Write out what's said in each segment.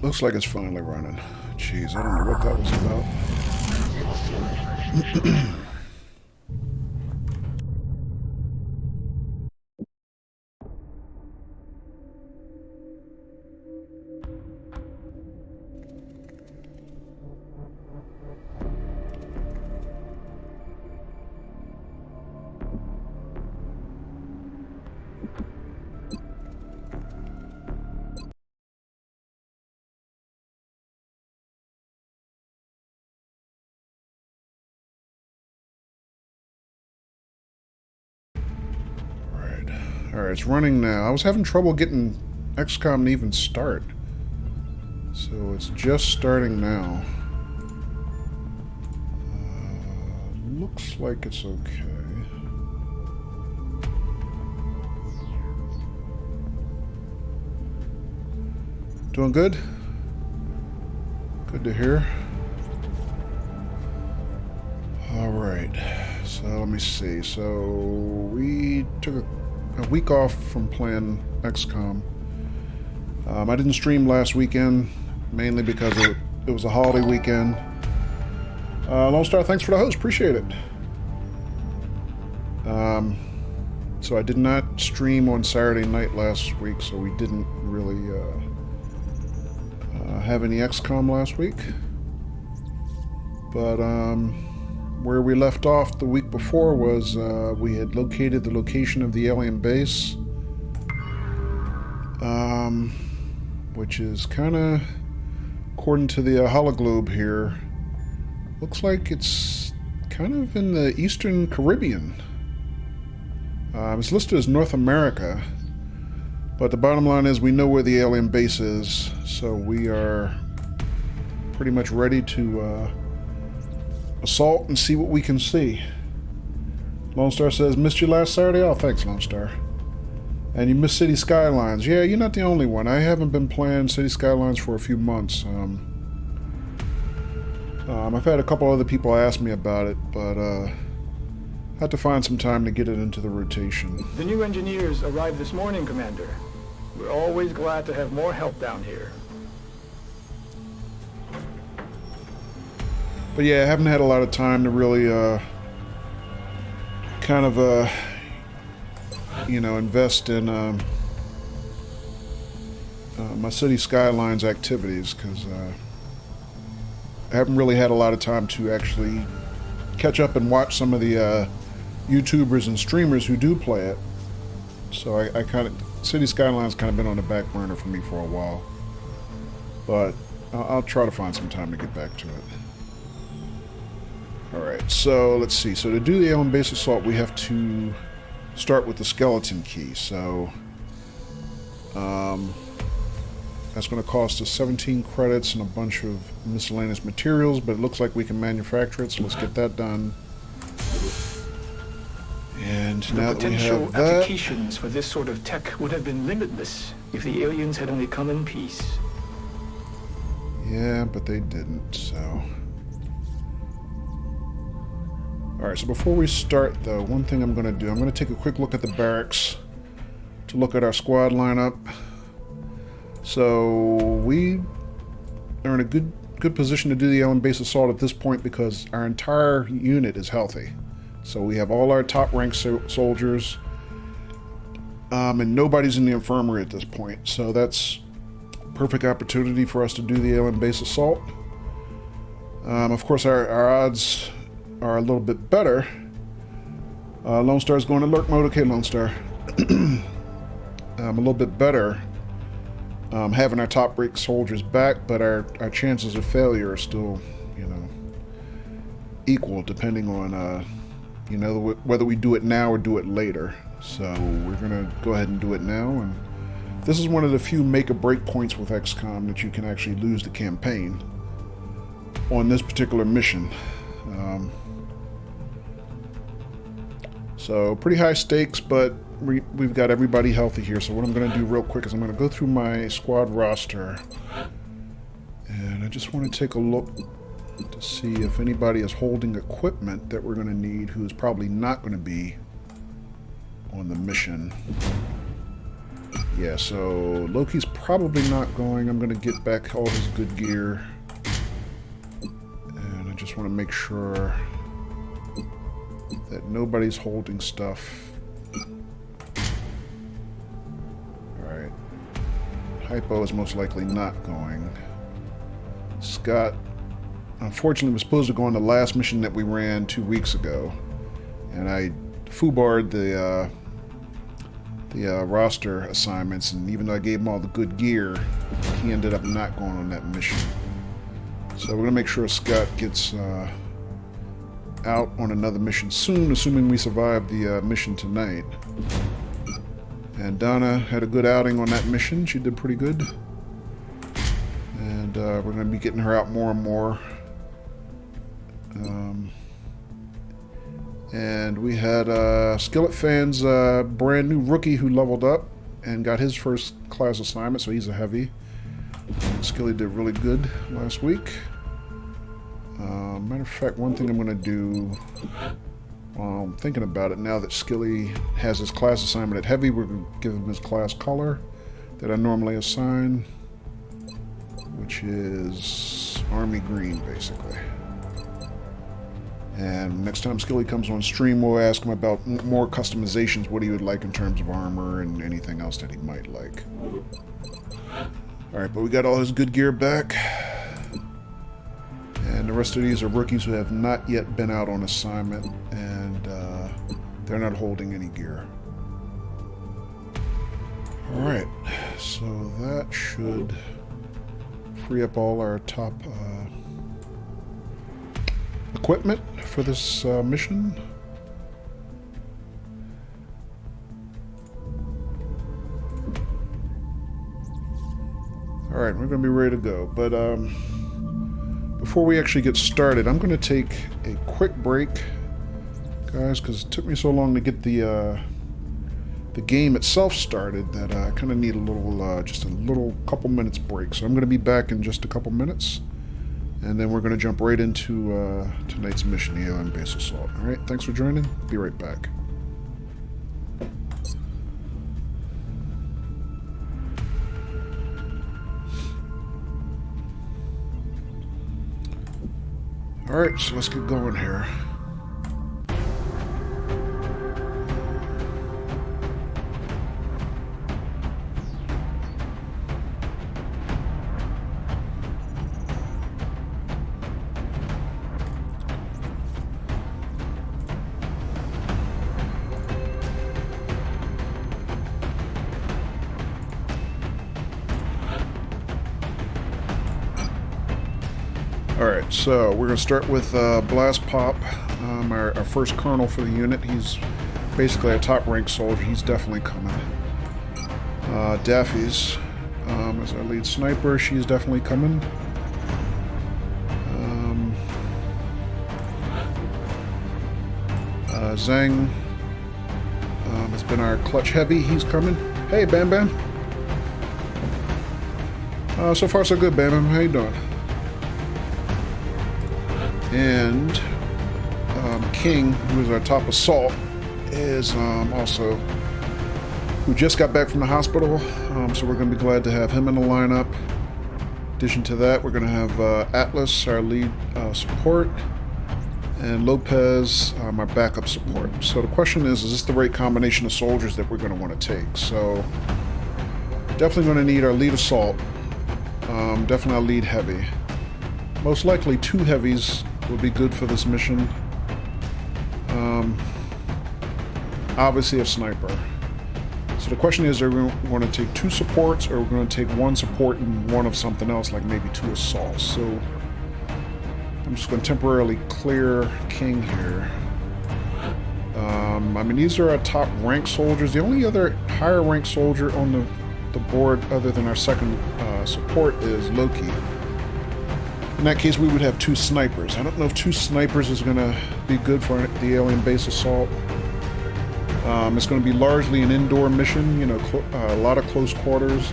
Looks like it's finally running. Jeez, I don't know what that was about. Alright, it's running now. I was having trouble getting XCOM to even start. So it's just starting now. Looks like it's okay. Doing good? Good to hear. Alright, so let me see. So we took a week off from playing XCOM. I didn't stream last weekend, mainly because it was a holiday weekend. Lone Star, thanks for the host, appreciate it. So I did not stream on Saturday night last week, so we didn't really have any XCOM last week. But where we left off the week before was we had located the location of the alien base, which is kind of, according to the hologlobe here, looks like it's kind of in the Eastern Caribbean. It's listed as North America, but the bottom line is we know where the alien base is, so we are pretty much ready to assault and see what we can see. Lone Star says, missed you last Saturday? Oh, thanks, Lone Star. And you missed City Skylines. Yeah, you're not the only one. I haven't been playing City Skylines for a few months. I've had a couple other people ask me about it, but had to find some time to get it into the rotation. The new engineers arrived this morning, Commander. We're always glad to have more help down here. But yeah, I haven't had a lot of time to really kind of invest in my City Skylines activities, because I haven't really had a lot of time to actually catch up and watch some of the YouTubers and streamers who do play it. So I kind of, City Skylines kind of been on the back burner for me for a while. But I'll try to find some time to get back to it. Alright, so let's see. So to do the alien base assault, we have to start with the skeleton key. So that's going to cost us 17 credits and a bunch of miscellaneous materials, but it looks like we can manufacture it, so let's get that done. And now that we have that, applications for this sort of tech would have been limitless if the aliens had only come in peace. yeah, but they didn't, so... Alright, so before we start, though, one thing I'm going to do, I'm going to take a quick look at the barracks to look at our squad lineup. So we are in a good position to do the alien base assault at this point because our entire unit is healthy. So we have all our top-ranked soldiers, and nobody's in the infirmary at this point. So that's a perfect opportunity for us to do the alien base assault. Of course, our odds are a little bit better. Lone Star's going to lurk mode. Okay, Lone Star. A little bit better having our top-ranked soldiers back, but our chances of failure are still, equal, depending on, whether we do it now or do it later. So we're going to go ahead and do it now, and this is one of the few make-or-break points with XCOM that you can actually lose the campaign on this particular mission. So pretty high stakes, but we've got everybody healthy here. So what I'm going to do real quick is I'm going to go through my squad roster, and I just want to take a look to see if anybody is holding equipment that we're going to need who is probably not going to be on the mission. Yeah, so Loki's probably not going. I'm going to get back all his good gear. And I just want to make sure that nobody's holding stuff. Alright. Hypo is most likely not going. Scott, unfortunately, was supposed to go on the last mission that we ran 2 weeks ago. And I foobarred the roster assignments, and even though I gave him all the good gear, he ended up not going on that mission. So we're going to make sure Scott gets out on another mission soon, assuming we survive the mission tonight. And Donna had a good outing on that mission. She did pretty good. And we're going to be getting her out more and more. And we had Skillet Fan's brand new rookie who leveled up and got his first class assignment, so he's a heavy. And Skilly did really good last week. Matter of fact, one thing I'm going to do, while I'm thinking about it, now that Skilly has his class assignment at heavy, we're going to give him his class color that I normally assign, which is Army Green, basically. And next time Skilly comes on stream, we'll ask him about more customizations, what he would like in terms of armor and anything else that he might like. Alright, but we got all his good gear back. And the rest of these are rookies who have not yet been out on assignment, and they're not holding any gear. Alright, so that should free up all our top equipment for this mission. Alright, we're going to be ready to go, but before we actually get started, I'm going to take a quick break, guys, because it took me so long to get the game itself started that I kind of need a little, just a little couple minutes break. So I'm going to be back in just a couple minutes, and then we're going to jump right into tonight's mission, the Alien Base Assault. All right, thanks for joining. Be right back. Alright, so let's get going here. Alright, so we're going to start with Blast Pop, our first colonel for the unit. He's basically a top-ranked soldier. He's definitely coming. Daffy's as our lead sniper. She's definitely coming. Zhang has been our clutch heavy. He's coming. Hey, Bam Bam. So far, so good, Bam Bam. How you doing? And King, who is our top assault, is also, who just got back from the hospital, so we're going to be glad to have him in the lineup. In addition to that, we're going to have Atlas, our lead support, and Lopez, our backup support. So the question is this the right combination of soldiers that we're going to want to take? So definitely going to need our lead assault, definitely our lead heavy. Most likely 2 heavies will be good for this mission. Obviously a sniper. So the question is, are we going to take 2 supports, or are we going to take 1 support and 1 of something else, like maybe 2 assaults? So I'm just going to temporarily clear King here. I mean, these are our top ranked soldiers. The only other higher ranked soldier on the board other than our second support is Loki. In that case, we would have 2 snipers. I don't know if 2 snipers is going to be good for the Alien Base Assault. It's going to be largely an indoor mission, you know, a lot of close quarters.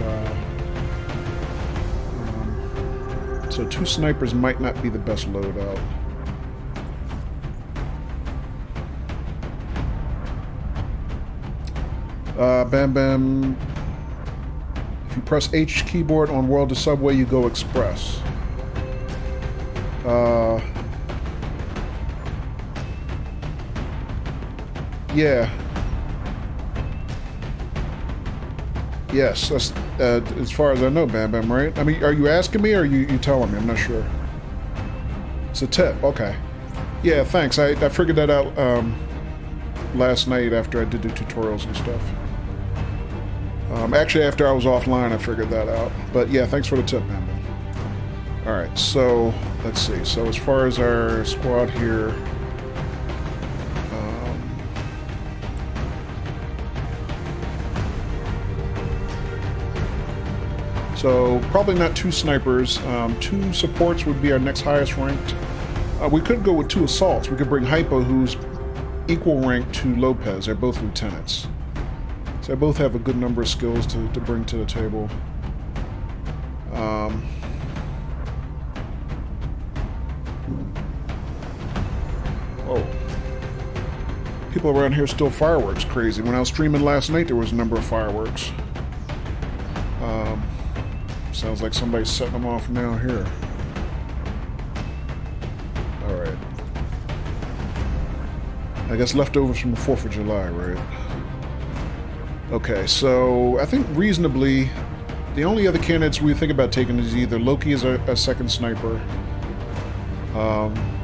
So So 2 snipers might not be the best loadout. Bam Bam. If you press H keyboard on World to Subway, you go express. Yeah. Yes, that's as far as I know, Bam Bam, right? I mean, are you asking me or are you telling me? I'm not sure. It's a tip, okay. Yeah, thanks. I figured that out last night after I did the tutorials and stuff. Actually, after I was offline, I figured that out. But yeah, thanks for the tip, Bam Bam. Alright, so let's see. So as far as our squad here... so probably not 2 snipers. 2 supports would be our next highest ranked. We could go with 2 assaults. We could bring Hypo, who's equal rank to Lopez. They're both lieutenants. So they both have a good number of skills to bring to the table. Oh. People around here still fireworks crazy. When I was streaming last night, there was a number of fireworks. Sounds like somebody's setting them off now here. Alright. I guess leftovers from the 4th of July, right? Okay, so I think reasonably, the only other candidates we think about taking is either Loki as a second sniper,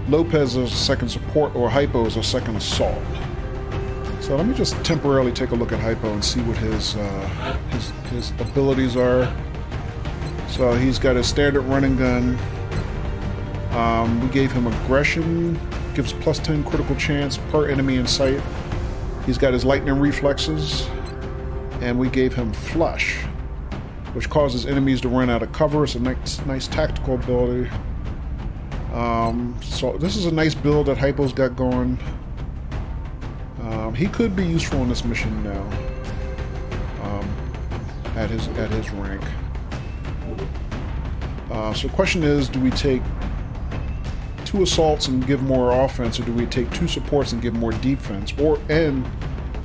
Lopez as a second support, or Hypo as a second assault. So let me just temporarily take a look at Hypo and see what his abilities are. So he's got a standard running gun. We gave him aggression, gives plus 10 critical chance per enemy in sight. He's got his lightning reflexes, and we gave him flush, which causes enemies to run out of cover. It's a nice tactical ability. So this is a nice build that Hypo's got going. He could be useful in this mission now. At his rank. So the question is, do we take 2 assaults and give more offense, or do we take 2 supports and give more defense, and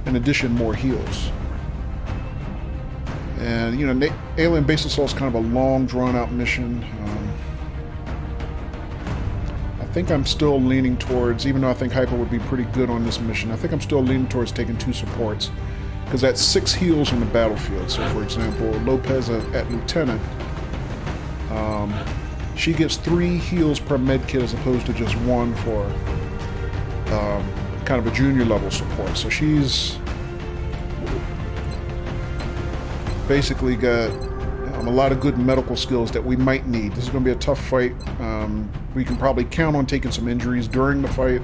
in addition more heals? And you know, Alien Base Assault is kind of a long, drawn-out mission. I think I'm still leaning towards, even though I think Hyper would be pretty good on this mission, I think I'm still leaning towards taking 2 supports, because that's 6 heals on the battlefield. So, for example, Lopez at Lieutenant. She gets 3 heals per medkit as opposed to just 1 for kind of a junior level support. So she's basically got a lot of good medical skills that we might need. This is going to be a tough fight. We can probably count on taking some injuries during the fight.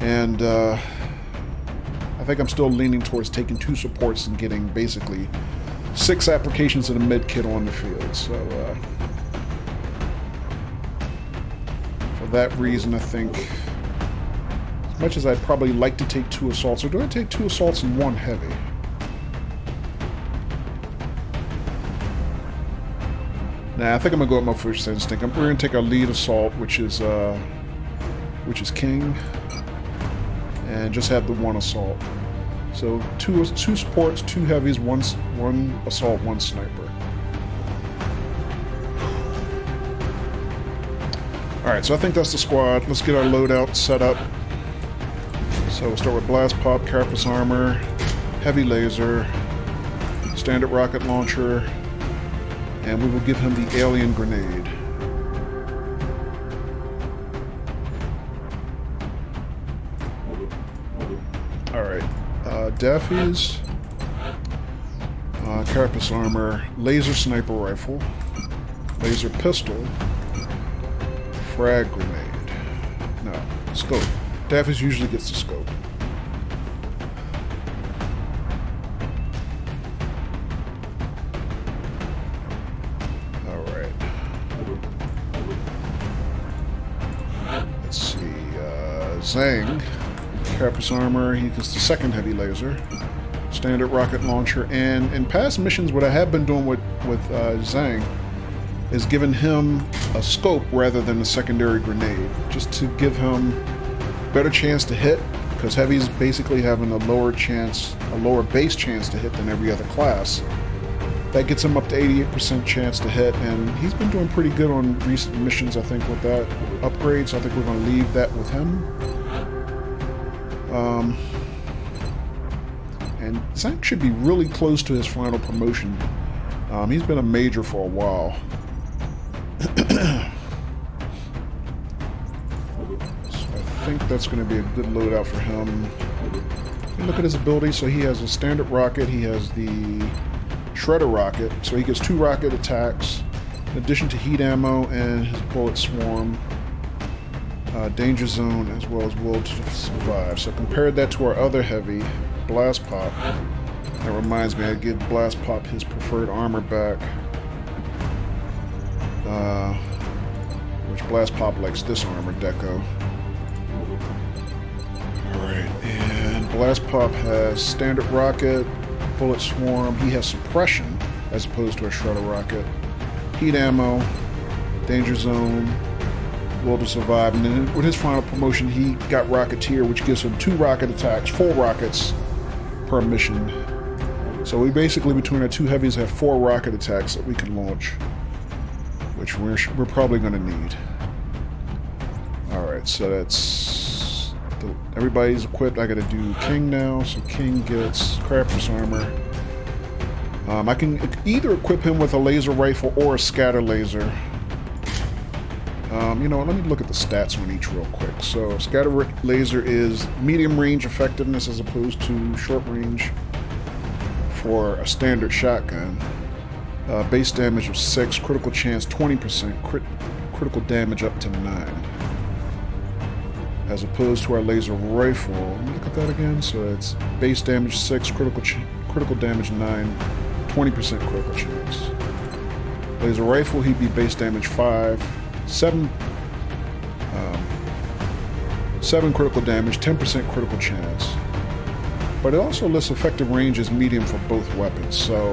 And I think I'm still leaning towards taking 2 supports and getting basically 6 applications of the med kit on the field. So for that reason, I think, as much as I'd probably like to take 2 assaults, or do I take 2 assaults and 1 heavy? Nah, I think I'm gonna go with my first instinct. We're gonna take our lead assault, which is King, and just have the 1 assault. So 2 supports, 2 heavies, 1 assault, 1 sniper. Alright, so I think that's the squad. Let's get our loadout set up. So we'll start with Blast Pop, Carapace Armor, Heavy Laser, Standard Rocket Launcher, and we will give him the Alien Grenade. Alright. Daffy's, Carapace Armor, Laser Sniper Rifle, Laser Pistol, Frag Grenade. No, Scope. Daffy's usually gets the Scope. Alright. Let's see, Zhang. Carapace Armor, he gets the 2nd Heavy Laser, Standard Rocket Launcher, and in past missions, what I have been doing with Zhang is giving him a scope rather than a secondary grenade, just to give him better chance to hit, because heavies basically having a lower base chance to hit than every other class. That gets him up to 88% chance to hit, and he's been doing pretty good on recent missions, I think, with that upgrade, so I think we're going to leave that with him. And Zach should be really close to his final promotion. He's been a major for a while. So I think that's going to be a good loadout for him. Look at his ability. So he has a standard rocket, he has the shredder rocket, so he gets 2 rocket attacks in addition to heat ammo and his bullet swarm, danger zone, as well as will to survive. So compared that to our other heavy, blast pop. That reminds me, I give blast pop his preferred armor back, which blast pop likes this armor deco. Alright, and blast pop has standard rocket, bullet swarm, he has suppression as opposed to a shredder rocket, heat ammo, danger zone, will to survive, and then with his final promotion he got Rocketeer, which gives him 2 rocket attacks, 4 rockets per mission. So we basically, between our 2 heavies, have 4 rocket attacks that we can launch, which we're probably going to need. Alright, so that's... everybody's equipped. I gotta do King now, so King gets Crafter's armor. I can either equip him with a laser rifle or a scatter laser. You know what, let me look at the stats on each real quick. So scatter laser is medium range effectiveness as opposed to short range for a standard shotgun. Base damage of 6, critical chance 20%, critical damage up to 9. As opposed to our laser rifle. Let me look at that again. So it's base damage 6, critical damage 9, 20% critical chance. Laser rifle, he'd be base damage 5, 7 critical damage, 10% critical chance. But it also lists effective range as medium for both weapons. So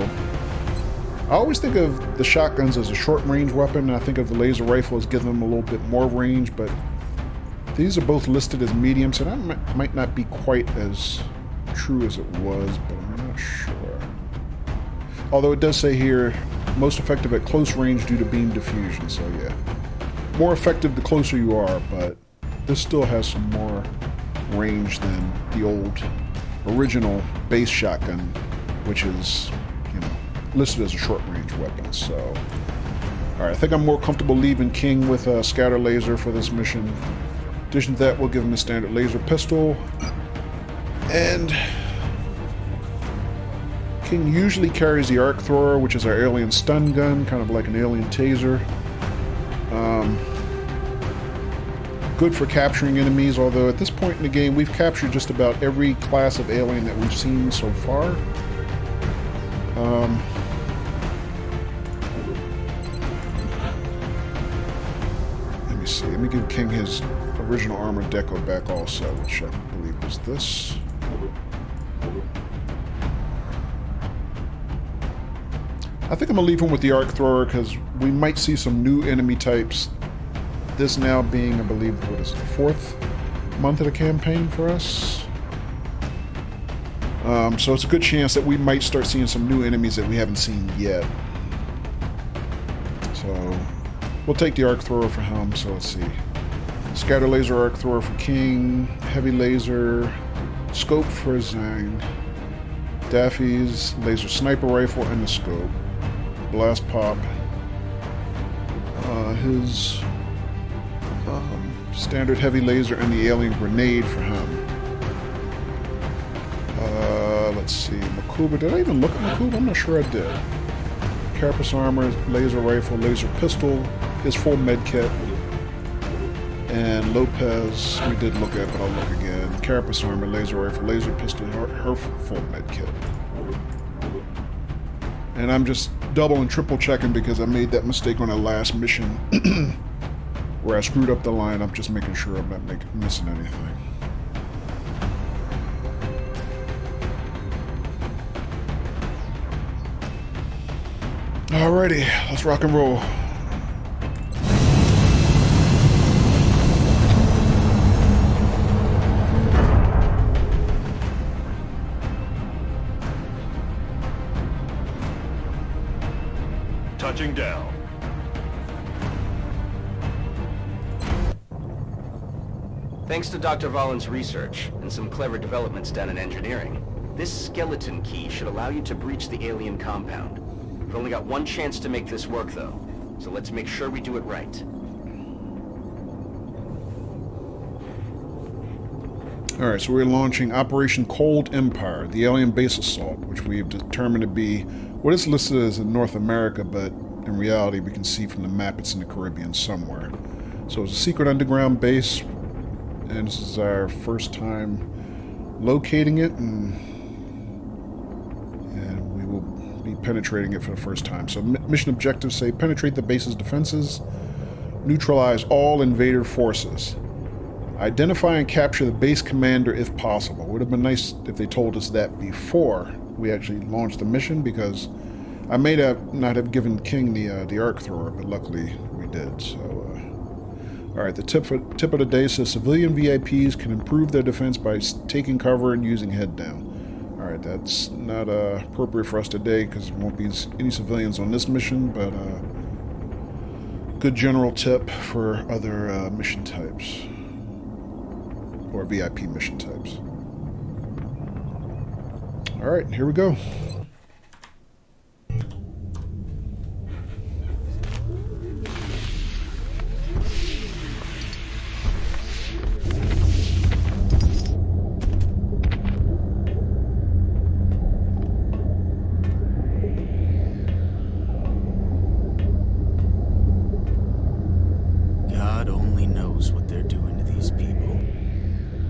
I always think of the shotguns as a short range weapon, and I think of the laser rifle as giving them a little bit more range, but these are both listed as medium, so that might not be quite as true as it was, but I'm not sure. Although it does say here, most effective at close range due to beam diffusion, so yeah. More effective the closer you are, but this still has some more range than the old original base shotgun, which is, you know, listed as a short range weapon, so... Alright, I think I'm more comfortable leaving King with a scatter laser for this mission. In addition to that, we'll give him a standard laser pistol. And King usually carries the arc thrower, which is our alien stun gun, kind of like an alien taser. Good for capturing enemies, although at this point in the game we've captured just about every class of alien that we've seen so far. Let me see, let me give King his original armor deco back also, which I believe was this. I think I'm going to leave him with the arc thrower because we might see some new enemy types. This now being, I believe, what is it, the 4th month of the campaign for us? So it's a good chance that we might start seeing some new enemies that we haven't seen yet. So we'll take the arc thrower for him, so let's see. Scatter laser arc thrower for King, heavy laser, scope for Zhang, Daffy's laser sniper rifle and the scope, blast pop, his standard heavy laser and the alien grenade for him. Let's see, Makuba, did I even look at Makuba? I'm not sure I did. Carapace armor, laser rifle, laser pistol, his full med kit. And Lopez, we did look at, but I'll look again. Carapace armor, laser rifle, laser pistol, her full med kit. And I'm just double and triple checking because I made that mistake on the last mission where I screwed up the lineup, just making sure I'm not missing anything. Alrighty, let's rock and roll. Touching down. Thanks to Dr. Vollin's research and some clever developments done in engineering, this skeleton key should allow you to breach the alien compound. We've only got one chance to make this work, though, so let's make sure we do it right. Alright, so we're launching Operation Cold Empire, the alien base assault, which we have determined to be what is listed as in North America, but in reality we can see from the map it's in the Caribbean somewhere. So it's a secret underground base, and this is our first time locating it, and we will be penetrating it for the first time. So mission objectives say penetrate the base's defenses, neutralize all invader forces. Identify and capture the base commander if possible. Would have been nice if they told us that before we actually launched the mission, because I may not have given King the arc thrower, but luckily we did. So, alright, the tip of the day says civilian VIPs can improve their defense by taking cover and using head down. Alright, that's not appropriate for us today because there won't be any civilians on this mission, but good general tip for other mission types. Or VIP mission types. Alright, here we go. God only knows what they're doing to these people.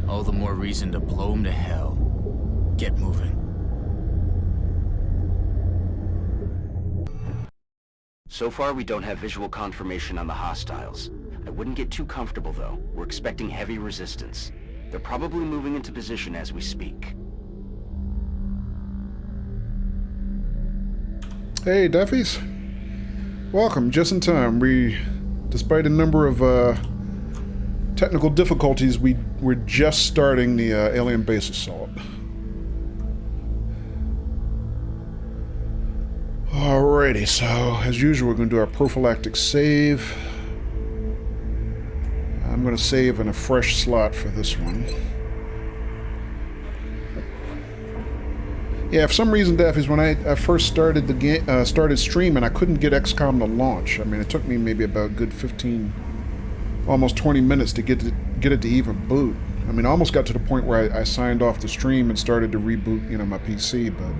All the more reason to blow them to hell. Get moving. So far, we don't have visual confirmation on the hostiles. I wouldn't get too comfortable, though. We're expecting heavy resistance. They're probably moving into position as we speak. Hey, Duffies. Welcome, just in time. Despite a number of technical difficulties, we're just starting the alien base assault. Alrighty, so as usual we're going to do our prophylactic save. I'm going to save in a fresh slot for this one. Yeah, for some reason, Daffy's, when I first started the game, started streaming, I couldn't get XCOM to launch. I mean, it took me maybe about a good 15, almost 20 minutes to get it to even boot. I mean, I almost got to the point where I signed off the stream and started to reboot, my PC, but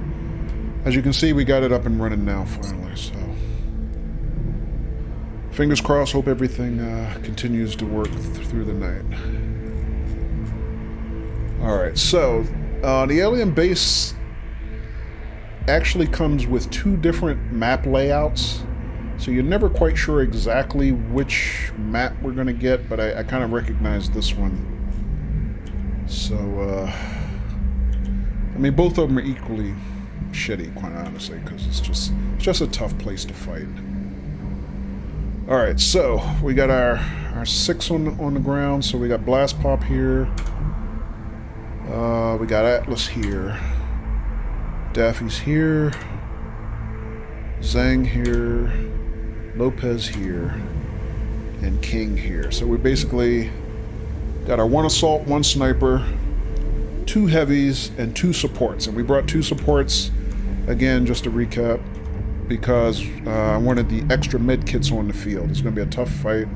as you can see, we got it up and running now, finally, so fingers crossed, hope everything continues to work through the night. Alright, so the alien base actually comes with two different map layouts, so you're never quite sure exactly which map we're going to get, but I kind of recognize this one. So, I mean, both of them are equally shitty, quite honestly, because it's just a tough place to fight. Alright, so we got our 6 on the ground, so we got Blast Pop here, we got Atlas here, Daffy's here, Zhang here, Lopez here, and King here. So we basically got our 1 assault, 1 sniper, 2 heavies, and 2 supports. And we brought 2 supports, again, just to recap, because I wanted the extra med kits on the field. It's going to be a tough fight.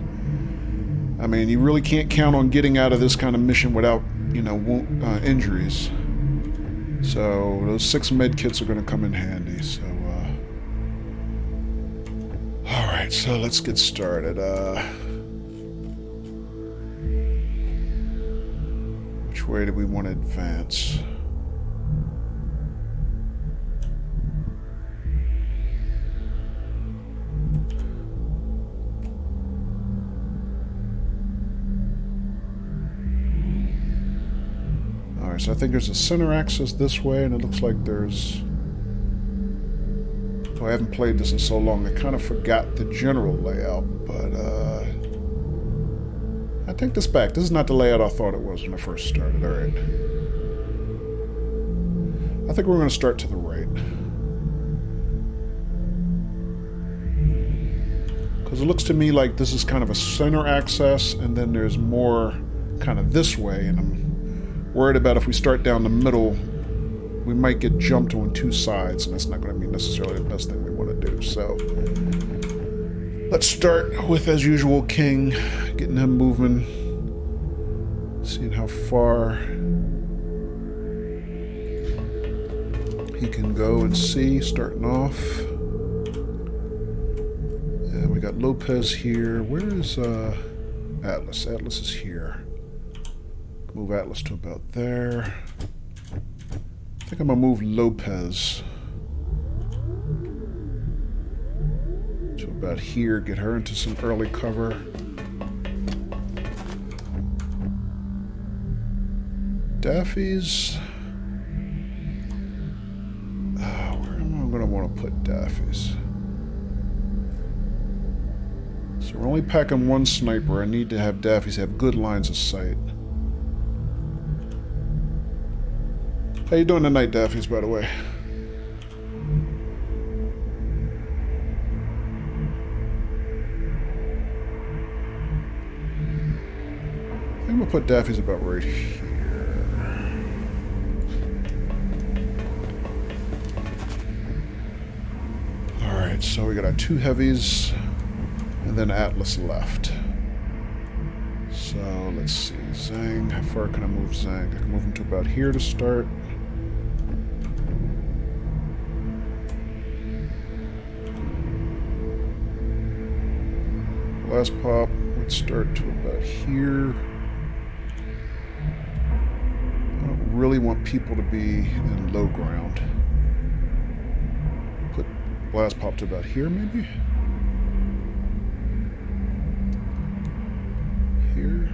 I mean, you really can't count on getting out of this kind of mission without, injuries. So those 6 med kits are going to come in handy. So, alright, so let's get started. Which way do we want to advance? Alright, so I think there's a center axis this way, and it looks like there's... Oh, I haven't played this in so long, I kind of forgot the general layout, but I take this back. This is not the layout I thought it was when I first started. Alright. I think we're going to start to the right. Because it looks to me like this is kind of a center access, and then there's more kind of this way, and I'm worried about if we start down the middle, we might get jumped on two sides, and that's not going to be necessarily the best thing we want to do. So let's start with, as usual, King, getting him moving, seeing how far he can go and see, starting off. And we got Lopez here. Where is Atlas? Atlas is here. Move Atlas to about there. I think I'm gonna move Lopez to about here, get her into some early cover. Daffy's. Where am I gonna want to put Daffy's? So we're only packing one sniper. I need to have Daffy's have good lines of sight. How you doing tonight, Daffy's, by the way? I think I'm gonna put Daffy's about right here. Alright, so we got our two heavies, and then Atlas left. So, let's see. Zhang, how far can I move Zhang? I can move him to about here to start. Blast pop would start to about here. I don't really want people to be in low ground. Put blast pop to about here, maybe? Here.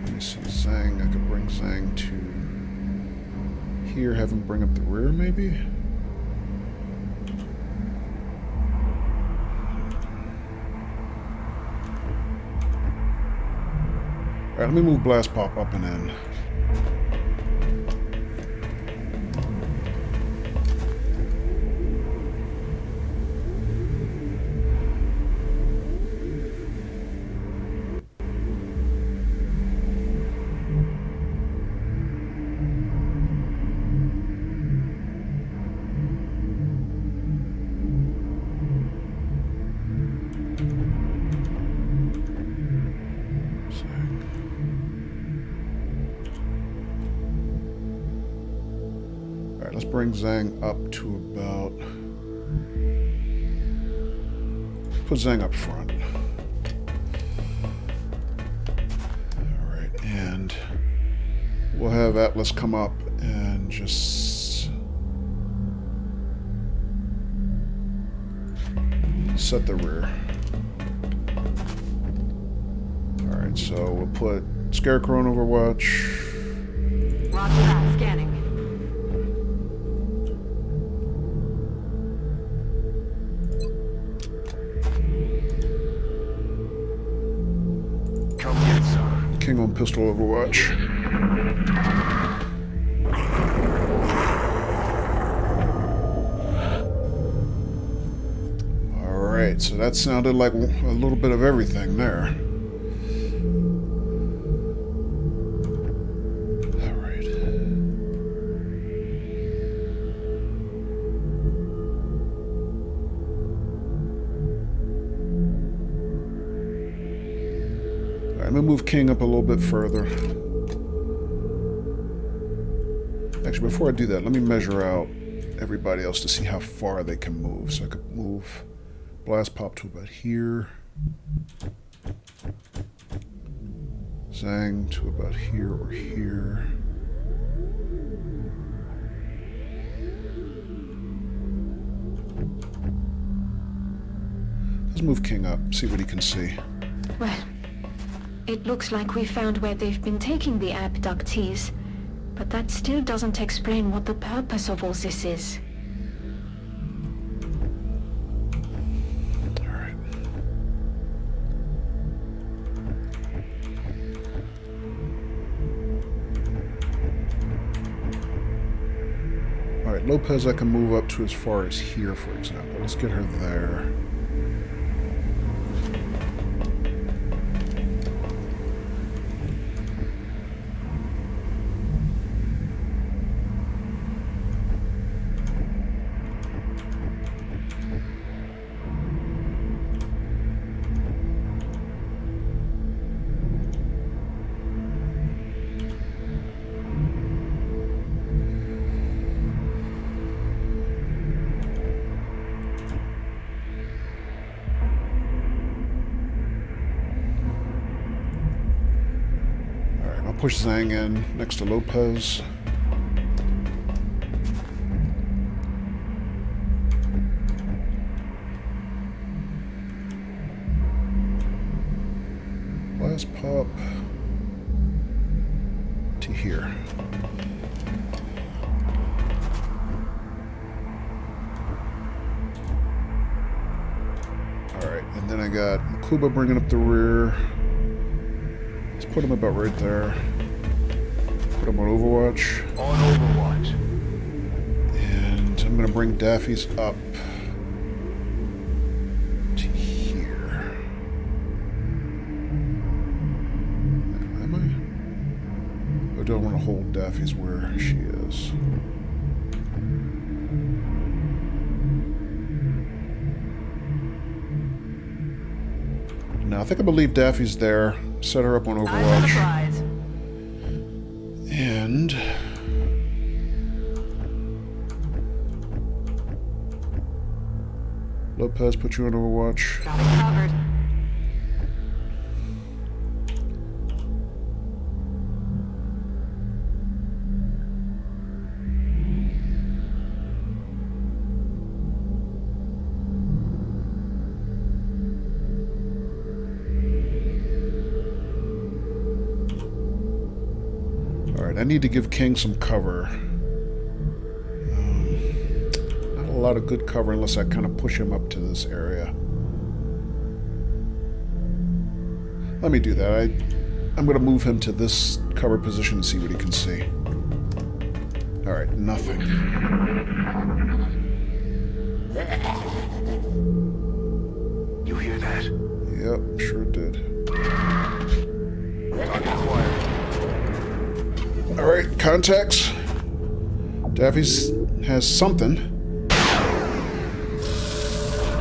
Let me see, Zhang. I could bring Zhang to here, have him bring up the rear, maybe? Alright, let me move blast pop up and in. Let's bring Zhang up to about... Put Zhang up front. Alright, and we'll have Atlas come up and just set the rear. Alright, so we'll put Scarecrow on Overwatch. Roger that, scanning. King on pistol Overwatch. Alright, so that sounded like a little bit of everything there. Alright. I'm going to move King up a little bit further. Actually, before I do that, let me measure out everybody else to see how far they can move. So I could move blast pop to about here. Zhang to about here or here. Let's move King up, see what he can see. Well, it looks like we found where they've been taking the abductees, but that still doesn't explain what the purpose of all this is. Alright. Lopez I can move up to as far as here, for example. Let's get her there. Push Zhang in next to Lopez. Last pop to here. Alright, and then I got Makuba bringing up the rear. Let's put him about right there. Put him on Overwatch. On Overwatch. And I'm going to bring Daffy's up to here. Am I? Or do I want to hold Daffy's where she is? No, I think I believe Daffy's there. Set her up on Overwatch. And Lopez, put you on Overwatch. Got it covered. I need to give King some cover. Not a lot of good cover unless I kind of push him up to this area. Let me do that. I'm going to move him to this cover position and see what he can see. Alright, nothing. You hear that? Yep, sure did. Target acquired. Alright, contacts. Daffy's has something.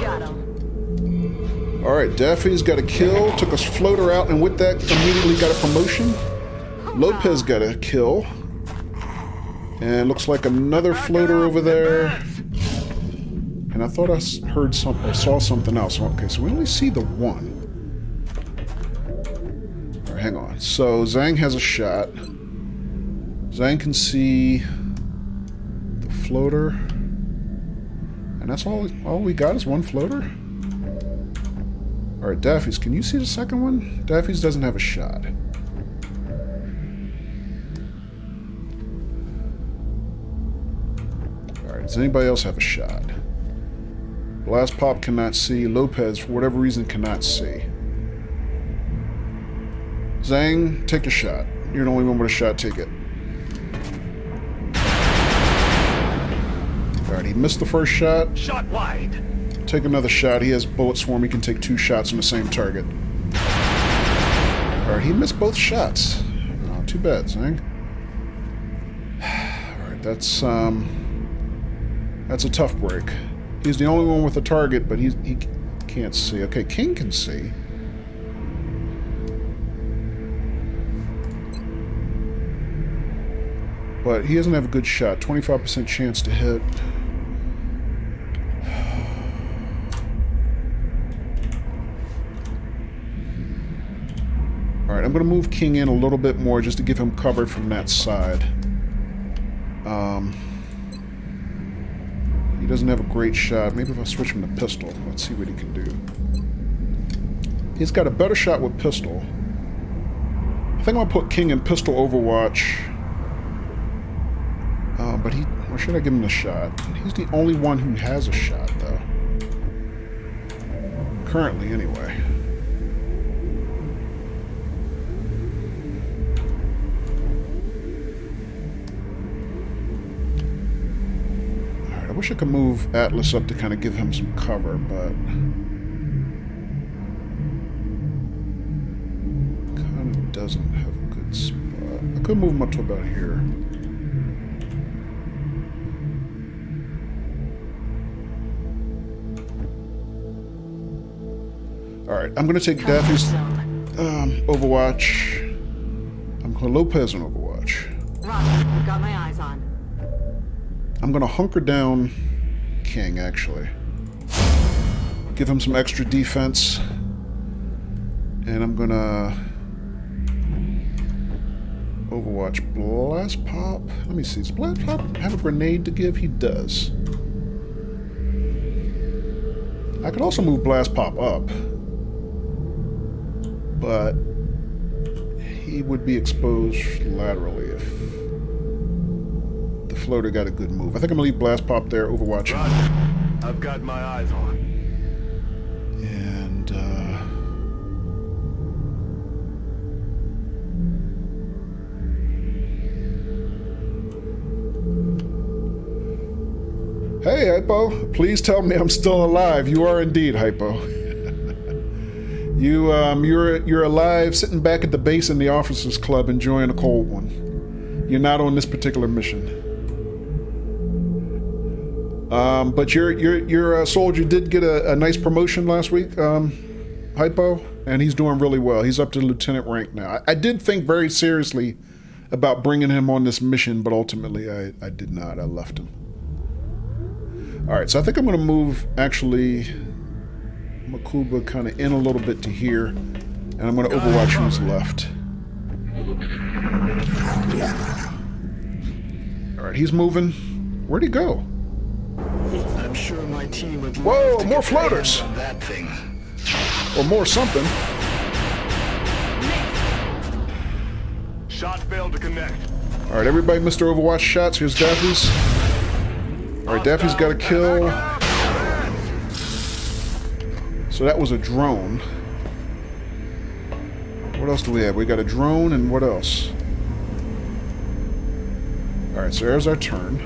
Got him. Alright, Daffy's got a kill, took a floater out, and with that, immediately got a promotion. Lopez got a kill. And looks like another floater over there. And I thought I heard something, or saw something else. Okay, so we only see the one. Alright, hang on. So, Zhang has a shot. Zhang can see the floater. And that's all we got is one floater? Alright, Daffy's, can you see the second one? Daffy's doesn't have a shot. Alright, does anybody else have a shot? Blast Pop cannot see. Lopez, for whatever reason, cannot see. Zhang, take a shot. You're the only one with a shot, take it. Alright, he missed the first shot. Shot wide. Take another shot. He has Bullet Swarm. He can take 2 shots on the same target. Alright, he missed both shots. Oh, too bad, Zhang. Alright, that's a tough break. He's the only one with a target, but he can't see. Okay, King can see. But he doesn't have a good shot. 25% chance to hit. Alright, I'm going to move King in a little bit more just to give him cover from that side. He doesn't have a great shot. Maybe if I switch him to pistol, let's see what he can do. He's got a better shot with pistol. I think I'm going to put King in pistol Overwatch. Or should I give him the shot? He's the only one who has a shot, though. Currently, anyway. wish I could move Atlas up to kind of give him some cover, but kind of doesn't have a good spot. I could move him up to about here. Alright, I'm going to take Daffy's Overwatch. I'm going to Lopez on Overwatch. Roger, got my eyes on. I'm going to hunker down King, actually. Give him some extra defense. And I'm going to Overwatch Blast Pop. Let me see. Does Blast Pop have a grenade to give? He does. I could also move Blast Pop up. But he would be exposed laterally if the floater got a good move. I think I'm going to leave Blast Pop there, Overwatch. Roger. I've got my eyes on. And, hey, Hypo. Please tell me I'm still alive. You are indeed, Hypo. You're alive, sitting back at the base in the officers' club, enjoying a cold one. You're not on this particular mission. But your soldier did get a nice promotion last week, Hypo, and he's doing really well. He's up to lieutenant rank now. I did think very seriously about bringing him on this mission, but ultimately I did not. I left him. All right, so I think I'm going to move actually Makuba kind of in a little bit to here, and I'm going to Overwatch who's left. Alright, he's moving. Where'd he go? I'm sure my team would love Whoa, to more get their floaters! hands on that thing. Or more something. Shot failed to connect. Alright, everybody missed their Overwatch shots. Here's Daffy's. Alright, Daffy's got a kill. So that was a drone. What else do we have? We got a drone, and what else? Alright, so there's our turn.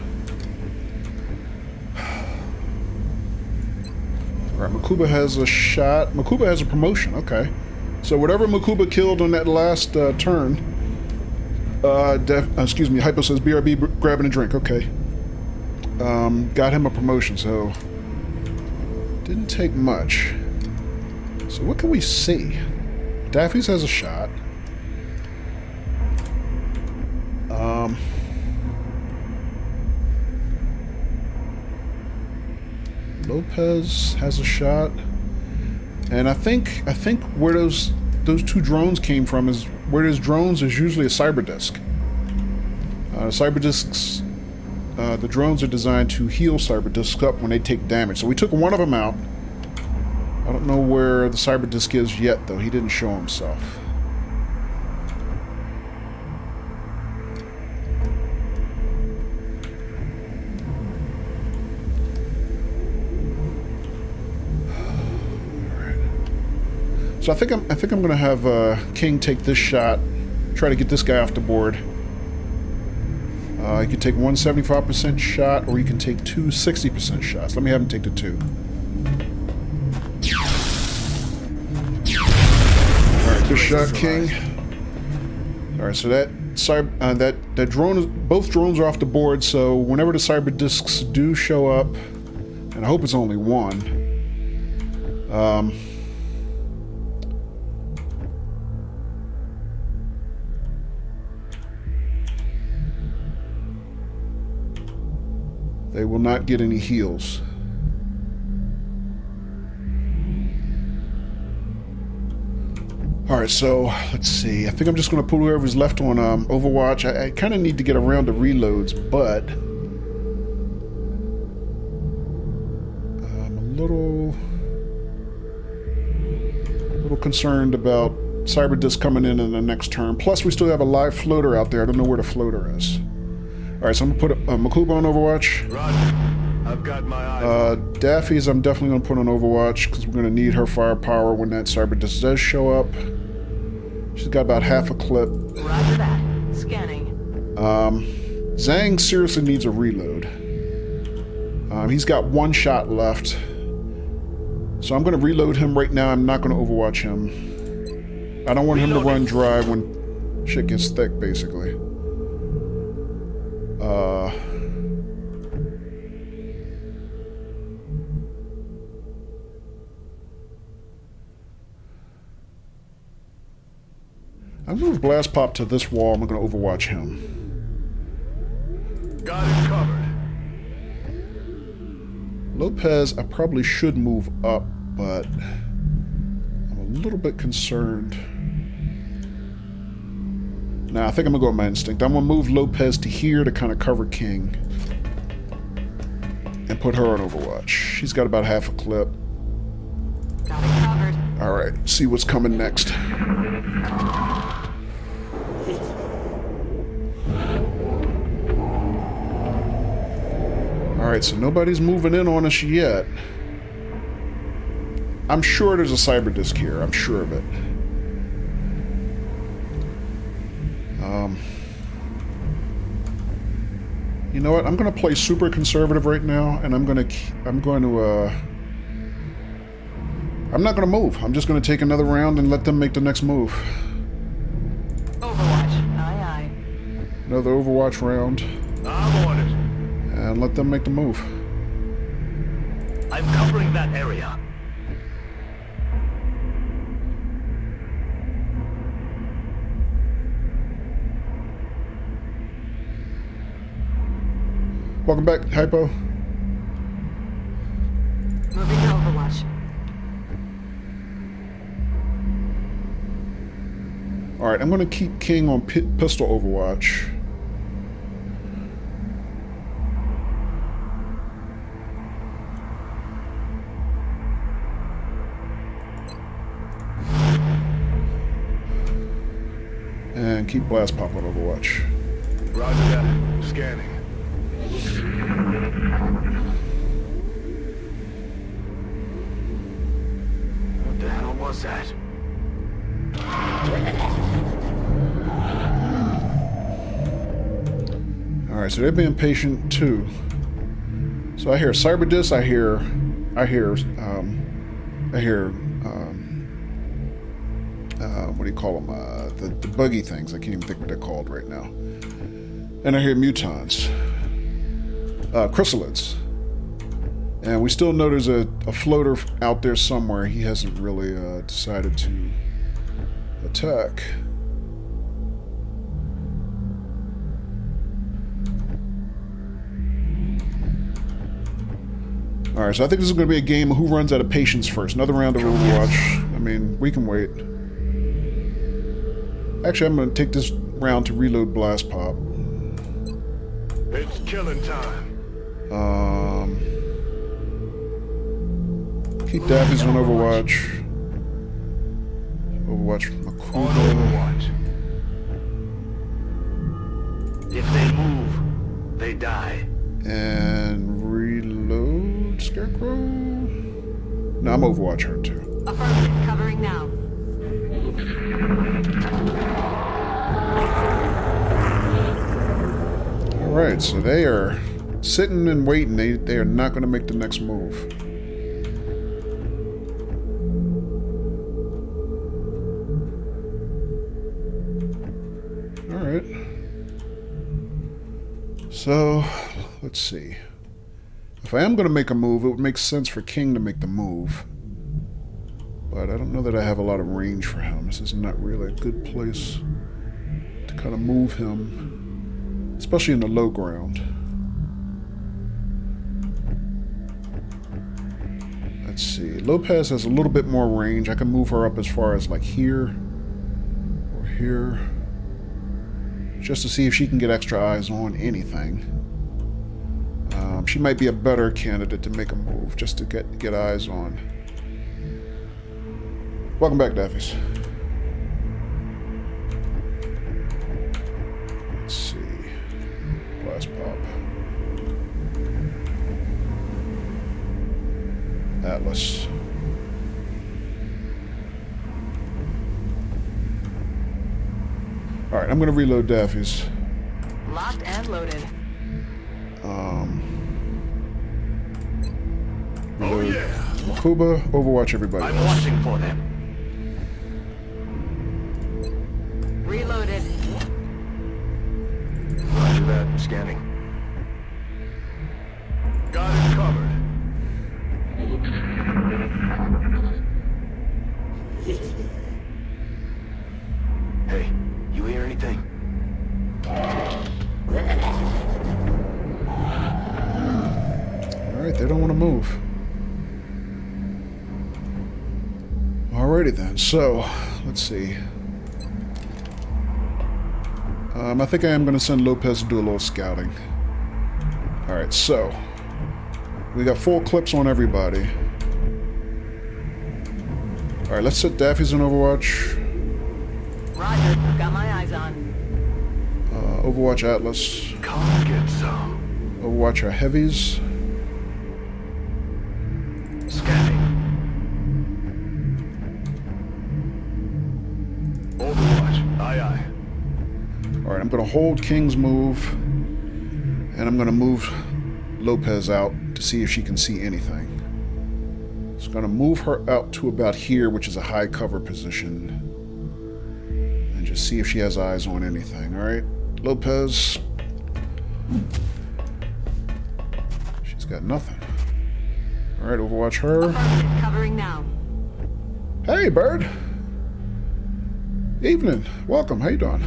Alright, Makuba has a shot. Makuba has a promotion, okay. So whatever Makuba killed on that last turn, excuse me, Hypo says BRB grabbing a drink, okay. Got him a promotion, so didn't take much. So what can we see? Daffy's has a shot. Lopez has a shot. And I think where those two drones came from is where there's drones is usually a cyber disk. Cyber disks, the drones are designed to heal cyber disks up when they take damage. So we took one of them out. I don't know where the cyber disk is yet, though. He didn't show himself. Alright. So I think I'm gonna have King take this shot. Try to get this guy off the board. You can take one 75% shot, or you can take two 60% shots. Let me have him take the two. Good shot, King. Alright, so that drone is, both drones are off the board, so whenever the cyber disks do show up, and I hope it's only one, they will not get any heals. Alright, so let's see. I think I'm just going to pull whoever's left on Overwatch. I kind of need to get around the reloads, but I'm a little concerned about cyber disk coming in the next turn. Plus, we still have a live floater out there. I don't know where the floater is. Alright, so I'm going to put Makuba on Overwatch. Roger. I've got my eyes. Daffy's I'm definitely going to put on Overwatch because we're going to need her firepower when that cyber disc does show up. She's got about half a clip. Roger that. Scanning. Zhang seriously needs a reload. He's got one shot left. So I'm going to reload him right now. I'm not going to overwatch him. I don't want him to run dry when shit gets thick, basically. I move Blast Pop to this wall. I'm going to overwatch him. Got it covered. Lopez, I probably should move up, but I'm a little bit concerned. Nah, I think I'm going to go with my instinct. I'm going to move Lopez to here to kind of cover King. And put her on Overwatch. She's got about half a clip. Got it covered. Alright, see what's coming next. Alright, so nobody's moving in on us yet. I'm sure there's a cyber disk here. I'm sure of it. You know what? I'm going to play super conservative right now, and I'm not going to move. I'm just going to take another round and let them make the next move. Overwatch. Aye, aye. Another Overwatch round. I'm on it. And let them make the move. I'm covering that area. Welcome back, Hypo. Moving to Overwatch. Alright, I'm going to keep King on pistol Overwatch. And keep Blast Pop on Overwatch. Roger that. Scanning. What the hell was that? Alright, so they're being patient too. So I hear Cyberdisc, I hear what do you call them? The buggy things. I can't even think what they're called right now. And I hear mutons. Chrysalids. And we still know there's a floater out there somewhere. He hasn't really decided to attack. Alright, so I think this is going to be a game of who runs out of patience first. Another round of Overwatch. I mean, we can wait. Actually, I'm going to take this round to reload Blast Pop. It's killing time. Keep Daffy's on Overwatch. Overwatch On Makuba. Overwatch. If they move, they die. And reload Scarecrow. No, I'm Overwatch her too. Affirmative. Covering now. Alright, so they are sitting and waiting. They are not going to make the next move. Alright. So, let's see. If I am going to make a move, it would make sense for King to make the move. But I don't know that I have a lot of range for him. This is not really a good place to kind of move him, especially in the low ground. Let's see. Lopez has a little bit more range. I can move her up as far as like here or here, just to see if she can get extra eyes on anything. She might be a better candidate to make a move, just to get eyes on. Welcome back, Daffies. Let's see. Blast Pop. Atlas. Alright, I'm going to reload Daffies. Locked and loaded. Oh yeah. Kuba, Overwatch everybody I'm else. watching for them. Reloaded. Roger that. Scanning. Got it covered. Hey, you hear anything? Alright, they don't want to move. Alrighty then, so, let's see. I think I am going to send Lopez to do a little scouting. Alright, so. We got full clips on everybody. Alright, let's set Daffy's in Overwatch. Roger. Got my eyes on. Overwatch Atlas. Come get some. Overwatch our heavies. Scanning. Overwatch. Aye aye. Alright, I'm going to hold King's move. And I'm going to move Lopez out to see if she can see anything. It's going to move her out to about here, which is a high cover position. And just see if she has eyes on anything. Alright, Lopez. She's got nothing. Alright, Overwatch her. Affirmative. Covering now. Hey, Bird. Evening. Welcome. How you doing?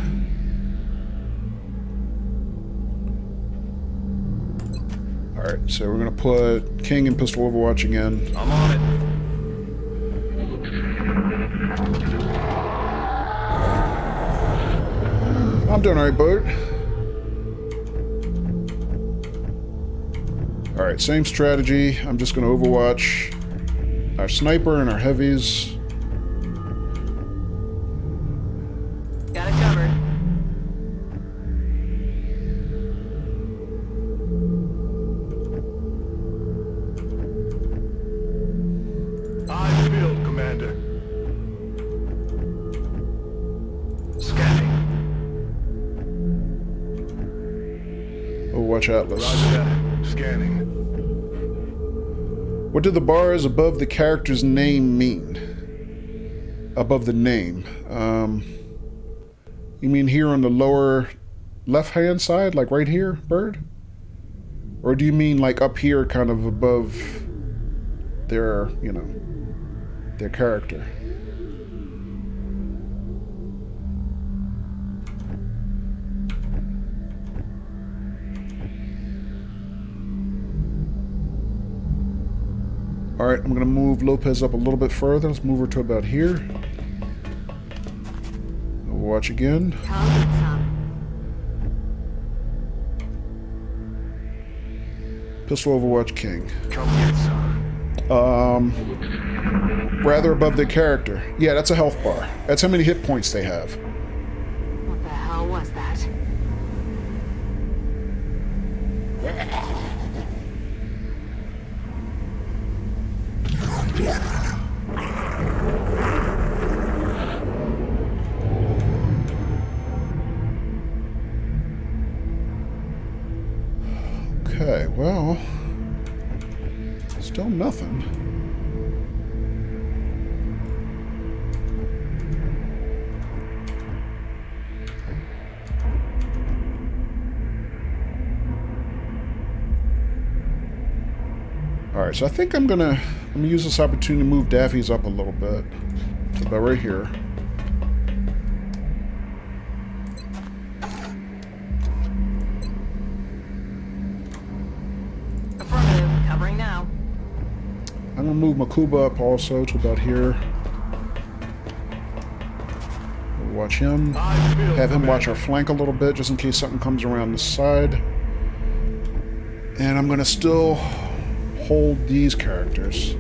Alright, so we're going to put King in pistol Overwatch again. I'm on it. I'm doing alright, Bird. Alright, same strategy. I'm just going to Overwatch our sniper and our heavies. Got it covered. I build, Commander. Scanning. Overwatch Atlas. Roger that. Scanning. What do the bars above the character's name mean? Above the name. You mean here on the lower left-hand side, like right here, Bird? Or do you mean like up here, kind of above their, you know, their character? Alright, I'm going to move Lopez up a little bit further. Let's move her to about here. Overwatch again. Come get some. Pistol Overwatch King. Come get some. Rather above the character. Yeah, that's a health bar. That's how many hit points they have. What the hell was that? Okay, well, still nothing. Alright, so I think I'm gonna use this opportunity to move Daffy's up a little bit. So about right here. Affirmative. Covering now. I'm gonna move Makuba up also to about here. We'll watch him. I build, Have him watch Commander. our flank a little bit, just in case something comes around the side. And I'm gonna still hold these characters.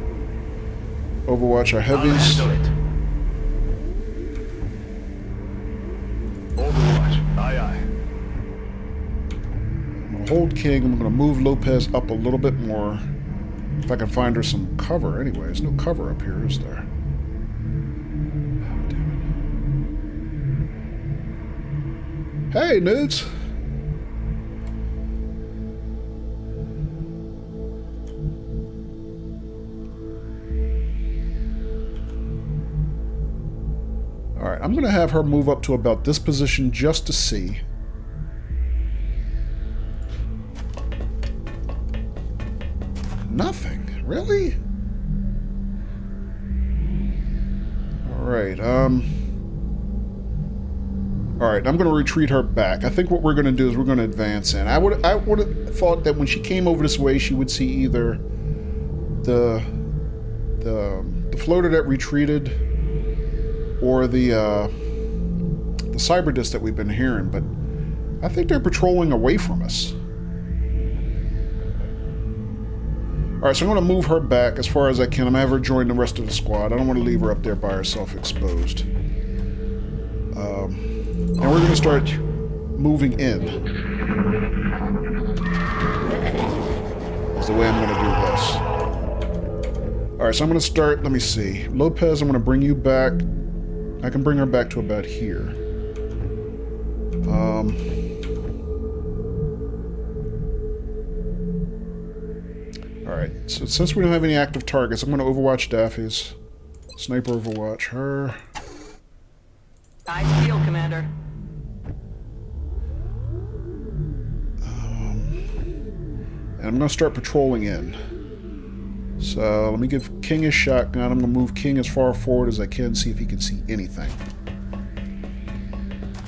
Overwatch our I'll heavies. handle it. Overwatch. Aye aye. I'm gonna hold King. I'm gonna move Lopez up a little bit more. If I can find her some cover anyway. There's no cover up here, is there? Oh, damn it. Hey, nudes! Alright, I'm going to have her move up to about this position just to see. Nothing? Really? Alright, Alright, I'm going to retreat her back. I think what we're going to do is we're going to advance in. I would have thought that when she came over this way, she would see either the floater that retreated or the cyber disc that we've been hearing, but I think they're patrolling away from us. Alright, so I'm going to move her back as far as I can. I'm going to have her join the rest of the squad. I don't want to leave her up there by herself exposed. And we're going to start moving in. Is the way I'm going to do this. Alright, so I'm going to start, let me see. Lopez, I'm going to bring you back. I can bring her back to about here. Alright, so since we don't have any active targets, I'm going to overwatch Daffy's. Sniper overwatch her. Eyes peeled, Commander. And I'm going to start patrolling in. So let me give King his shotgun. I'm going to move King as far forward as I can, see if he can see anything.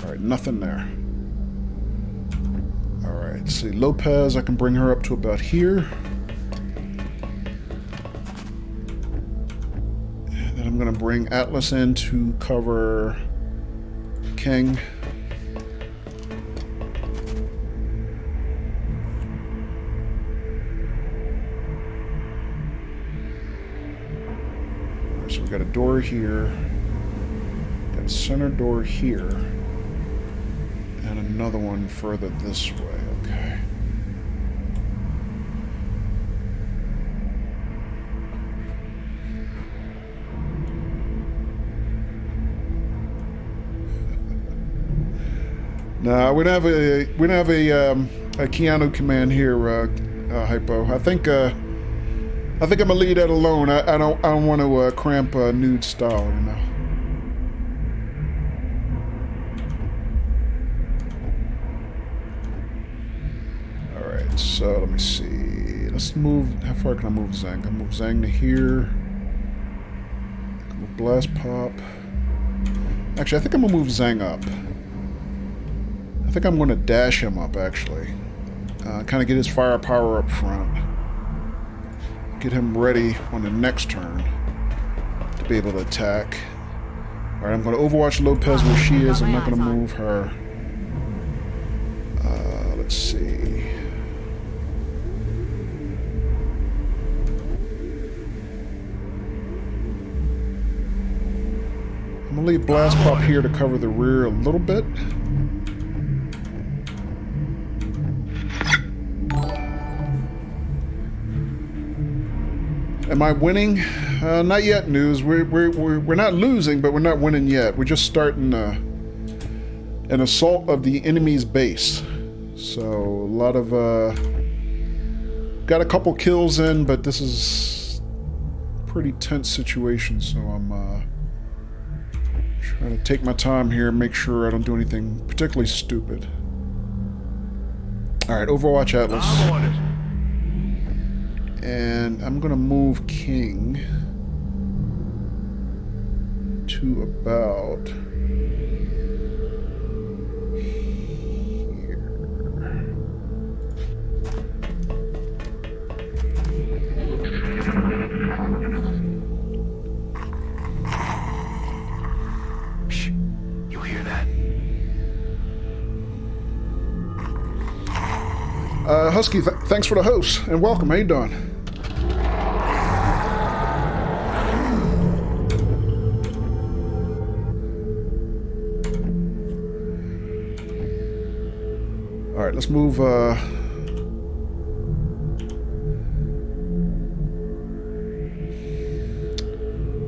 Alright, nothing there. Alright, see, Lopez, I can bring her up to about here. And then I'm going to bring Atlas in to cover King. So we got a door here, got a center door here, and another one further this way. Okay. No, we don't have a Keanu command here, Hypo. I think I'm gonna leave that alone. I don't want to cramp nude style, you know. All right, so let me see. Let's move. How far can I move Zhang? I can move Zhang to here. I can move Blast Pop. Actually, I think I'm gonna move Zhang up. I think I'm gonna dash him up. Actually, kind of get his firepower up front. Get him ready on the next turn to be able to attack. Alright, I'm going to overwatch Lopez where she is. I'm not going to move her. Let's see. I'm going to leave Blast Pop here to cover the rear a little bit. Am I winning? Not yet, News. We're not losing, but we're not winning yet. We're just starting an assault of the enemy's base. So a lot of got a couple kills in, but this is a pretty tense situation. So I'm trying to take my time here and make sure I don't do anything particularly stupid. All right, Overwatch Atlas. I'm on it. And I'm gonna move King to about here. Shh. You hear that? Husky, thanks for the host and welcome. How you doing? All right, let's move. All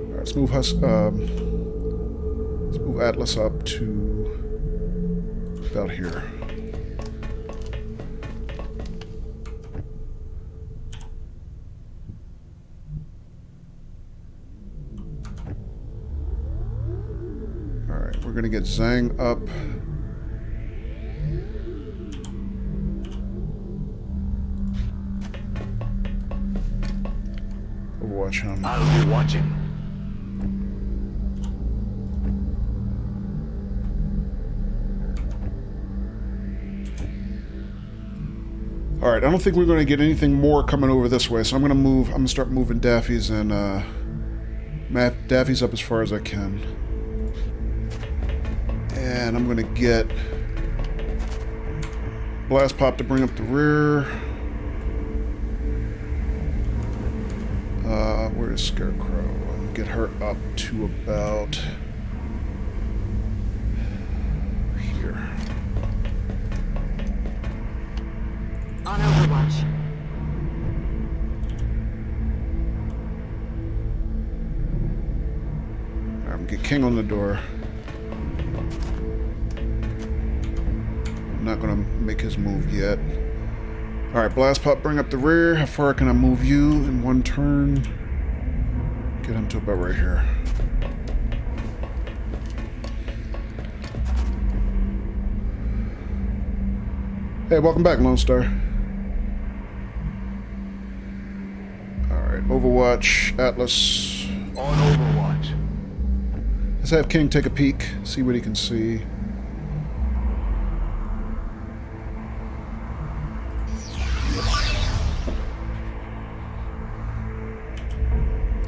right, let's move let's move Atlas up to about here. Alright, we're gonna get Zhang up. Overwatch him. I'll be watching. Alright, I don't think we're going to get anything more coming over this way, so I'm going to start moving Daffy's and Daffy's up as far as I can. And I'm going to get Blast Pop to bring up the rear. Where's Scarecrow? I'm going to get her up to about here. On Overwatch. Alright, I'm going to get King on the door. I'm not going to make his move yet. Alright, Blast Pop, bring up the rear. How far can I move you in one turn? Get him to about right here. Hey, welcome back, Lone Star. Alright, Overwatch, Atlas. On Overwatch. Let's have King take a peek, see what he can see.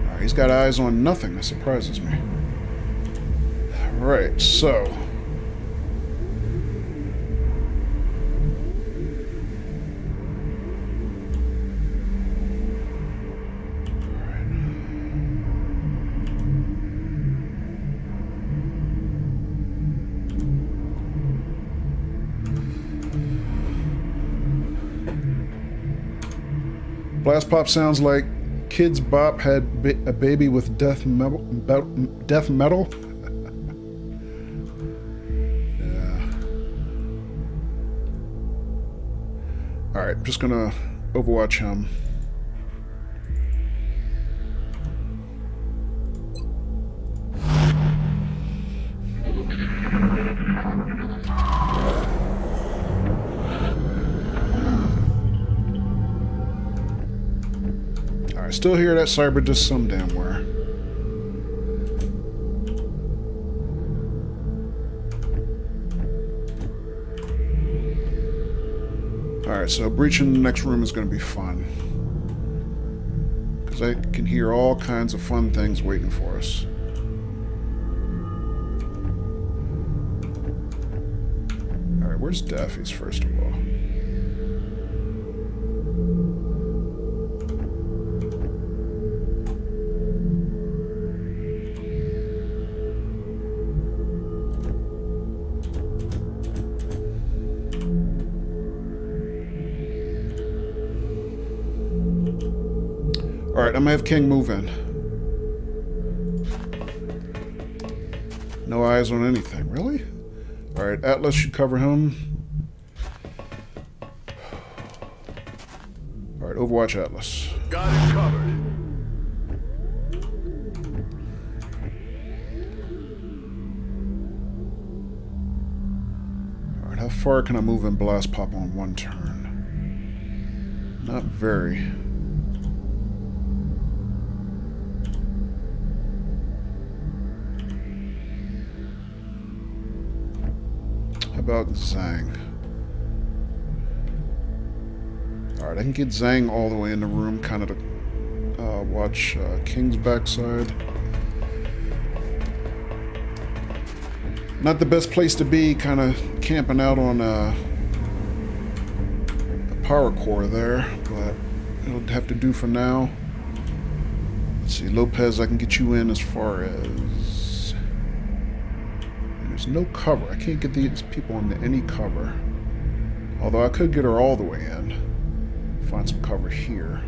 Alright, he's got eyes on nothing. That surprises me. Alright, so... Blast Pop sounds like Kids Bop had a baby with death metal. Death metal? Yeah. Alright, I'm just gonna Overwatch him. I still hear that cyber just some damn where. Alright, so breaching the next room is going to be fun. Because I can hear all kinds of fun things waiting for us. Alright, where's Daffy's first of all? Alright, I'm gonna have King move in. No eyes on anything, really? Alright, Atlas should cover him. Alright, Overwatch Atlas. Got it covered. Alright, how far can I move in Blast Pop on one turn? Not very. About Zhang. Alright, I can get Zhang all the way in the room, kind of to watch King's backside. Not the best place to be, kind of camping out on a power core there, but it'll have to do for now. Let's see, Lopez, I can get you in as far as... There's no cover. I can't get these people into any cover. Although I could get her all the way in. Find some cover here.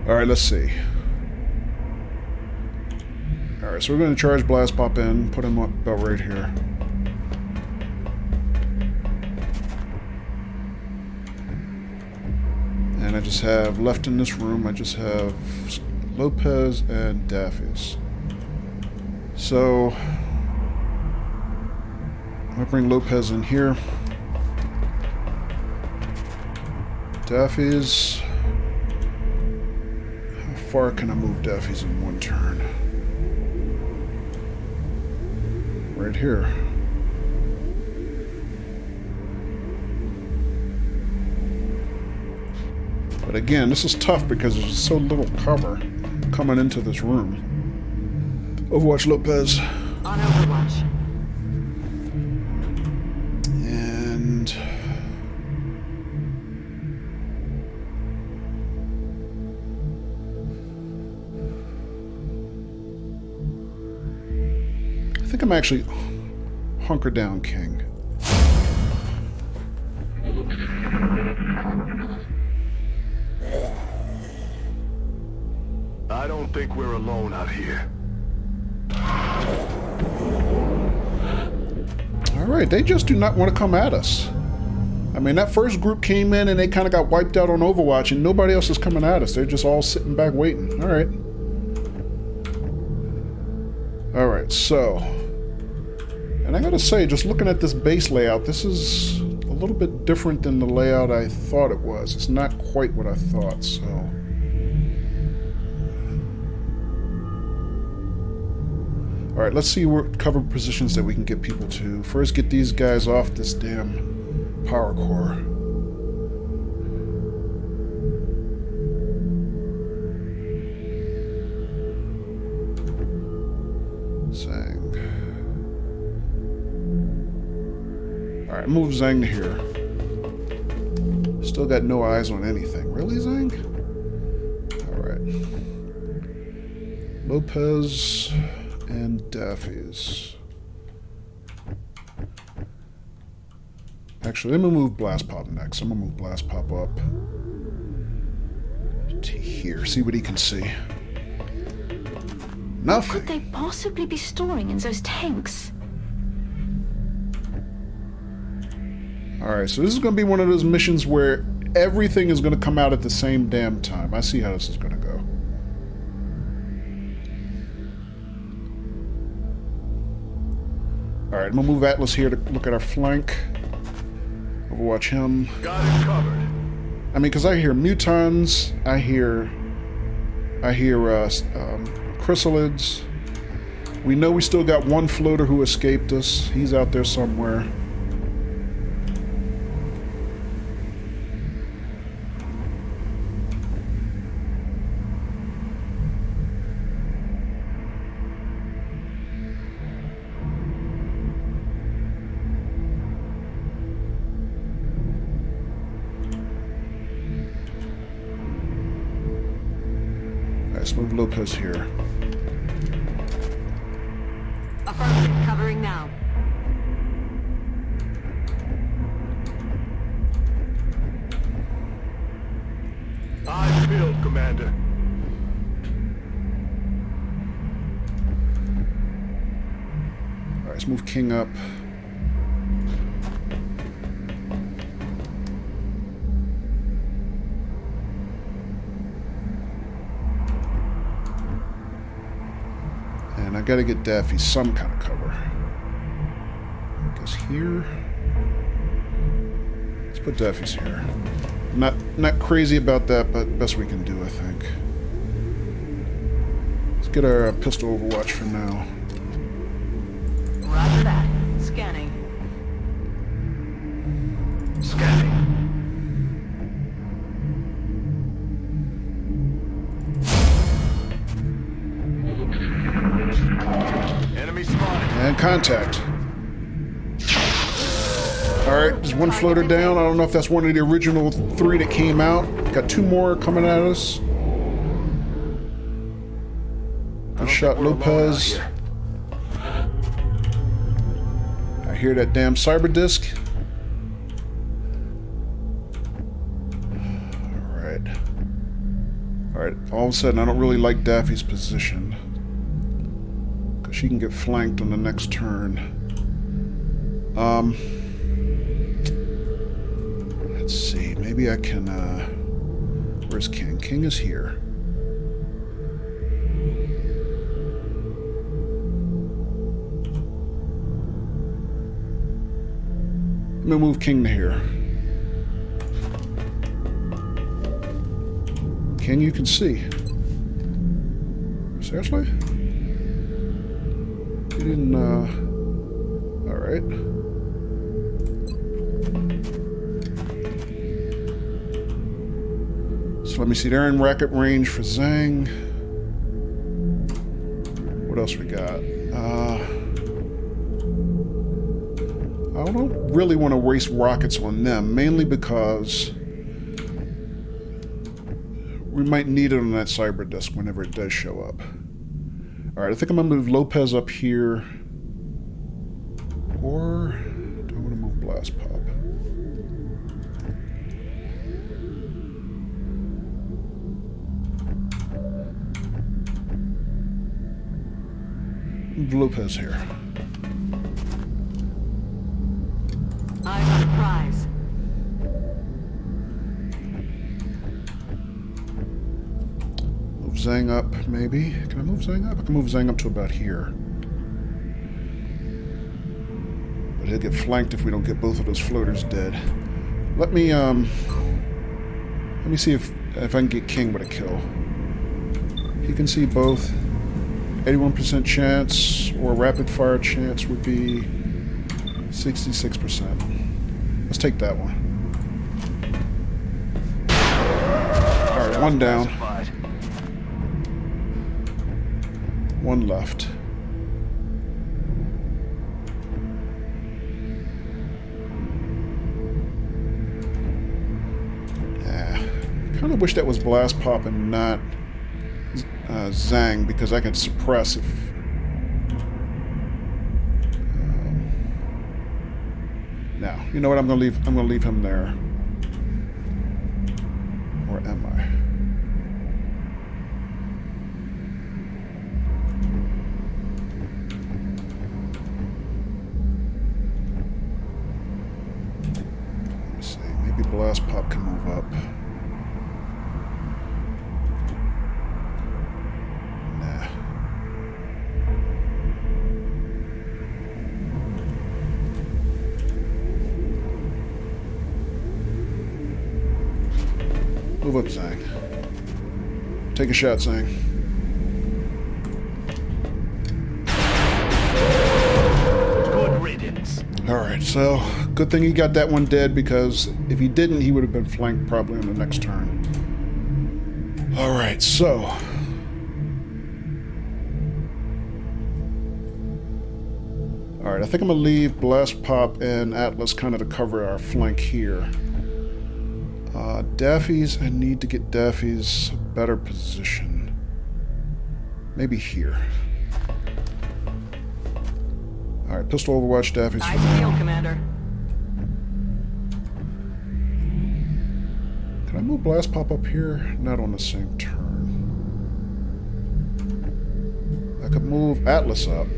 Alright, let's see. Alright, so we're going to charge Blast Pop in, put him up about right here. I just have left in this room, I just have Lopez and Daffy's. So I'm gonna bring Lopez in here. Daffy's. How far can I move Daffy's in one turn? Right here. But again, this is tough because there's just so little cover coming into this room. Overwatch Lopez. On Overwatch. And I think I'm actually hunker down, King. I don't think we're alone out here. Alright, they just do not want to come at us. I mean, that first group came in and they kind of got wiped out on Overwatch and nobody else is coming at us. They're just all sitting back waiting. Alright. Alright, so... And I gotta say, just looking at this base layout, this is a little bit different than the layout I thought it was. It's not quite what I thought, so... Alright, let's see what cover positions that we can get people to. First, get these guys off this damn power core. Zang. Alright, move Zang to here. Still got no eyes on anything. Really, Zang? Alright. Lopez... and Daffy's. Actually, let me move Blast Pop next. I'm gonna move Blast Pop up to here. See what he can see. Nothing. What could they possibly be storing in those tanks? Alright, so this is gonna be one of those missions where everything is gonna come out at the same damn time. I see how this is gonna go. Alright, I'm gonna move Atlas here to look at our flank. Overwatch him. Got it covered. I mean, because I hear mutons, I hear chrysalids. We know we still got one floater who escaped us. He's out there somewhere. Let's move Lopez here. Affirmative. Covering now. Eyes peeled, Commander. Alright, let's move King up. And I gotta get Daffy some kind of cover. I guess here. Let's put Daffy's here. Not crazy about that, but best we can do, I think. Let's get our pistol Overwatch for now. Roger that. Scanning. Scanning. Enemy spotted. And contact. Alright, there's one floater down. I don't know if that's one of the original 3 that came out. Got 2 more coming at us. Good shot, Lopez. I hear that damn cyber disc. Alright. Alright, all of a sudden I don't really like Daffy's position. Because she can get flanked on the next turn. Let's see, maybe I can Where's King? King is here. I'm gonna move King to here. King, you can see. Seriously? You didn't, alright. So let me see. They're in racket range for Zhang. What else we got? I don't really want to waste rockets on them, mainly because we might need it on that cyber disk whenever it does show up. Alright, I think I'm going to move Lopez up here. Or do I want to move Blast Pop? Move Lopez here. Eyes on the prize. Move Zhang up, maybe. Can I move Zhang up? I can move Zhang up to about here. But he'll get flanked if we don't get both of those floaters dead. Let me see if I can get King with a kill. He can see both. 81% chance or rapid fire chance would be 66%. Let's take that one. Alright, one down. One left. Kind of wish that was Blast Pop and not Zhang, because I could suppress if... now, you know what? I'm gonna leave him there. Or am I? Let me see. Maybe Blast Pop can move up. Move up, Zhang. Take a shot, Zhang. Good riddance. Alright, so good thing he got that one dead, because if he didn't, he would have been flanked probably on the next turn. Alright, so... alright, I think I'm going to leave Blast Pop and Atlas kind of to cover our flank here. Daffy's, I need to get Daffy's a better position. Maybe here. Alright, pistol overwatch Daffy's for Nice now. deal, Commander. Can I move Blast Pop up here? Not on the same turn. I could move Atlas up.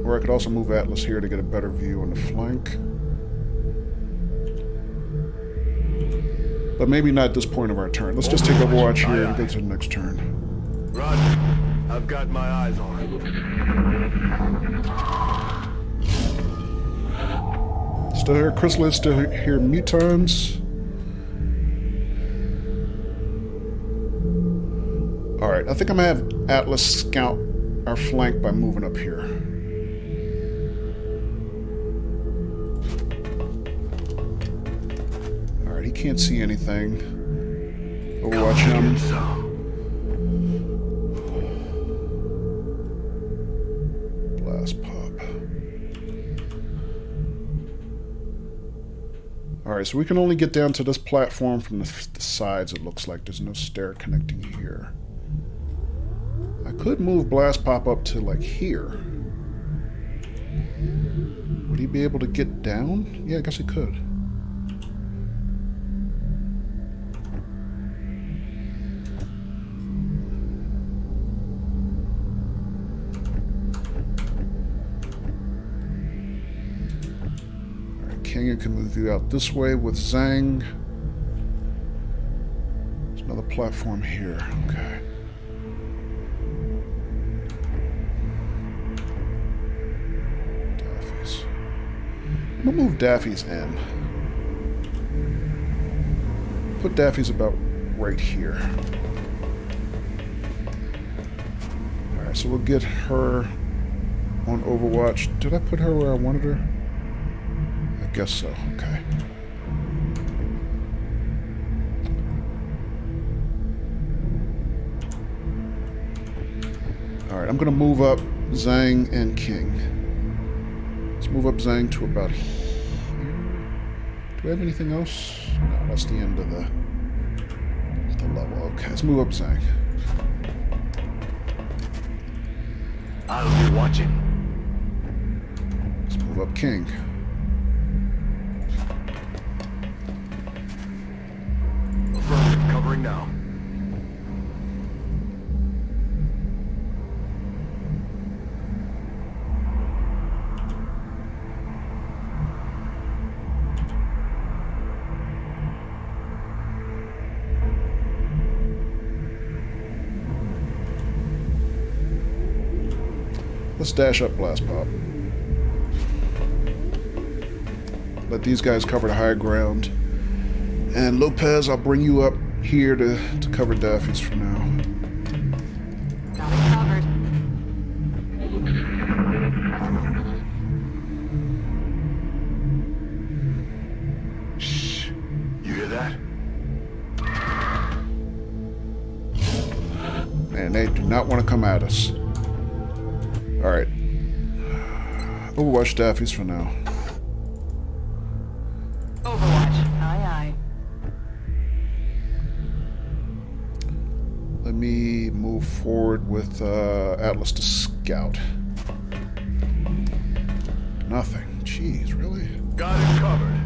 Or I could also move Atlas here to get a better view on the flank. But maybe not at this point of our turn. Let's just take Overwatch here and go to the next turn. Roger. I've got my eyes on it. Still here Chrysalids, still here Mutons. Alright, I think I'm going to have Atlas scout our flank by moving up here. He can't see anything. Overwatch him. Blast Pop. Alright, so we can only get down to this platform from the sides, it looks like. There's no stair connecting here. I could move Blast Pop up to, like, here. Would he be able to get down? Yeah, I guess he could. King can move you out this way with Zhang. platform here. Okay. Daffy's. I'm gonna move Daffy's in. Put Daffy's about right here. Alright, so we'll get her on Overwatch. Did I put her where I wanted her? I guess so. Okay. Alright, I'm going to move up Zhang and King. Let's move up Zhang to about here. Do we have anything else? No, that's the end of the level. Okay, let's move up Zhang. I'll be watching. Let's move up King. Affirmative, covering now. Let's dash up Blast Pop. Let these guys cover the high ground. And Lopez, I'll bring you up here to cover Daffy's for now. Got it covered. Shh. You hear that? Man, they do not want to come at us. Alright. Overwatch Daffy's for now. Overwatch. Aye, aye. Let me move forward with Atlas to scout. Nothing. Jeez, really? Got it covered.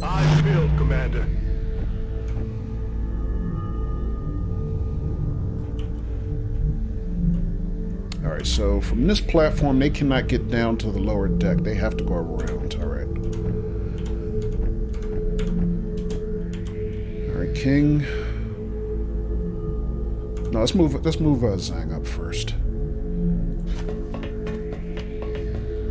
I build, Commander. Alright, so from this platform, they cannot get down to the lower deck. They have to go around. Alright. Alright, King. No, let's move Zhang up first.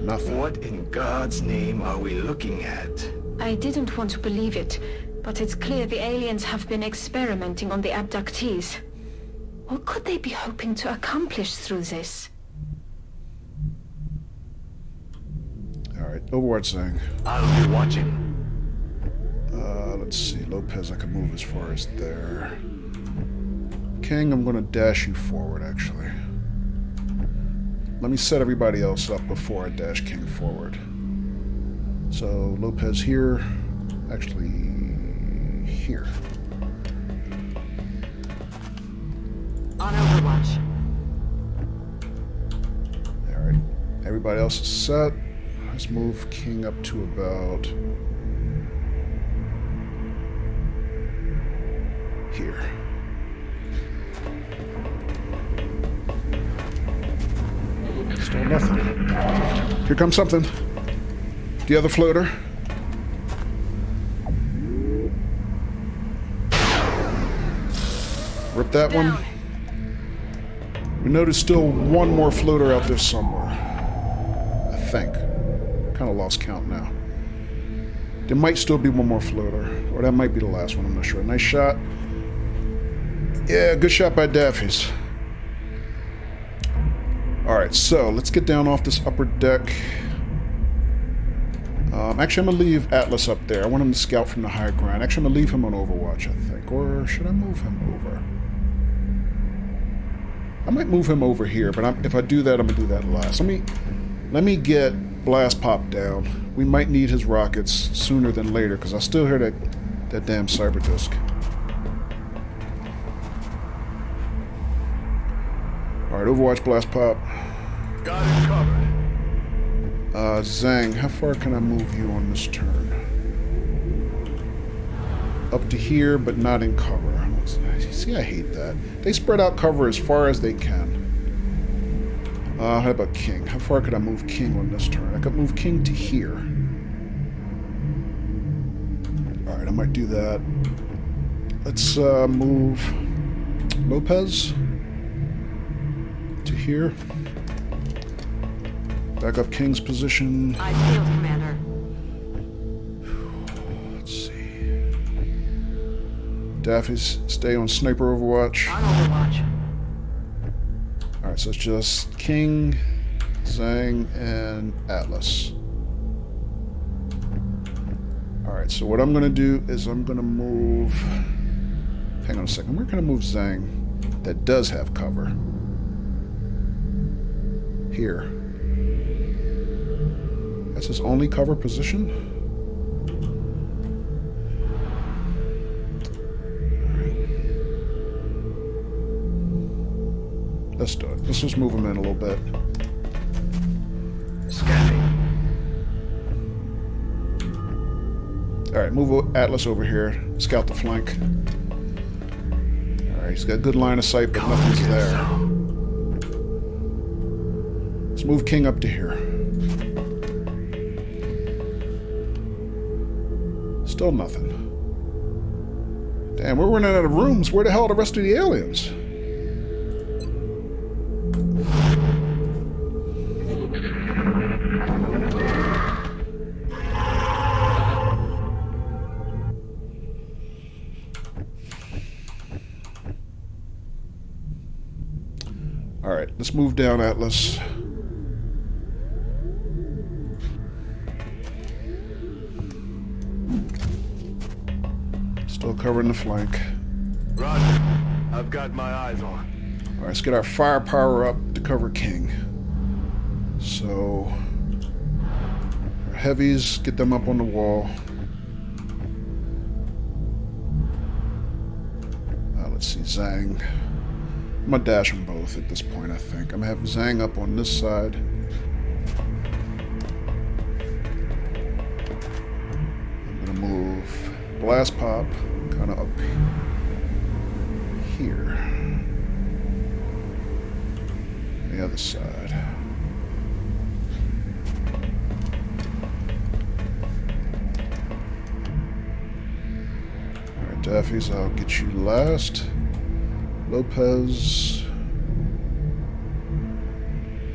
Nothing. What in God's name are we looking at? I didn't want to believe it, but it's clear the aliens have been experimenting on the abductees. What could they be hoping to accomplish through this? Alright, Overwatch Zhang. I'll be watching. Let's see. Lopez, I can move as far as there. King, I'm going to dash you forward, actually. Let me set everybody else up before I dash King forward. So, Lopez here. Actually, here. On Overwatch. Alright. Everybody else is set. Let's move King up to about here. Still nothing. Here comes something. The other floater. Rip that one. We know there's still one more floater out there somewhere. I think. Kind of lost count now. There might still be one more floater. Or that might be the last one, I'm not sure. Nice shot. Yeah, good shot by Daffy's. Alright, so let's get down off this upper deck. Actually, I'm going to leave Atlas up there. I want him to scout from the high ground. Actually, I'm going to leave him on Overwatch, I think. Or should I move him over? I might move him over here, but if I do that, I'm going to do that last. Let me get Blast Pop down. We might need his rockets sooner than later, because I still hear that damn cyber disc. Alright, Overwatch Blast Pop. Got it covered. Zhang, how far can I move you on this turn? up to here, but not in cover. See, I hate that. They spread out cover as far as they can. How about King? How far could I move King on this turn? I could move King to here. Alright, I might do that. Let's move Lopez to here. Back up King's position. Eyes peeled, Commander. Let's see. Daffy's stay on Sniper Overwatch. On Overwatch. Alright, so it's just King, Zhang, and Atlas. Alright, so what I'm going to do is I'm going to move... Hang on a second. Where can I move Zhang that does have cover? Here. That's his only cover position? Let's do it. Let's just move him in a little bit. Scanning. Alright, move Atlas over here. Scout the flank. Alright, he's got good line of sight, but nothing's there. Let's move King up to here. Still nothing. Damn, we're running out of rooms. Where the hell are the rest of the aliens? Alright, let's move down Atlas. Still covering the flank. Roger. I've got my eyes on. Alright, let's get our firepower up to cover King. So, our heavies, get them up on the wall. Let's see, Zhang. I'm gonna dash them both at this point, I think. I'm gonna have Zhang up on this side. I'm gonna move Blast Pop kind of up here. The other side. Alright, Daffy's, I'll get you last. Lopez.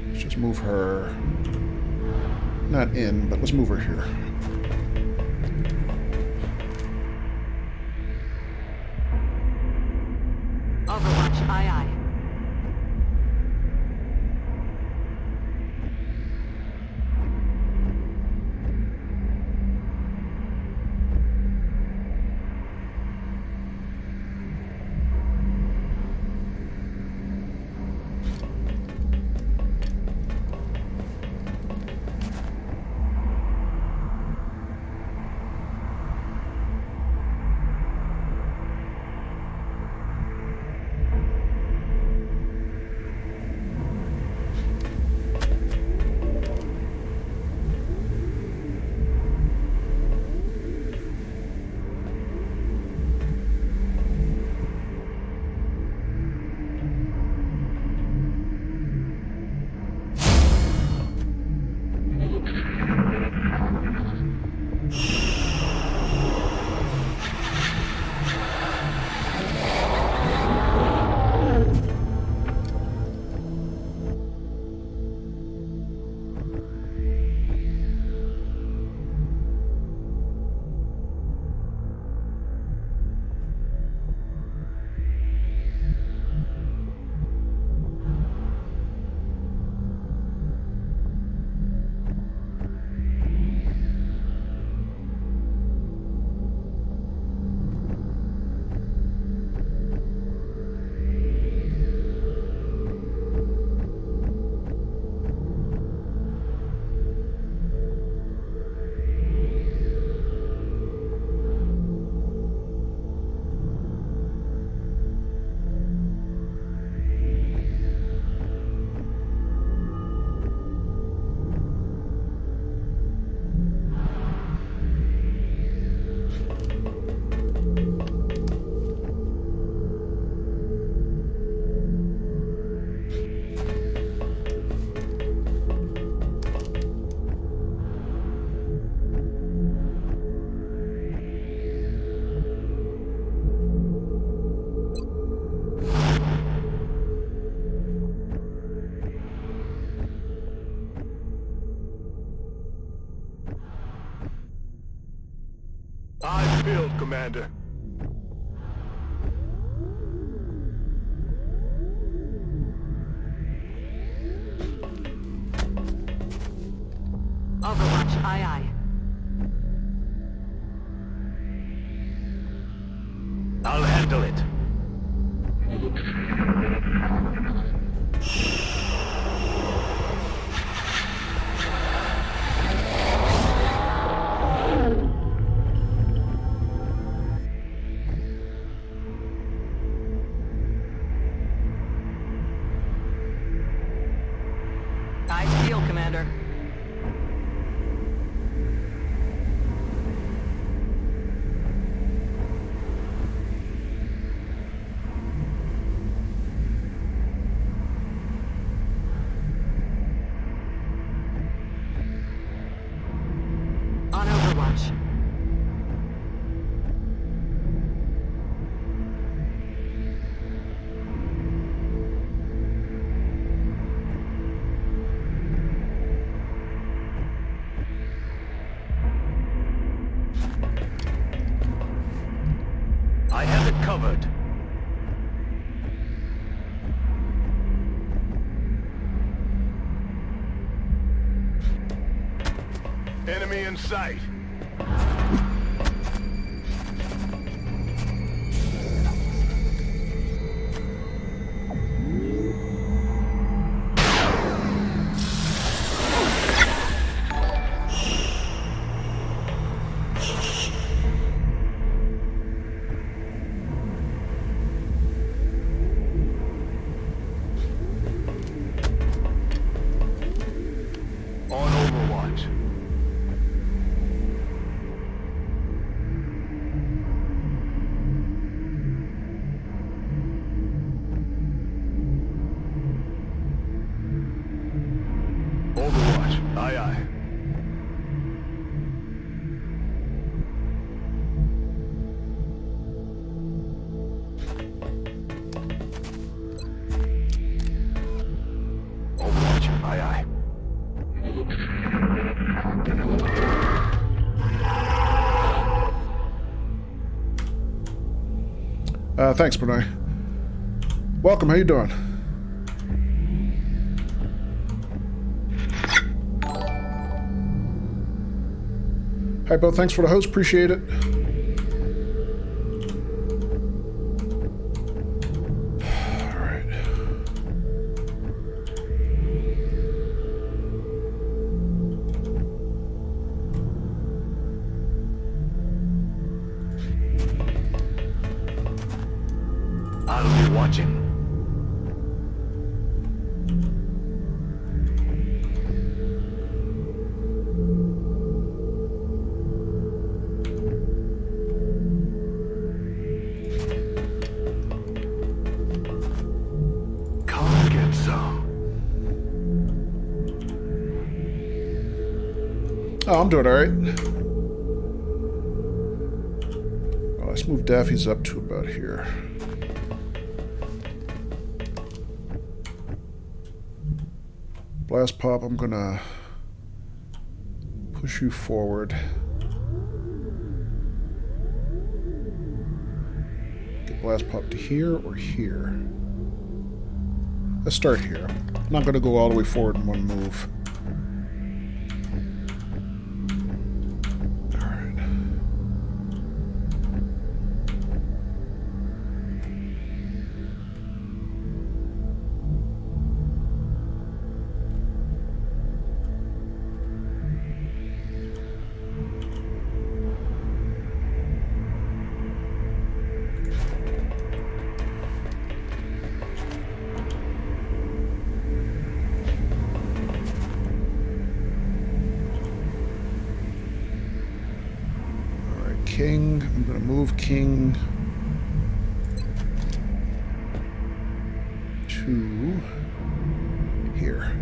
Let's just move her. Not in, but let's move her here. Overwatch, aye aye. Eyes peeled, Commander. Overwatch, aye aye. I'll handle it. Eyes peeled, Commander. On Overwatch. I have it covered. Enemy in sight. On Overwatch. Overwatch, aye aye. Overwatch, aye aye. Thanks, Brunei. Welcome, how you doing? Hi, Bo, thanks for the host, appreciate it. Alright. I'll be watching. Come get some. Oh, I'm doing alright. Well, let's move Daffy's up to about here. Blast Pop, I'm gonna push you forward. Get Blast Pop to here or here. Let's start here. I'm not gonna go all the way forward in one move. Alright. King. I'm going to move King to here.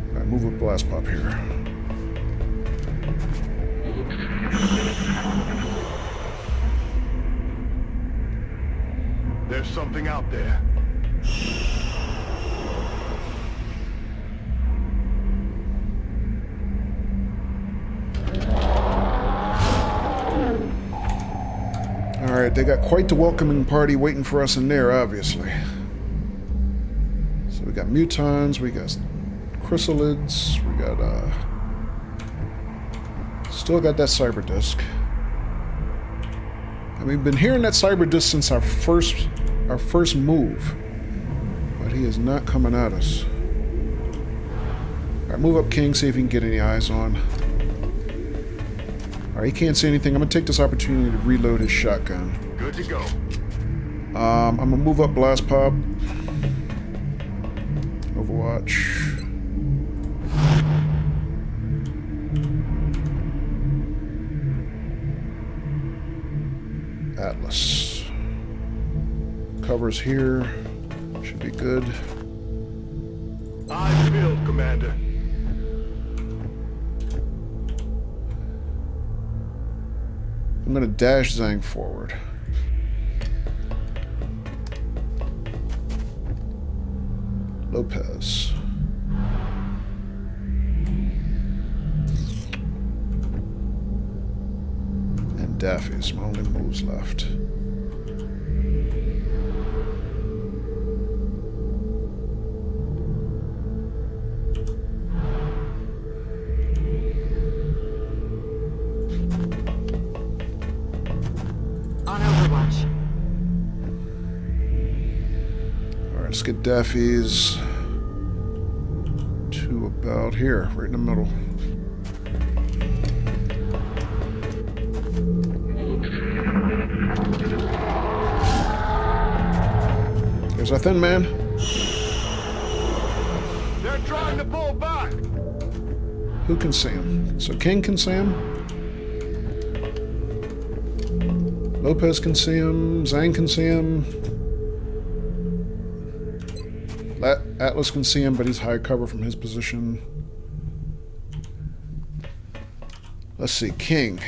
All right, move a Blast Pop here. There's something out there. Alright, they got quite the welcoming party waiting for us in there, obviously. So we got mutons, we got chrysalids, we got, still got that cyber disk. And we've been hearing that cyber disk since our first move. But he is not coming at us. Alright, move up King, see if he can get any eyes on. Alright, he can't see anything. I'm going to take this opportunity to reload his shotgun. Good to go. I'm going to move up Blast Pop. Overwatch. Atlas. Covers here. Should be good. Eyes peeled, Commander. I'm going to dash Zhang forward. Lopez. And Daffy's my only moves left. On Overwatch. Alright, let's get Daffy's to about here, right in the middle. There's our thin man. They're trying to pull back. Who can see him? So King can see him. Lopez can see him. Zhang can see him. Atlas can see him, but he's high cover from his position. Let's see, King.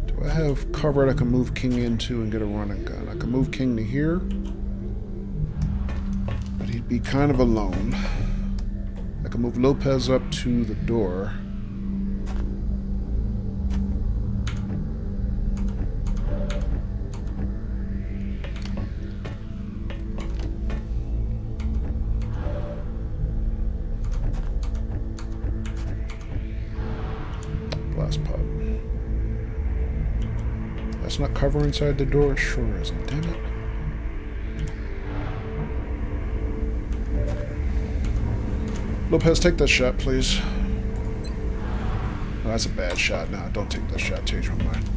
Do I have cover that I can move King into and get a running gun? I can move King to here, but he'd be kind of alone. I can move Lopez up to the door. Blast pop. That's not cover inside the door? Sure isn't. Damn it. Lopez, take that shot, please. Oh, that's a bad shot. No, don't take that shot. Change my mind.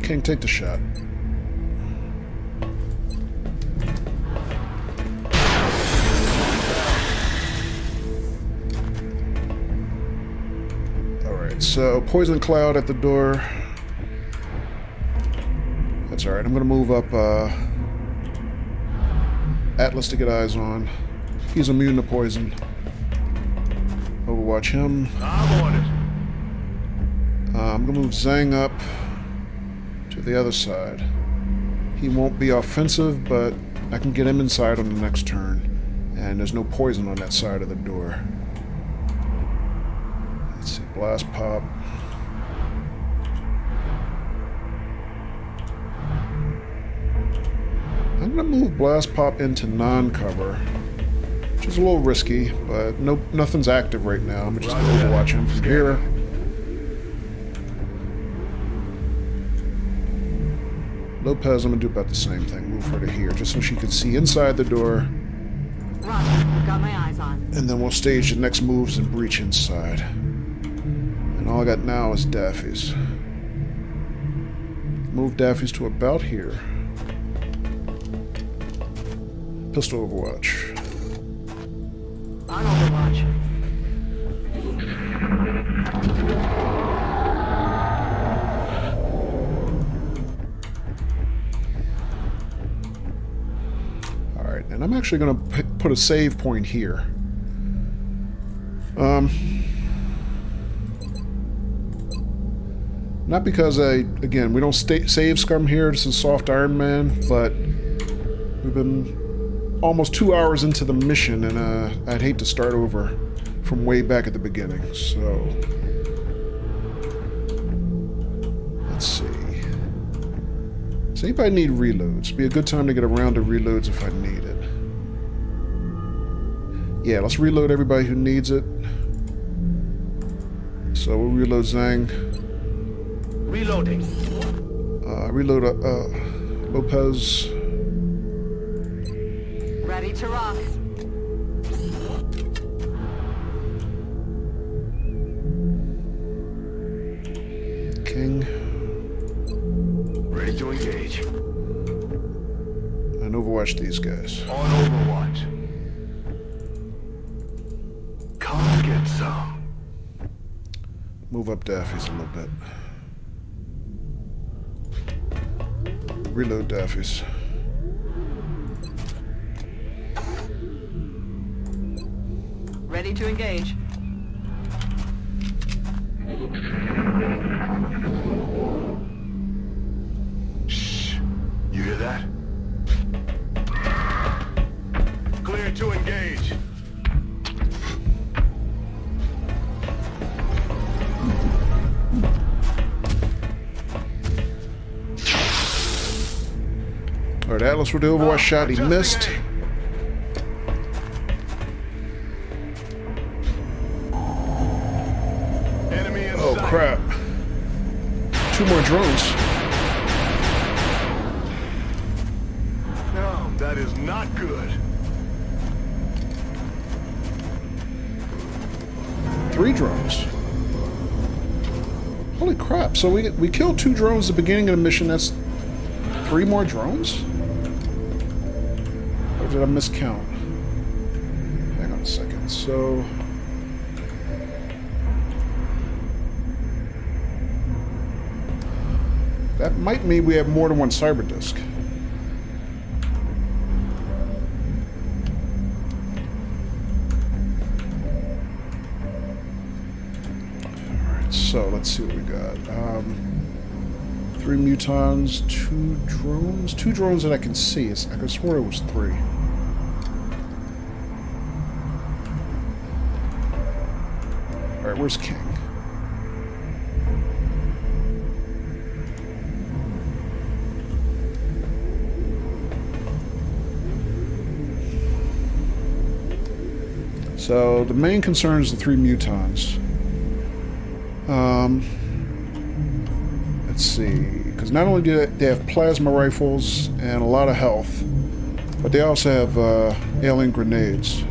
King, take the shot. Alright, so Poison Cloud at the door. That's alright. I'm going to move up Atlas to get eyes on. He's immune to poison. Overwatch him. I'm on it. I'm going to move Zhang up to the other side. He won't be offensive, but I can get him inside on the next turn. And there's no poison on that side of the door. Let's see, Blast Pop. I'm going to move Blast Pop into non-cover, which is a little risky, but nothing's active right now. I'm just going to overwatch him from here. Lopez, I'm going to do about the same thing. Move her to here, just so she can see inside the door. Roger. Got my eyes on. And then we'll stage the next moves and breach inside. And all I got now is Daffy's. Move Daffy's to about here. Pistol Overwatch. On Overwatch. Alright, and I'm actually going to put a save point here. Not because again, we don't save scum here, this is soft Iron Man, but we've been almost 2 hours into the mission, and I'd hate to start over from way back at the beginning. So let's see. Does anybody need reloads? Be a good time to get a round of reloads if I need it. Yeah, let's reload everybody who needs it. So we'll reload Zhang. Reloading. Reload Lopez. Ready to rock. King. Ready to engage. And overwatch these guys. On Overwatch. Come get some. Move up Daffy's a little bit. Reload Daffy's. Ready to engage. Shh. You hear that? Clear to engage. Alright, Atlas with the overwatch shot. He missed. Enemy in Oh sight. crap. 2 more drones. No, that is not good. 3 drones. Holy crap. So we killed 2 drones at the beginning of the mission. That's 3 more drones? Or did I miscount? Hang on a second. So that might mean we have more than 1 cyber disk. Alright, so let's see what we got. 3 mutons, 2 drones. 2 drones that I can see. I could swear it was 3. Alright, where's King? So the main concern is the 3 mutons. Let's see, because not only do they have plasma rifles and a lot of health, but they also have alien grenades.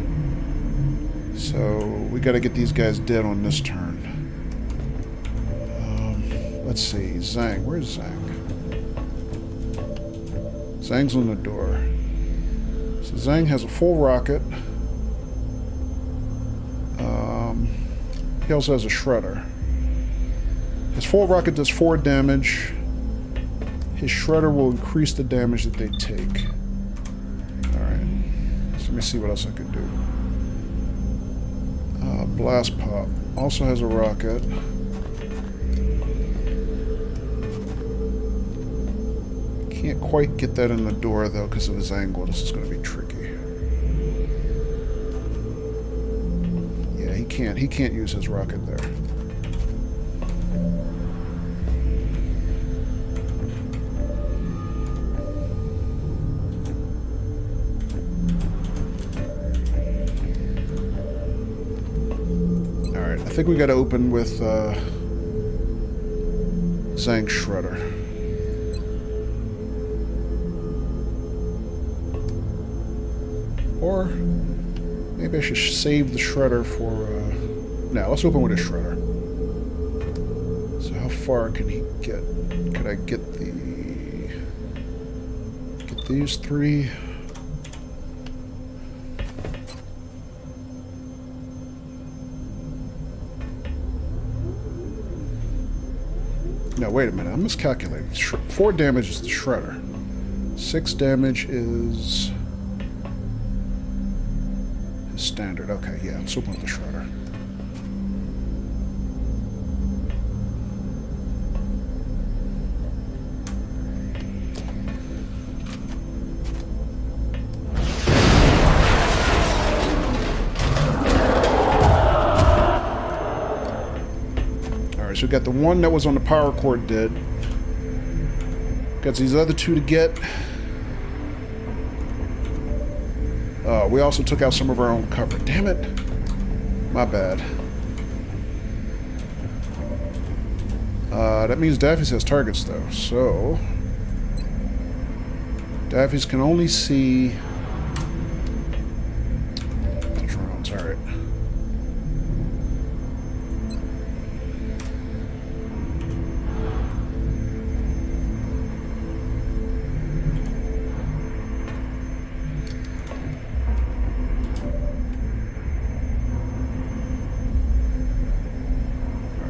So we got to get these guys dead on this turn. Let's see, Zhang, where's Zhang? Zhang's on the door. So Zhang has a full rocket. He also has a shredder. His full rocket does 4 damage. His shredder will increase the damage that they take. Alright. So let me see what else I can do. Blast Pop also has a rocket. Can't quite get that in the door though because of his angle. This is going to be tricky. Yeah, he can't use his rocket there. Alright, I think we got to open with Zhang Shredder. Or maybe I should save the shredder for... no, let's open with a shredder. So how far can he get? Could I get the... get these 3? No, wait a minute. I'm miscalculating. 4 damage is the shredder. 6 damage is... standard. Okay, yeah, let's open with the shredder. So we got the one that was on the power cord dead. Got these other two to get. We also took out some of our own cover. Damn it. My bad. That means Daffy's has targets, though. So... Daffy's can only see... the drones. Alright.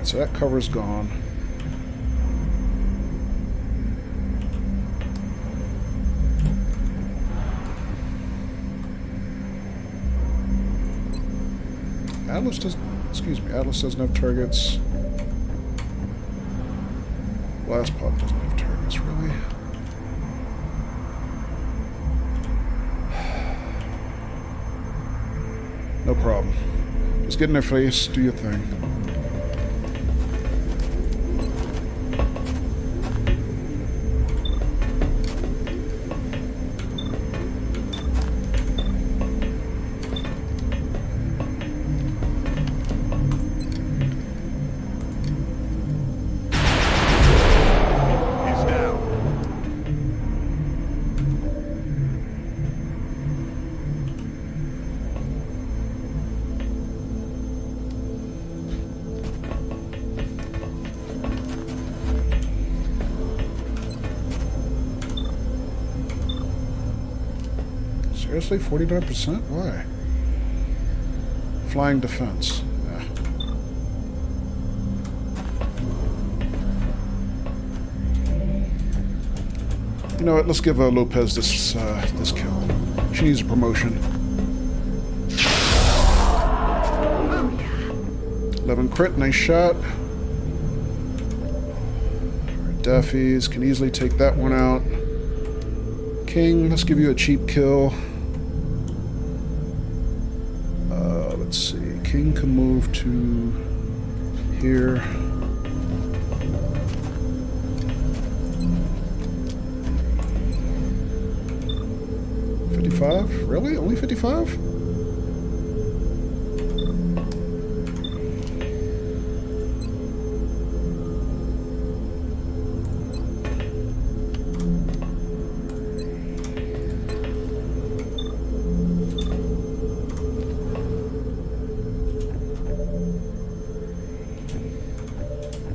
So that cover's gone. Atlas doesn't... excuse me, Atlas doesn't have targets. Blast Pod doesn't have targets, really? No problem. Just get in their face, do your thing. Seriously? 49%? Why? Flying defense. You know what? Let's give Lopez this kill. She needs a promotion. 11 crit, nice shot. Alright, Daffy's can easily take that one out. King, let's give you a cheap kill. Let's see. King can move to here. $55? Really? Only 55?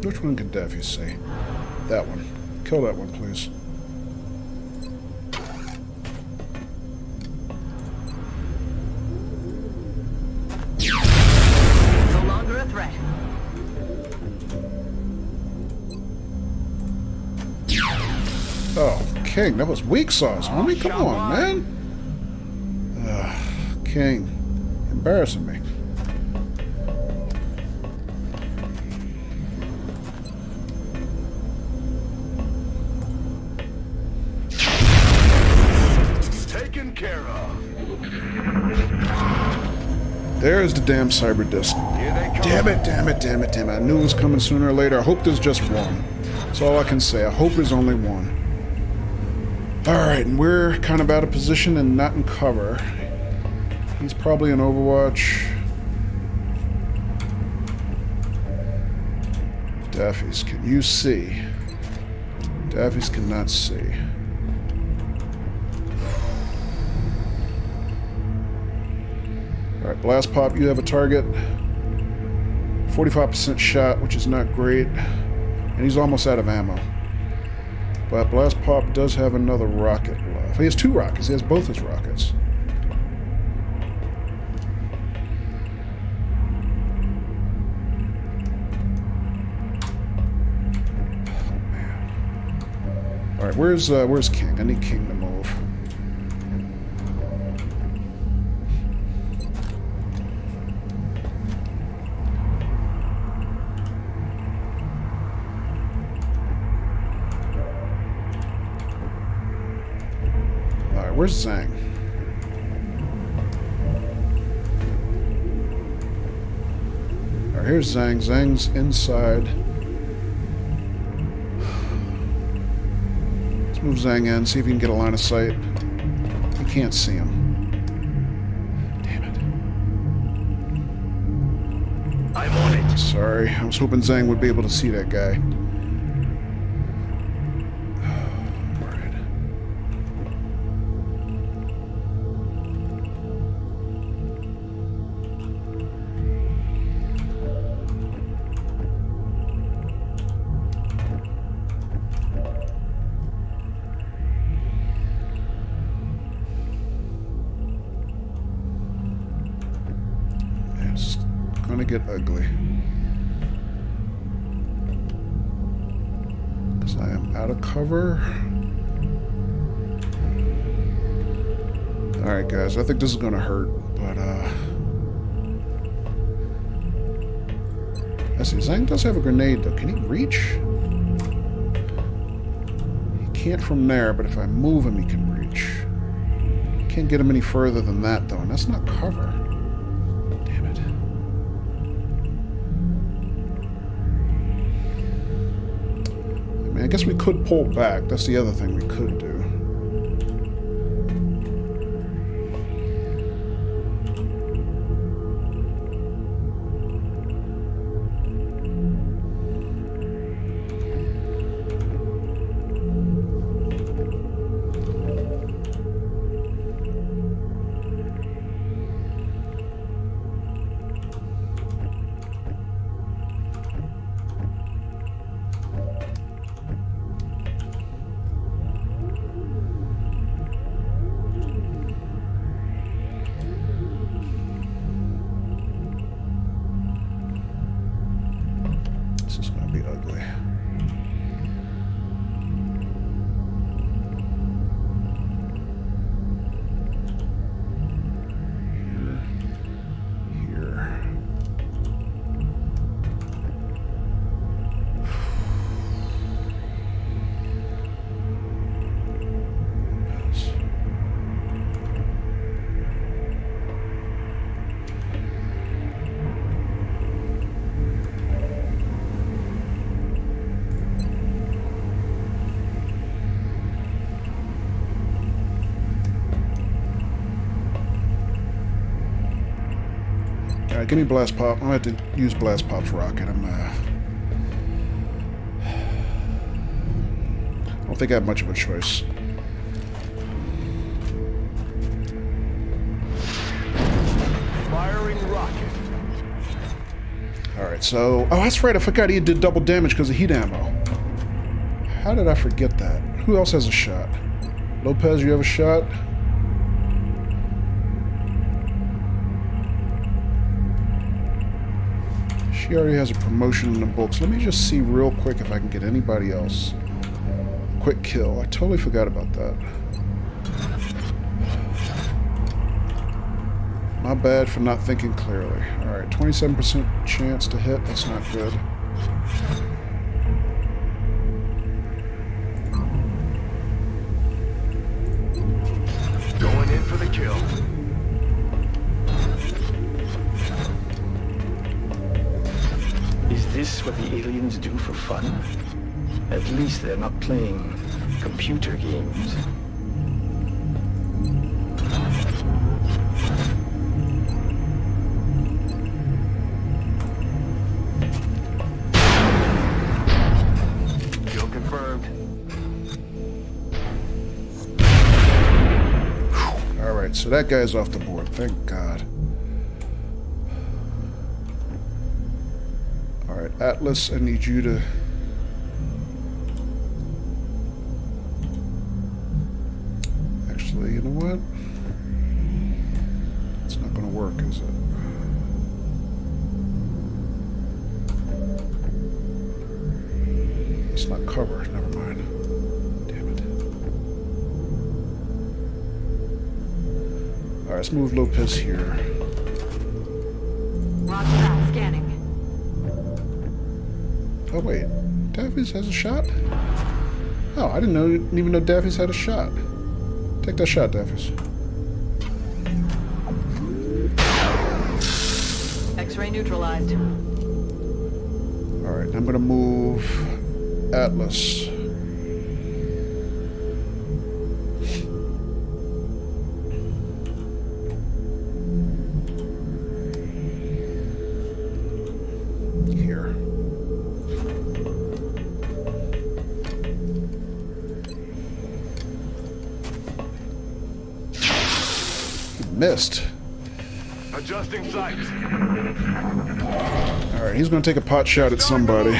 Which one can Daffy see? That one. Kill that one, please. No longer a threat. Oh, King, that was weak sauce, homie. Come on, man. King. Embarrassing me. Care of. There's the damn cyber disc. Damn it, damn it, damn it, damn it. I knew it was coming sooner or later. I hope there's just one. That's all I can say. I hope there's only one. Alright, and we're kind of out of position and not in cover. He's probably in Overwatch. Daffy's, can you see? Daffy's cannot see. Alright, Blast Pop, you have a target. 45% shot, which is not great. And he's almost out of ammo. But Blast Pop does have another rocket left. He has two rockets. He has both his rockets. Oh, man. Alright, where's King? I need King to move. Where's Zhang? Alright, here's Zhang. Zhang's inside Move Zhang in, see if you can get a line of sight. You can't see him. Damn it. I'm on it. Sorry, I was hoping Zhang would be able to see that guy. Alright. It's gonna get ugly. Because I am out of cover. Alright guys, I think this is gonna hurt, but let's see, Zhang does have a grenade though. Can he reach? He can't from there, but if I move him, he can reach. Can't get him any further than that though, and that's not cover. Damn it. I mean, I guess we could pull back. That's the other thing we could do. This is going to be ugly. Here. Alright, give me Blast Pop. I'm going to have to use Blast Pop's rocket. I don't think I have much of a choice. Firing rocket. Alright, so... Oh, that's right. I forgot he did double damage because of heat ammo. How did I forget that? Who else has a shot? Lopez, you have a shot? She already has a promotion in the books. Let me just see real quick if I can get anybody else. Quick kill. I totally forgot about that. My bad for not thinking clearly. Alright, 27% chance to hit. That's not good. Going in for the kill. Is this what the aliens do for fun? At least they're not playing computer games. Kill confirmed. Alright, so that guy's off the board. Thank God. Alright, Atlas, I need you to... Actually, you know what? It's not going to work, is it? It's not cover. Never mind. Damn it. Alright, let's move Lopez here. Roger that. Scanning. Oh wait, Daffy's has a shot? Oh, I didn't even know Daffy's had a shot. Take that shot, Daffy's. X-ray neutralized. Alright, I'm gonna move Atlas. missed. Adjusting sights. Alright, he's gonna take a pot shot at somebody.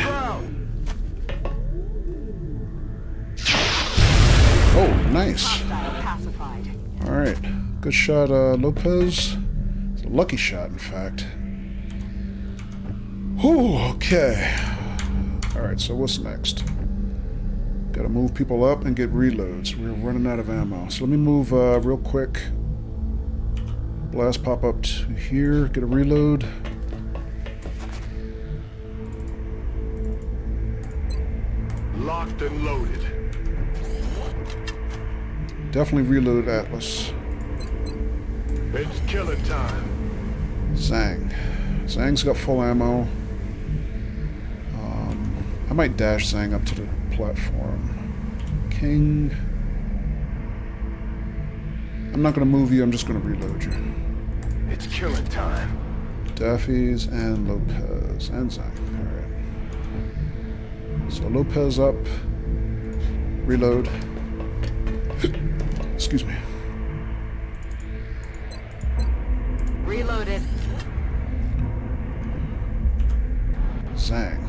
Oh, nice. Pacified. Alright, good shot, Lopez. It's a lucky shot, in fact. Whew, okay. Alright, so what's next? Gotta move people up and get reloads. We're running out of ammo. So let me move real quick. Blast pop up to here, get a reload. Locked and loaded. Definitely reload Atlas. It's killing time. Zhang. Zhang's got full ammo. I might dash Zhang up to the platform. King. I'm not going to move you, I'm just going to reload you. It's killing time. Daffy's and Lopez and Zhang. Alright. So Lopez up. Reload. Excuse me. Reloaded. Zhang.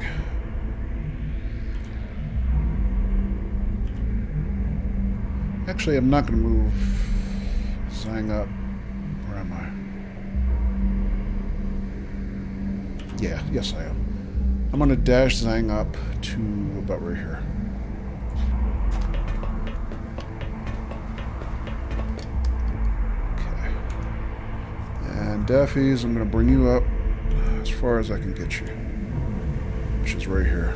Actually, I'm not going to move Zhang up. Where am I? Yeah, yes I am. I'm going to dash Zhang up to about right here. Okay. And Daffy's, I'm going to bring you up as far as I can get you. Which is right here.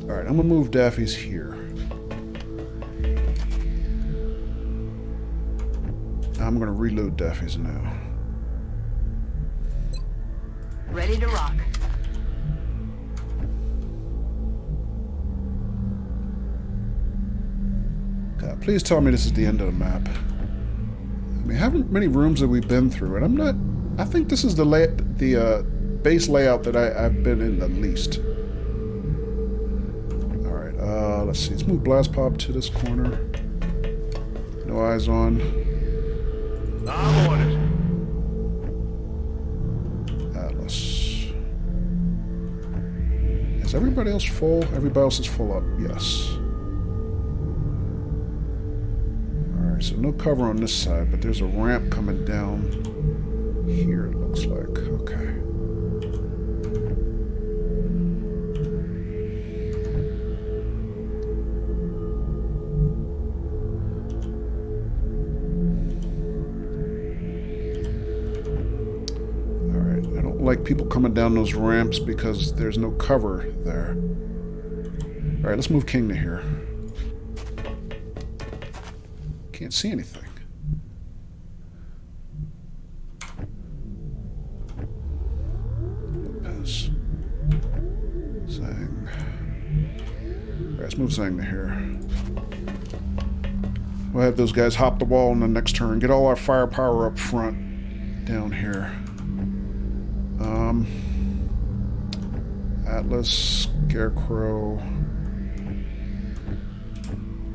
Alright, I'm going to move Daffy's here. I'm going to reload Daffy's now. Ready to rock. God, please tell me this is the end of the map. I mean, how many rooms have we been through? And I'm not... I think this is the base layout that I've been in the least. Alright, let's see. Let's move Blast Pop to this corner. No eyes on. I'm on it. Atlas. Is everybody else full? Everybody else is full up. Yes. Alright, so no cover on this side, but there's a ramp coming down here, it looks like. Okay. Like people coming down those ramps because there's no cover there. Alright, let's move King to here. Can't see anything. Lopez. Zhang. Alright, let's move Zhang to here. We'll have those guys hop the wall in the next turn. Get all our firepower up front down here. Atlas, Scarecrow.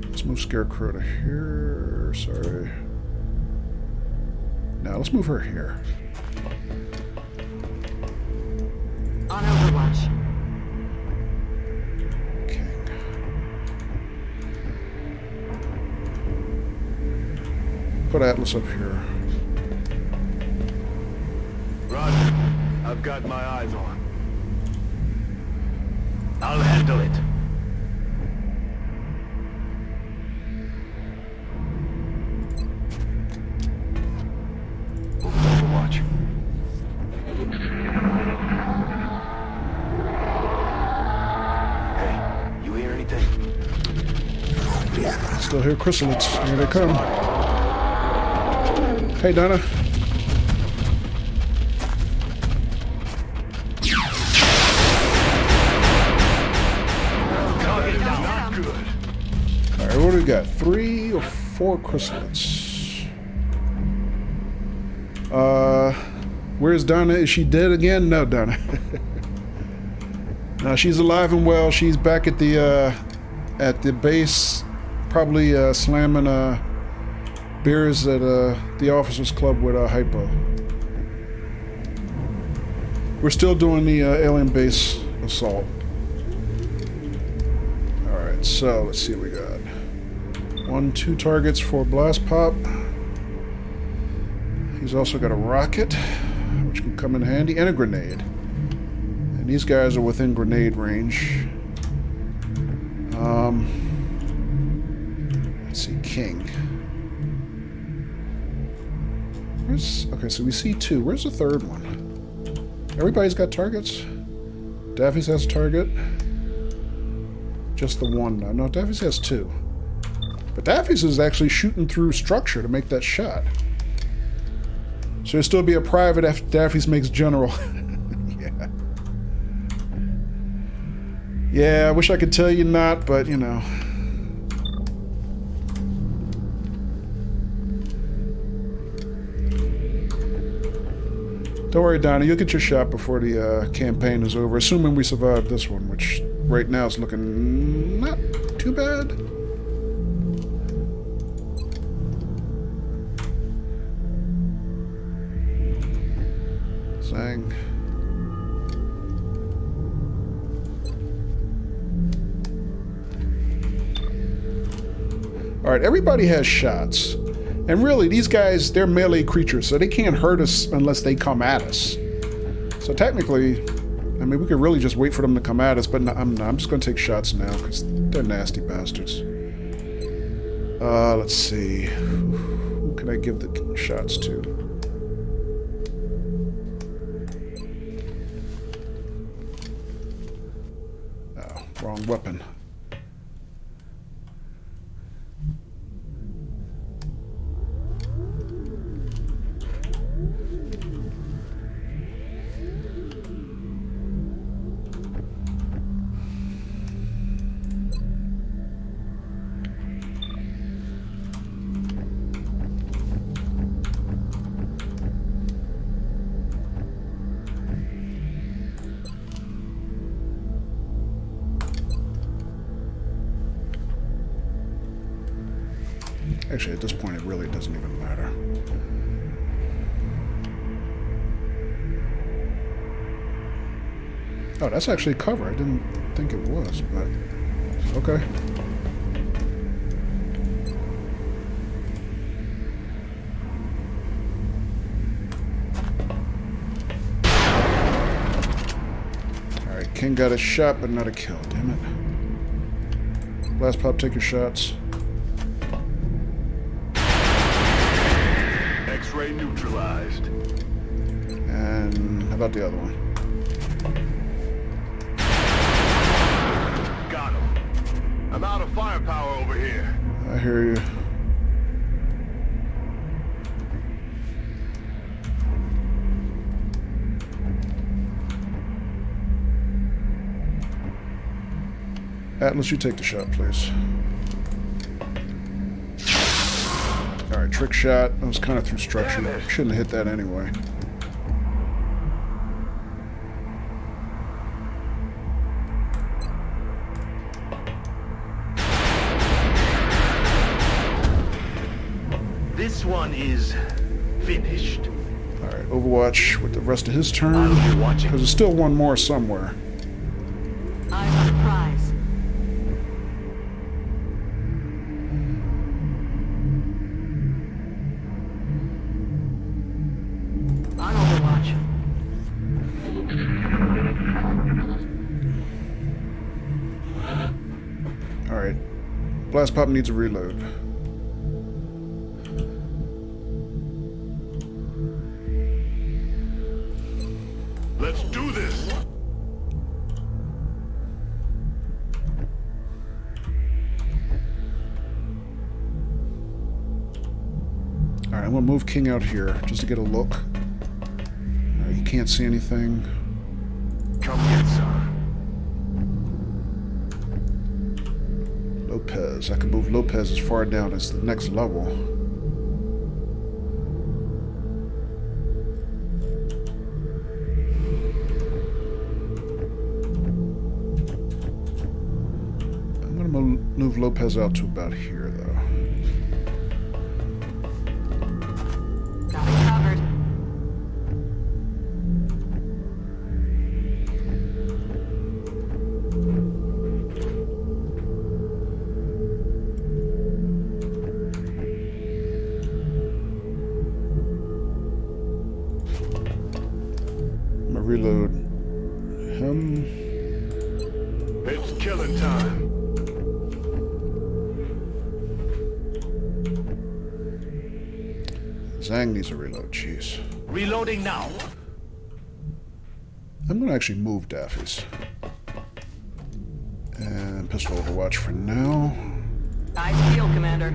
Let's move Scarecrow to here. Sorry. Now let's move her here. On Overwatch. King. Put Atlas up here. Roger. I've got my eyes on. I'll handle it. Overwatch. Hey, you hear anything? Still hear chrysalids. Here they come. Hey, Donna. we got? 3 or 4 chrysalids. Where's Donna? Is she dead again? No, Donna. No, she's alive and well. She's back at the base, probably slamming beers at the officers' club with Hypo. We're still doing the alien base assault. All right, so let's see what we got. 1, 2 targets for blast pop. He's also got a rocket, which can come in handy, and a grenade. And these guys are within grenade range. Let's see, King. Okay, so we see 2. Where's the third one? Everybody's got targets? Daffy's has a target. Just the one now. No, Daffy's has 2. But Daffy's is actually shooting through structure to make that shot. So there'll still be a private after Daffy's makes general. Yeah. Yeah, I wish I could tell you not, but you know. Don't worry, Donnie, you'll get your shot before the campaign is over, assuming we survive this one, which right now is looking not too bad. Zang. Alright, everybody has shots. And really, these guys, they're melee creatures, so they can't hurt us unless they come at us. So technically, I mean, we could really just wait for them to come at us, but no, I'm just going to take shots now, because they're nasty bastards. Let's see. Who can I give the shots to? Oh, wrong weapon. Actually, at this point, it really doesn't even matter. Oh, that's actually cover. I didn't think it was, but okay. Alright, King got a shot, but not a kill. Damn it. Blast pop, take your shots. X-ray neutralized. And how about the other one? Got him. I'm out of firepower over here. I hear you. Atlas, you take the shot, please. Alright, trick shot. That was kind of through structure. Shouldn't have hit that anyway. This one is finished. Alright, Overwatch with the rest of his turn. I'll be watching. Because there's still one more somewhere. Eyes on the prize. On Overwatch. Alright. Blast pop needs a reload. Let's do this. Alright, I'm gonna move King out here just to get a look. He can't see anything. Come get some. Lopez. I can move Lopez as far down as the next level. I'm going to move Lopez out to about here, though. Got it covered. I'm going to reload him. It's killing time. Zhang needs a reload, jeez. Reloading now. I'm going to actually move Daffy's. And pistol overwatch for now. Eyes peeled, Commander.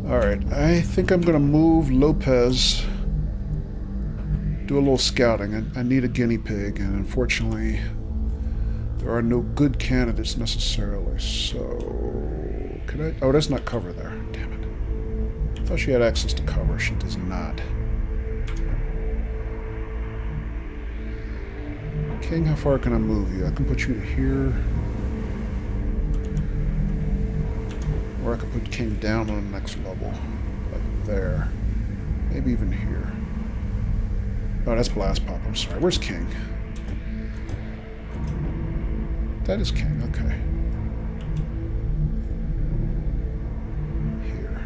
Alright, I think I'm going to move Lopez. Do a little scouting. I need a guinea pig, and unfortunately, there are no good candidates necessarily, so... Could I... Oh, that's not cover there. Damn it. I thought she had access to cover. She does not. King, how far can I move you? I can put you to here. Or I could put King down on the next level. Like there. Maybe even here. Oh, that's Blast Pop. I'm sorry. Where's King? That is King. Okay. Here.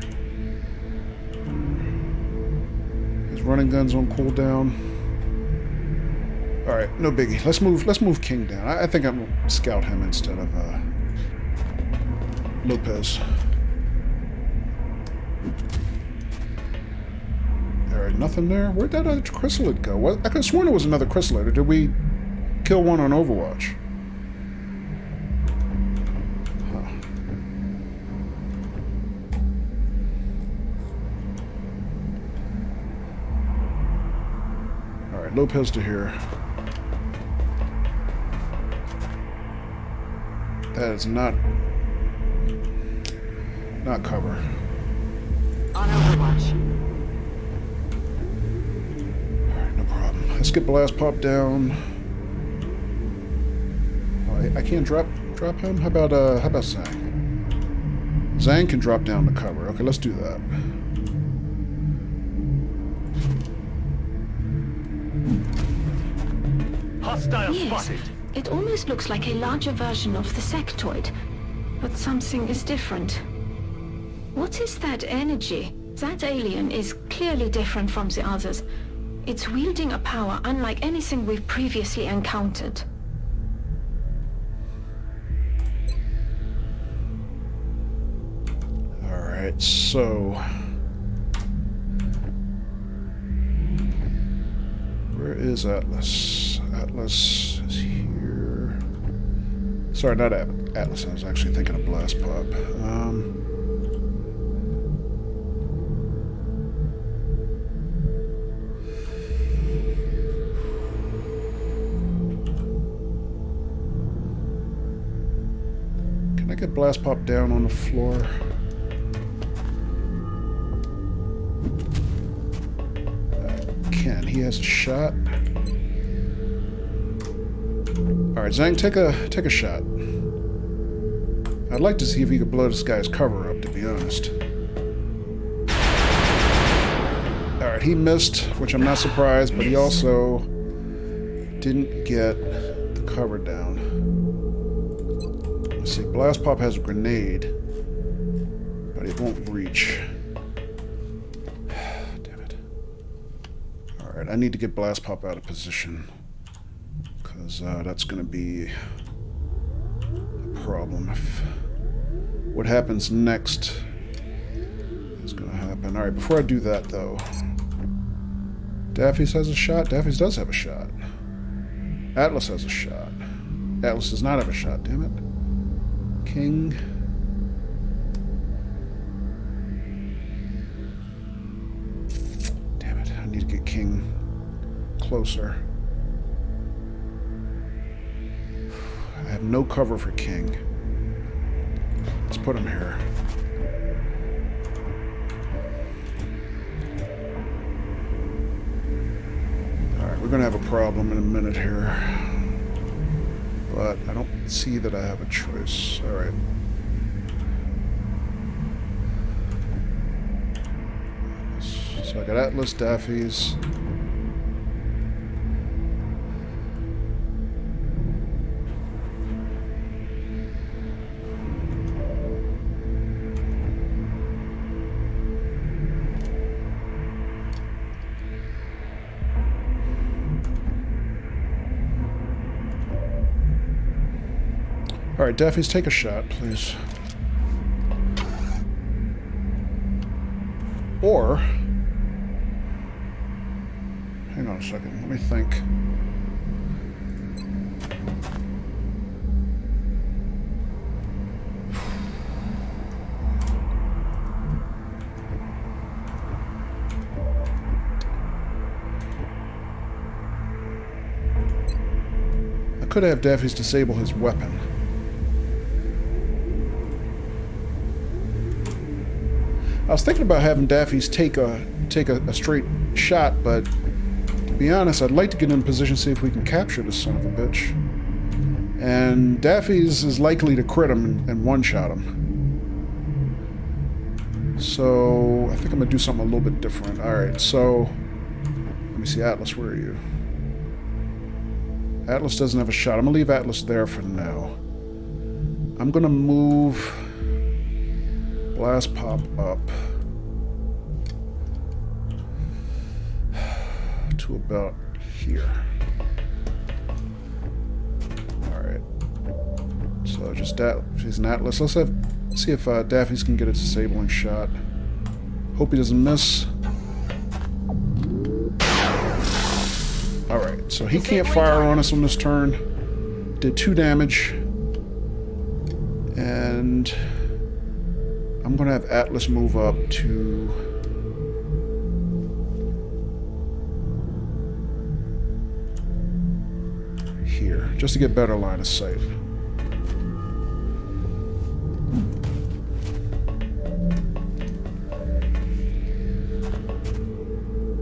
His running gun's on cooldown. All right, no biggie. Let's move King down. I think I'm gonna scout him instead of Lopez. Alright, nothing there. Where'd that other chrysalid go? What? I could have sworn it was another chrysalid. Or did we kill one on Overwatch? Huh. Alright, Lopez to here. That is not cover. On Overwatch. Alright, no problem. Let's get Blast Pop down. Oh, I can't drop him? How about Zhang? Zhang can drop down to cover. Okay, let's do that. Hostile Yes, spotted. it almost looks like a larger version of the sectoid, but something is different. What is that energy? That alien is clearly different from the others. It's wielding a power unlike anything we've previously encountered. Alright, so... Where is Atlas? Atlas is here. Sorry, not Atlas. I was actually thinking of Blast Pop. Can I get Blast Pop down on the floor? He has a shot. Alright, Zhang, take a shot. I'd like to see if he could blow this guy's cover up, to be honest. Alright, he missed, which I'm not surprised, but he also didn't get the cover down. Let's see, Blast Pop has a grenade, but it won't reach. Alright, I need to get Blast Pop out of position, because that's going to be a problem if what happens next is going to happen. Alright, before I do that, though, Daffy's has a shot. Daffy's does have a shot. Atlas has a shot. Atlas does not have a shot, damn it. King. King closer. I have no cover for King. Let's put him here. Alright, we're going to have a problem in a minute here. But I don't see that I have a choice. Alright. So I got Atlas, Daffy's. Alright, Daffy's, take a shot, please. Or... hang on a second, let me think. I could have Daffy's disable his weapon. I was thinking about having Daffy's take a straight shot, but to be honest, I'd like to get in position to see if we can capture this son of a bitch. And Daffy's is likely to crit him and one-shot him. So I think I'm gonna do something a little bit different. Alright, so let me see, Atlas, where are you? Atlas doesn't have a shot. I'm gonna leave Atlas there for now. I'm gonna move Blast Pop up to about here. Alright. So just Daffy's an Atlas. Let's see if Daffy's can get a disabling shot. Hope he doesn't miss. Alright, so he can't fire on us on this turn. Did 2 damage. And I'm going to have Atlas move up to... here, just to get better line of sight.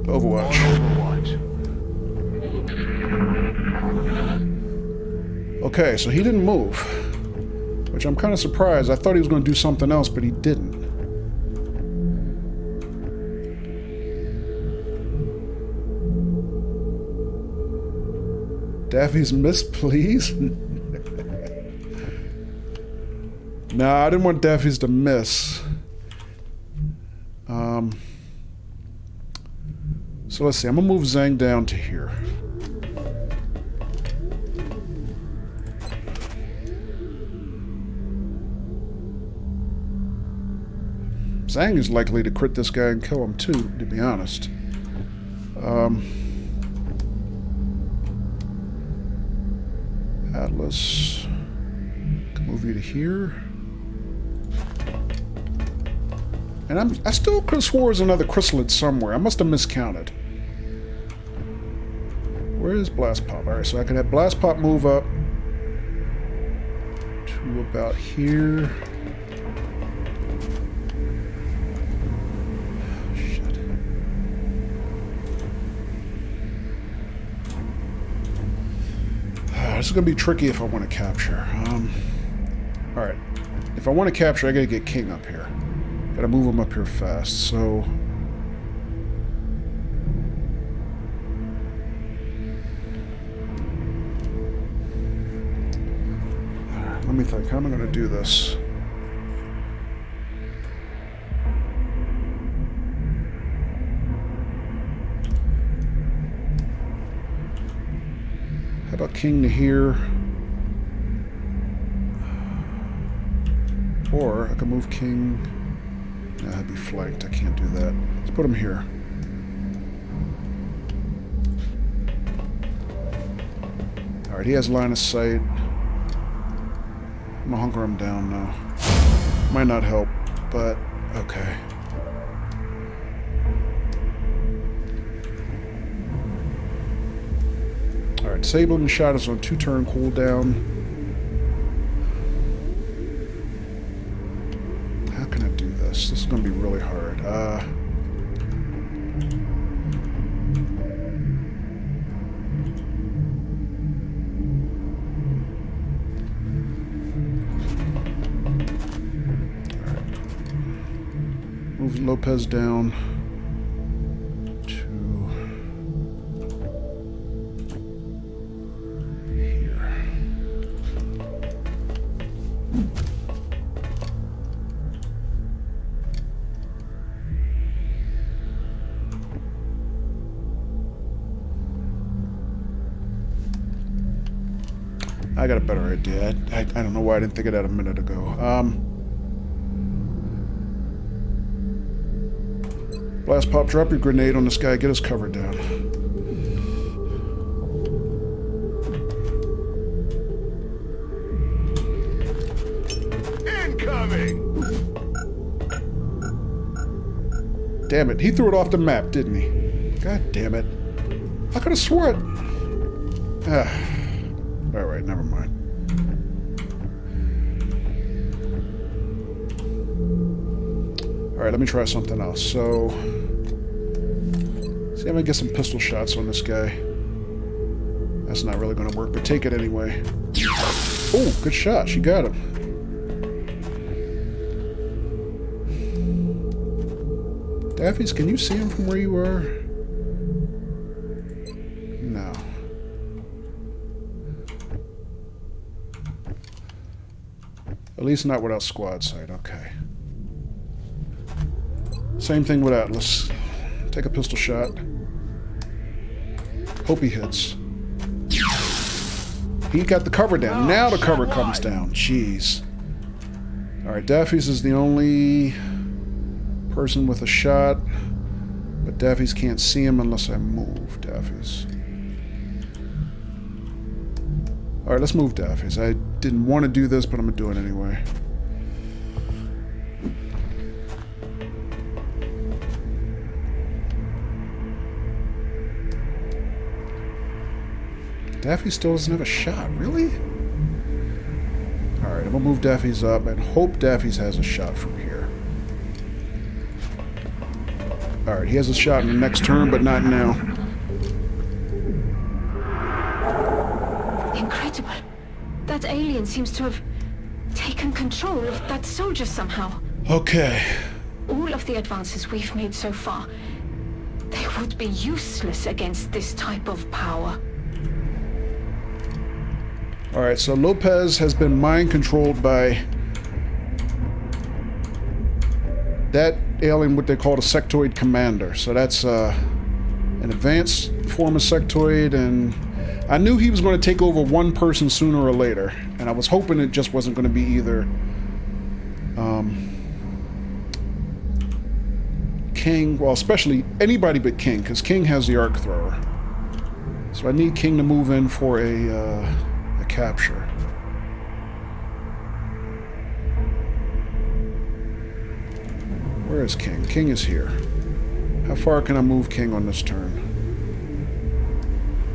Overwatch. Okay, so he didn't move. Which I'm kind of surprised. I thought he was going to do something else, but he didn't. Daffy's miss, please? Nah, I didn't want Daffy's to miss. So let's see. I'm going to move Zhang down to here. Zhang is likely to crit this guy and kill him too, to be honest. Atlas. Can move you to here. And I still could have swore there's another chrysalid somewhere. I must have miscounted. Where is Blast Pop? Alright, so I can have Blast Pop move up to about here. This is going to be tricky if I want to capture. Alright. If I want to capture, I got to get King up here. Got to move him up here fast, so... let me think. How am I going to do this? How about King to here? Or I can move King. No, that'd be flanked. I can't do that. Let's put him here. Alright, he has line of sight. I'm gonna hunker him down now. Might not help, but okay. Alright, disabling shot is on 2-turn cooldown. How can I do this? This is going to be really hard. Move Lopez down to here. I got a better idea. I don't know why I didn't think of that a minute ago. Blast pop, drop your grenade on this guy, get his cover down. Incoming! Damn it, he threw it off the map, didn't he? God damn it. I could have swore it. Alright, never mind. Alright, let me try something else. So, see, I'm gonna get some pistol shots on this guy. That's not really gonna work, but take it anyway. Oh, good shot. She got him. Daffys, can you see him from where you are? No. At least not without squad sight. Okay. Same thing with Atlas. Take a pistol shot. Hope he hits. He got the cover down. Now the cover comes down. Jeez. Alright, Daffys is the only person with a shot. But Daffys can't see him unless I move Daffys. Alright, let's move Daffys. I didn't want to do this, but I'm going to do it anyway. Daffy still doesn't have a shot, really? Alright, I'm gonna move Daffy's up and hope Daffy's has a shot from here. Alright, he has a shot in the next turn, but not now. Incredible. That alien seems to have taken control of that soldier somehow. Okay. All of the advances we've made so far, they would be useless against this type of power. Alright, so Lopez has been mind-controlled by that alien, what they call a sectoid commander. So that's an advanced form of sectoid, and I knew he was going to take over one person sooner or later, and I was hoping it just wasn't going to be either King, well, especially anybody but King, because King has the arc thrower. So I need King to move in for a capture. Where is King? King is here. How far can I move King on this turn?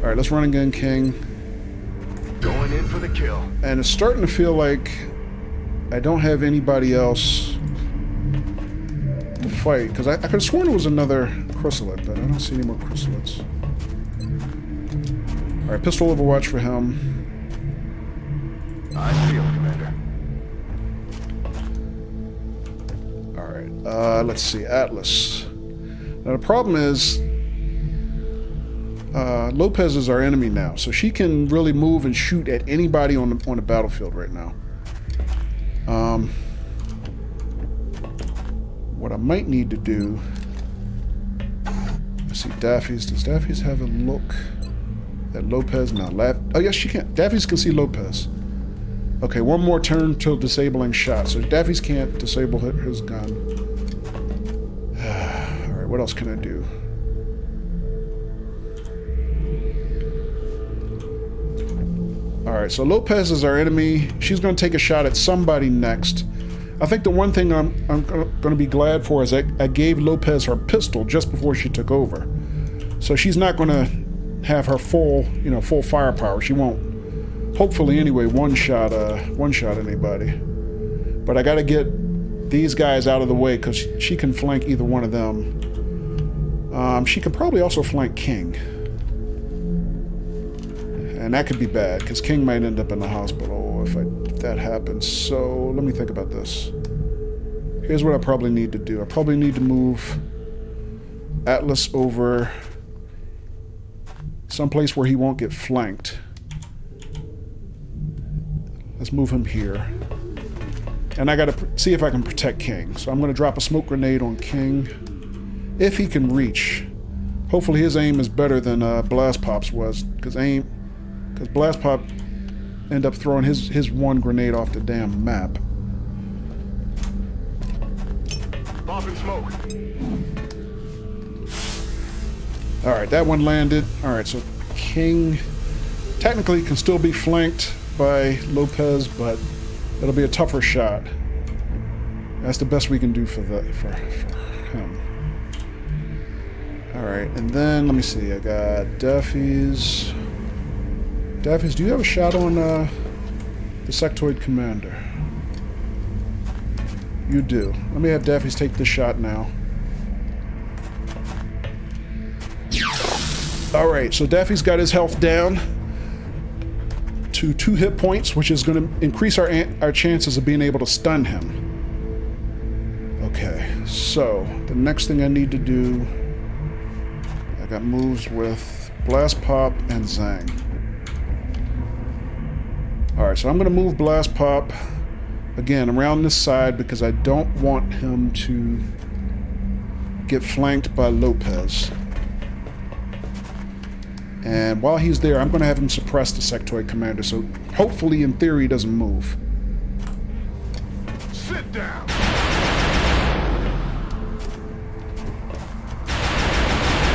Alright, let's run again, King. Going in for the kill. And it's starting to feel like I don't have anybody else to fight, because I could have sworn it was another chrysalid, but I don't see any more chrysalids. Alright, pistol overwatch for him. I feel, Commander. Alright, let's see, Atlas. Now the problem is, Lopez is our enemy now, so she can really move and shoot at anybody on the battlefield right now. What I might need to do... Let's see, Daffys. Does Daffys have a look at Lopez? No, oh yes, she can. Daffys can see Lopez. Okay, one more turn till disabling shot. So Daffys can't disable his gun. Alright, what else can I do? Alright, so Lopez is our enemy. She's going to take a shot at somebody next. I think the one thing I'm going to be glad for is I gave Lopez her pistol just before she took over. So she's not going to have her full, you know, full firepower. She won't, hopefully anyway, one-shot anybody. But I got to get these guys out of the way because she can flank either one of them. She can probably also flank King. And that could be bad, because King might end up in the hospital if that happens. So, let me think about this. Here's what I probably need to do. I probably need to move Atlas over someplace where he won't get flanked. Let's move him here. And I gotta see if I can protect King. So I'm gonna drop a smoke grenade on King. If he can reach. Hopefully his aim is better than Blast Pop's was. Because Blast Pop ended up throwing his one grenade off the damn map. Popping smoke. Alright, that one landed. Alright, so King technically can still be flanked by Lopez, but it'll be a tougher shot. That's the best we can do for him. Alright, and then let me see. I got Daffy's. Daffy's, do you have a shot on the sectoid commander? You do. Let me have Daffy's take this shot now. Alright, so Daffy's got his health down to 2 hit points, which is going to increase our chances of being able to stun him. Okay, so the next thing I need to do, I got moves with Blast Pop and Zhang. Alright, so I'm going to move Blast Pop again around this side because I don't want him to get flanked by Lopez. And while he's there, I'm going to have him suppress the sectoid commander, so hopefully, in theory, he doesn't move. Sit down.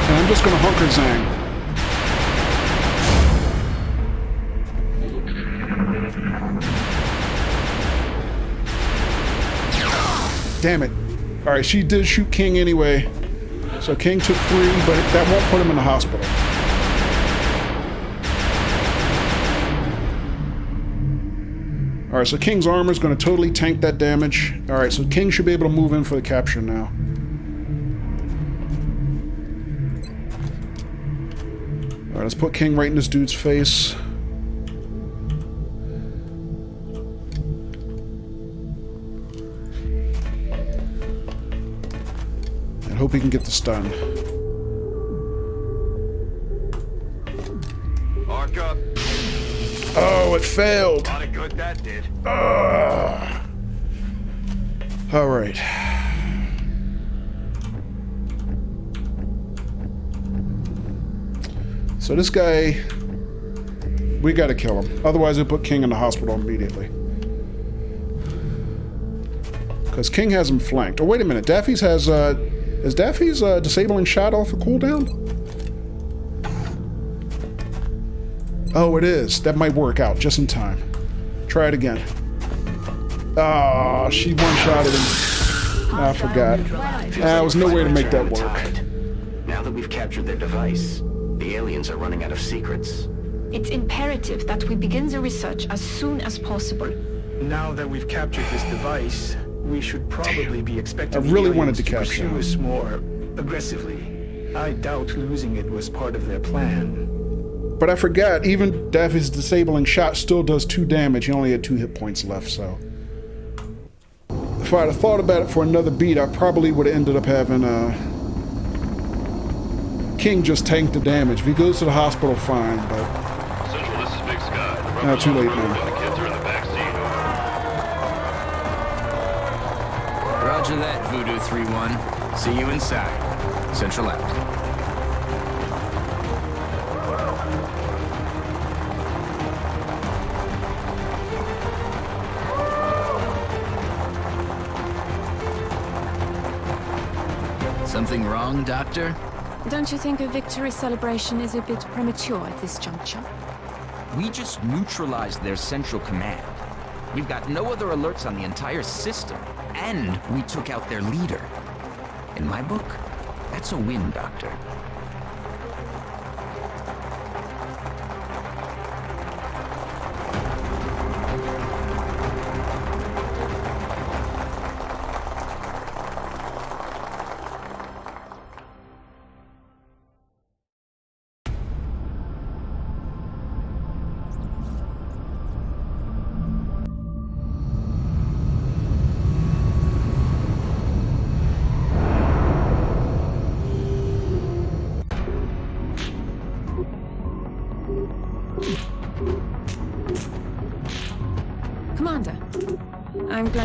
And I'm just going to hunker Zhang. Damn it. Alright, she did shoot King anyway. So King took 3, but that won't put him in the hospital. Alright, so King's armor is going to totally tank that damage. Alright, so King should be able to move in for the capture now. Alright, let's put King right in this dude's face. And hope he can get the stun. Arc up. Oh, it failed! A lot of good that did. Alright. So this guy, we gotta kill him. Otherwise he'll put King in the hospital immediately. Because King has him flanked. Oh, wait a minute. Daffy's has, is Daffy's disabling shot off a cooldown? Oh, it is. That might work out just in time. Try it again. Ah, she one-shotted him. I forgot. There was no way to make that work. Now that we've captured their device, the aliens are running out of secrets. It's imperative that we begin the research as soon as possible. Now that we've captured this device, we should probably be expecting I really the wanted aliens to capture pursue him. us more aggressively. I doubt losing it was part of their plan. But I forgot, even Daffy's disabling shot still does 2 damage. He only had 2 hit points left, so... If I'd have thought about it for another beat, I probably would have ended up having, King just tank the damage. If he goes to the hospital, fine, but... Central, this is Big Sky. Not too late now. The kids are in the back seat. Roger that, Voodoo 3-1. See you inside. Central out. Something wrong, Doctor? Don't you think a victory celebration is a bit premature at this juncture? We just neutralized their central command. We've got no other alerts on the entire system, and we took out their leader. In my book, that's a win, Doctor.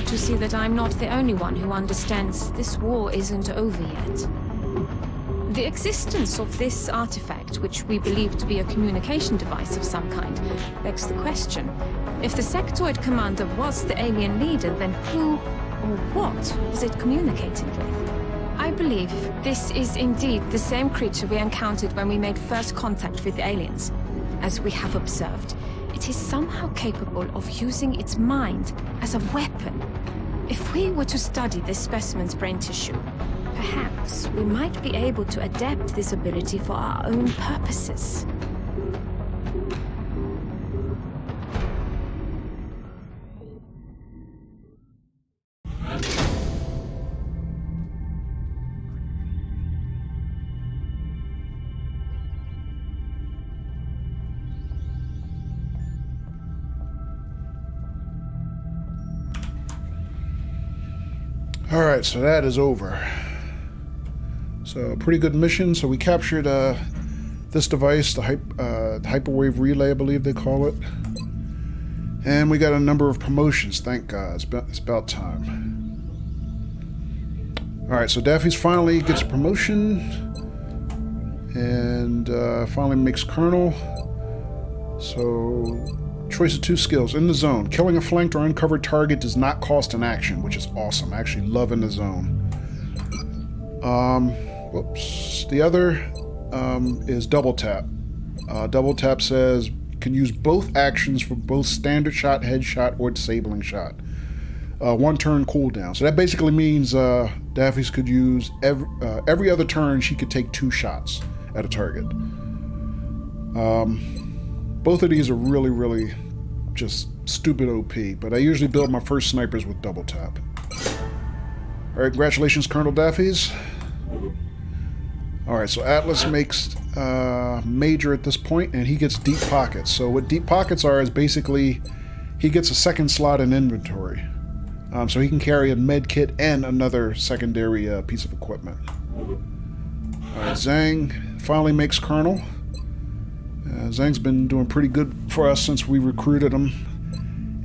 to see that I'm not the only one who understands this war isn't over yet. The existence of this artifact, which we believe to be a communication device of some kind, begs the question. If the sectoid commander was the alien leader, then who or what was it communicating with? I believe this is indeed the same creature we encountered when we made first contact with the aliens. As we have observed, it is somehow capable of using its mind as a weapon. If we were to study this specimen's brain tissue, perhaps we might be able to adapt this ability for our own purposes. Alright, so that is over. So, pretty good mission. So we captured this device, the hyperwave relay, I believe they call it. And we got a number of promotions, thank God. It's about time. Alright, so Daffy's finally gets a promotion. And finally makes Colonel. So, choice of 2 skills. In the zone. Killing a flanked or uncovered target does not cost an action, which is awesome. I actually love in the zone. Whoops. The other is double tap. Double tap says can use both actions for both standard shot, headshot, or disabling shot. 1 turn cooldown. So that basically means Daffy's could use every other turn she could take 2 shots at a target. Both of these are really, really just stupid OP, but I usually build my first snipers with double tap. Alright, congratulations, Colonel Daffy's. Alright, so Atlas makes Major at this point, and he gets deep pockets. So what deep pockets are is basically he gets a second slot in inventory. So he can carry a med kit and another secondary piece of equipment. Alright, Zhang finally makes Colonel. Zhang's been doing pretty good for us since we recruited him.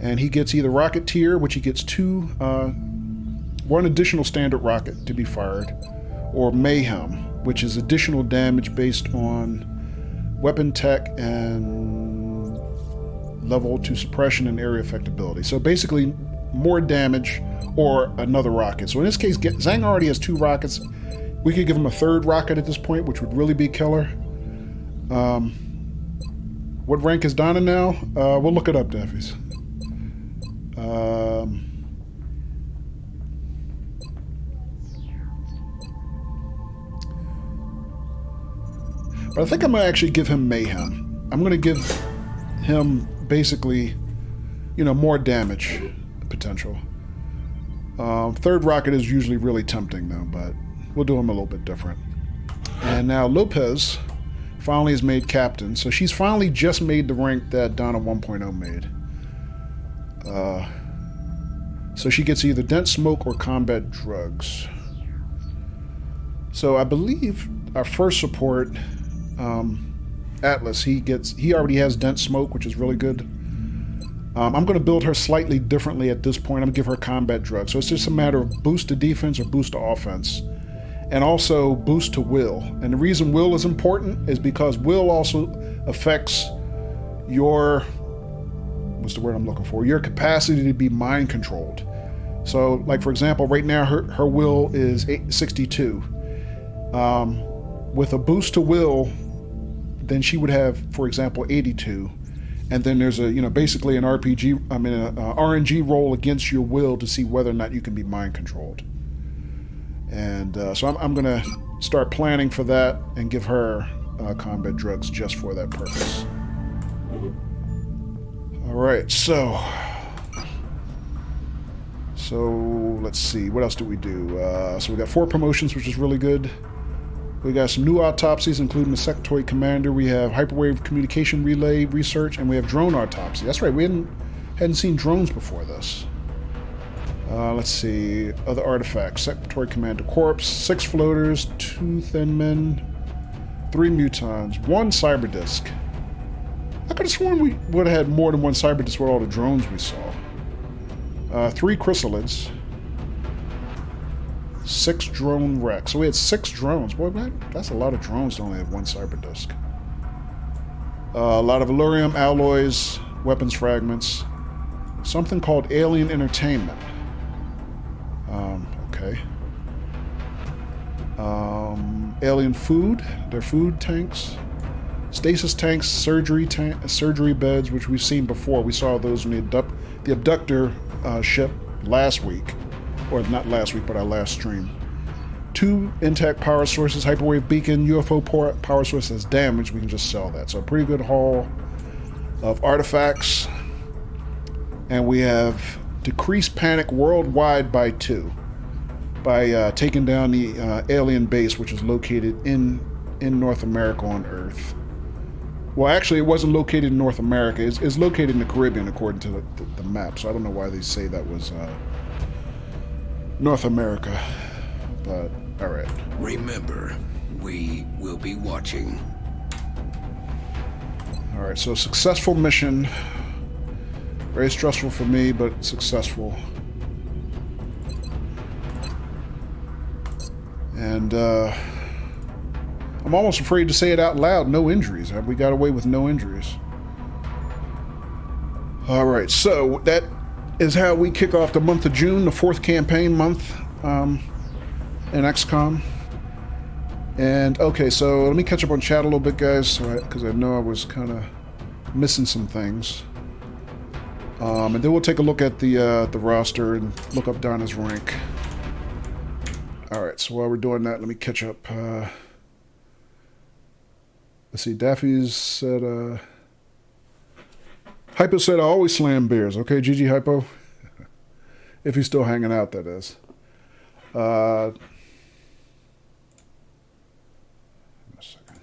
And he gets either Rocketeer, which he gets 1 additional standard rocket to be fired, or Mayhem, which is additional damage based on weapon tech and level to suppression and area effectability. So basically, more damage or another rocket. So in this case, Zhang already has 2 rockets. We could give him a 3rd rocket at this point, which would really be killer. What rank is Donna now? We'll look it up, Daffy's. But I think I'm going to actually give him Mayhem. I'm going to give him basically, more damage potential. 3rd rocket is usually really tempting though, but we'll do him a little bit different. And now Lopez finally is made captain, so she's finally just made the rank that Donna 1.0 made. So she gets either dense smoke or combat drugs. So I believe our first support, Atlas, he already has dense smoke, which is really good. I'm going to build her slightly differently at this point. I'm going to give her combat drugs. So it's just a matter of boost to defense or boost to offense. And also boost to will. And the reason will is important is because will also affects your, what's the word I'm looking for? Your capacity to be mind controlled. So, like for example, right now her will is 62. With a boost to will, then she would have, for example, 82. And then there's a, basically an RNG roll against your will to see whether or not you can be mind controlled. And so I'm going to start planning for that and give her combat drugs just for that purpose. Alright, so let's see. What else do we do? So we got 4 promotions, which is really good. We got some new autopsies, including the sectoid commander. We have hyperwave communication relay research, and we have drone autopsy. That's right, we hadn't seen drones before this. Let's see, other artifacts. Sectoid Commander Corpse, 6 floaters, 2 thin men, 3 mutons, 1 cyber disk. I could have sworn we would have had more than 1 cyber disk with all the drones we saw. 3 chrysalids. 6 drone wrecks. So we had 6 drones. Boy, man, that's a lot of drones to only have 1 cyber disk. A lot of Allurium alloys, weapons fragments. Something called Alien Entertainment. Okay. Alien food. They're food tanks. Stasis tanks, surgery beds, which we've seen before. We saw those in the abductor ship last week. Or not last week, but our last stream. 2 intact power sources, hyperwave beacon, UFO power source that's damaged. We can just sell that. So a pretty good haul of artifacts. And we have decreased panic worldwide by 2. By taking down the alien base, which is located in North America on Earth. Well, actually, it wasn't located in North America. It's located in the Caribbean, according to the map. So I don't know why they say that was North America. But, alright. Remember, we will be watching. Alright, so successful mission. Very stressful for me, but successful. And, I'm almost afraid to say it out loud. No injuries. We got away with no injuries. Alright, so that is how we kick off the month of June, the 4th campaign month in XCOM. And, okay, so let me catch up on chat a little bit, guys, because I know I was kind of missing some things. And then we'll take a look at the roster and look up Donna's rank. Alright, so while we're doing that, let me catch up. Let's see, Daffy's said, Hypo said, I always slam beers. Okay, GG Hypo. If he's still hanging out, that is. A second.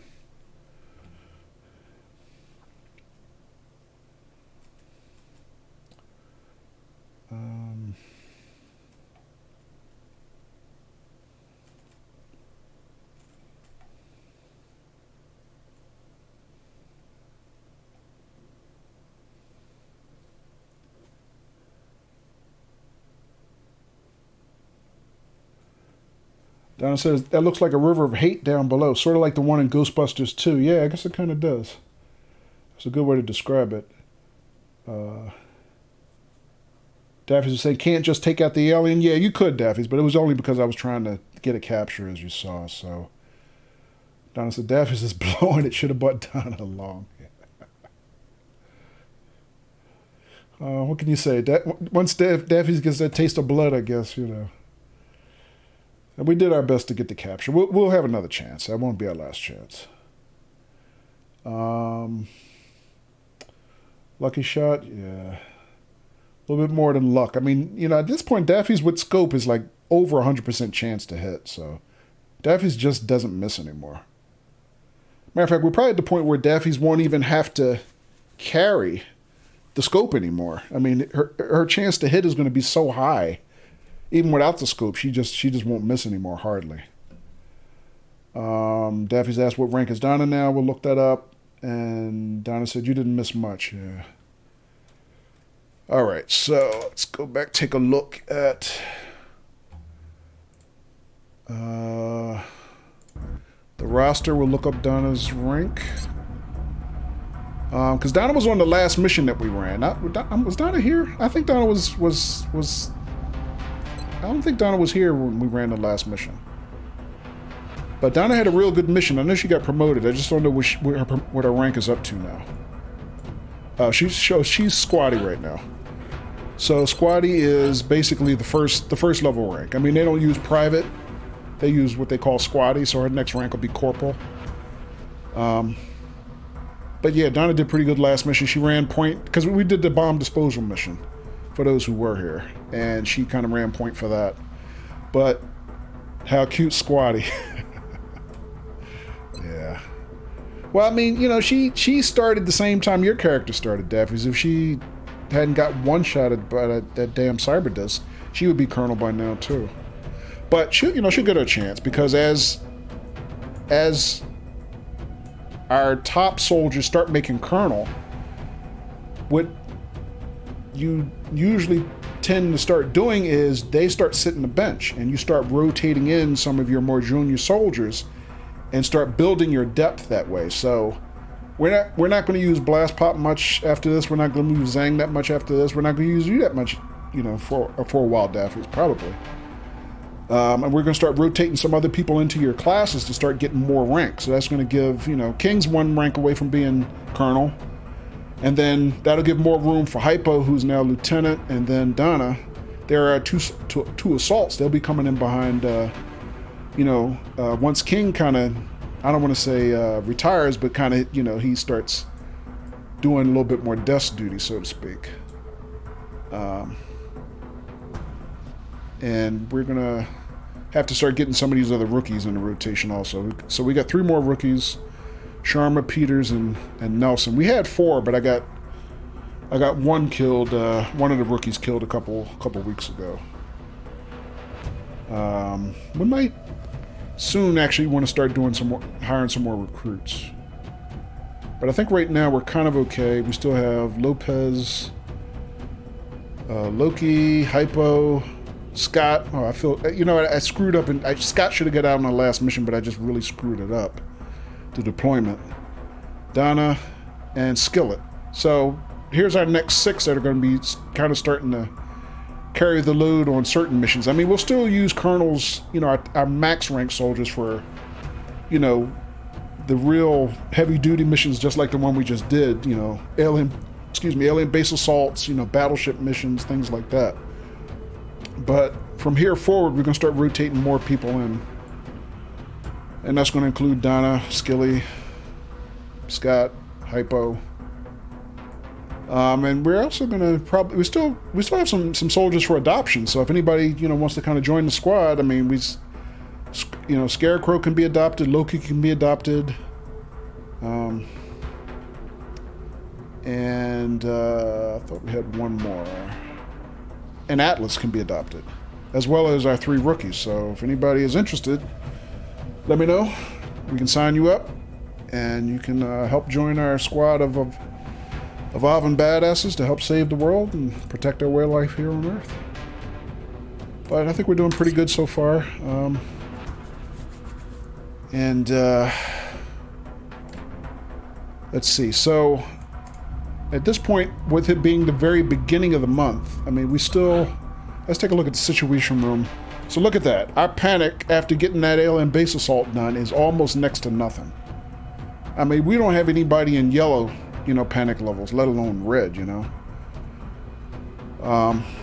Donna says, that looks like a river of hate down below. Sort of like the one in Ghostbusters 2. Yeah, I guess it kind of does. It's a good way to describe it. Daffy's was saying, can't just take out the alien. Yeah, you could, Daffy's, but it was only because I was trying to get a capture, as you saw. So Donna said, Daffy's is blowing. It should have brought Donna along. What can you say? Once Daffy's gets that taste of blood, I guess, you know. And we did our best to get the capture. We'll have another chance. That won't be our last chance. Lucky shot, yeah. A little bit more than luck. I mean, you know, at this point, Daffy's with scope is like over 100% chance to hit. So Daffy's just doesn't miss anymore. Matter of fact, we're probably at the point where Daffy's won't even have to carry the scope anymore. I mean, her chance to hit is going to be so high. Even without the scope, she just won't miss anymore, hardly. Daffy's asked what rank is Donna now. We'll look that up. And Donna said, you didn't miss much. Yeah. All right, so let's go back, take a look at the roster. We'll look up Donna's rank. Because Donna was on the last mission that we ran. Was Donna here? I think Donna was I don't think Donna was here when we ran the last mission. But Donna had a real good mission. I know she got promoted. I just don't know what her rank is up to now. She's squatty right now. So squatty is basically the first level rank. I mean, they don't use private. They use what they call squatty, so her next rank will be corporal. But yeah, Donna did pretty good last mission. She ran point, because we did the bomb disposal mission, for those who were here. And she kind of ran point for that. But how cute squatty. Yeah. Well, I mean, you know, she started the same time your character started, Daffy's. If she hadn't got one-shotted by that damn cyber disc, she would be colonel by now too. But she'll get her chance, because as our top soldiers start making colonel, what you usually tend to start doing is they start sitting the bench, and you start rotating in some of your more junior soldiers and start building your depth that way. So we're not going to use Blast Pop much after this. We're not going to use Zang that much after this. We're not going to use you that much, you know, for a while, Daffy, probably. And we're going to start rotating some other people into your classes to start getting more rank. So that's going to give, you know, King's 1 rank away from being Colonel. And then that'll give more room for Hypo, who's now Lieutenant, and then Donna. There are two assaults. They'll be coming in behind, you know, once King kind of, I don't want to say retires, but kind of, you know, he starts doing a little bit more desk duty, so to speak. And we're going to have to start getting some of these other rookies in the rotation also. So we got 3 more rookies. Sharma, Peters, and Nelson. We had 4, but I got 1 killed. One of the rookies killed a couple weeks ago. We might soon actually want to start doing hiring some more recruits. But I think right now we're kind of okay. We still have Lopez, Loki, Hypo, Scott. Oh, I feel, you know, I screwed up, and Scott should have got out on the last mission, but I just really screwed it up. The deployment. Donna and Skillet. So here's our next 6 that are going to be kind of starting to carry the load on certain missions. I mean, we'll still use colonels, you know, our max rank soldiers for, you know, the real heavy duty missions, just like the one we just did, you know, alien base assaults, you know, battleship missions, things like that. But from here forward, we're going to start rotating more people in. And that's going to include Donna, Skilly, Scott, Hypo. And we're also going to we still have some soldiers for adoption. So if anybody, you know, wants to kind of join the squad, I mean, you know, Scarecrow can be adopted, Loki can be adopted. And I thought we had 1 more. And Atlas can be adopted, as well as our 3 rookies. So if anybody is interested, let me know. We can sign you up, and you can help join our squad of Avon badasses to help save the world and protect our way of life here on Earth. But I think we're doing pretty good so far. Let's see. So at this point, with it being the very beginning of the month, I mean, let's take a look at the Situation Room. So look at that. Our panic after getting that alien base assault done is almost next to nothing. I mean, we don't have anybody in yellow, you know, panic levels, let alone red, you know.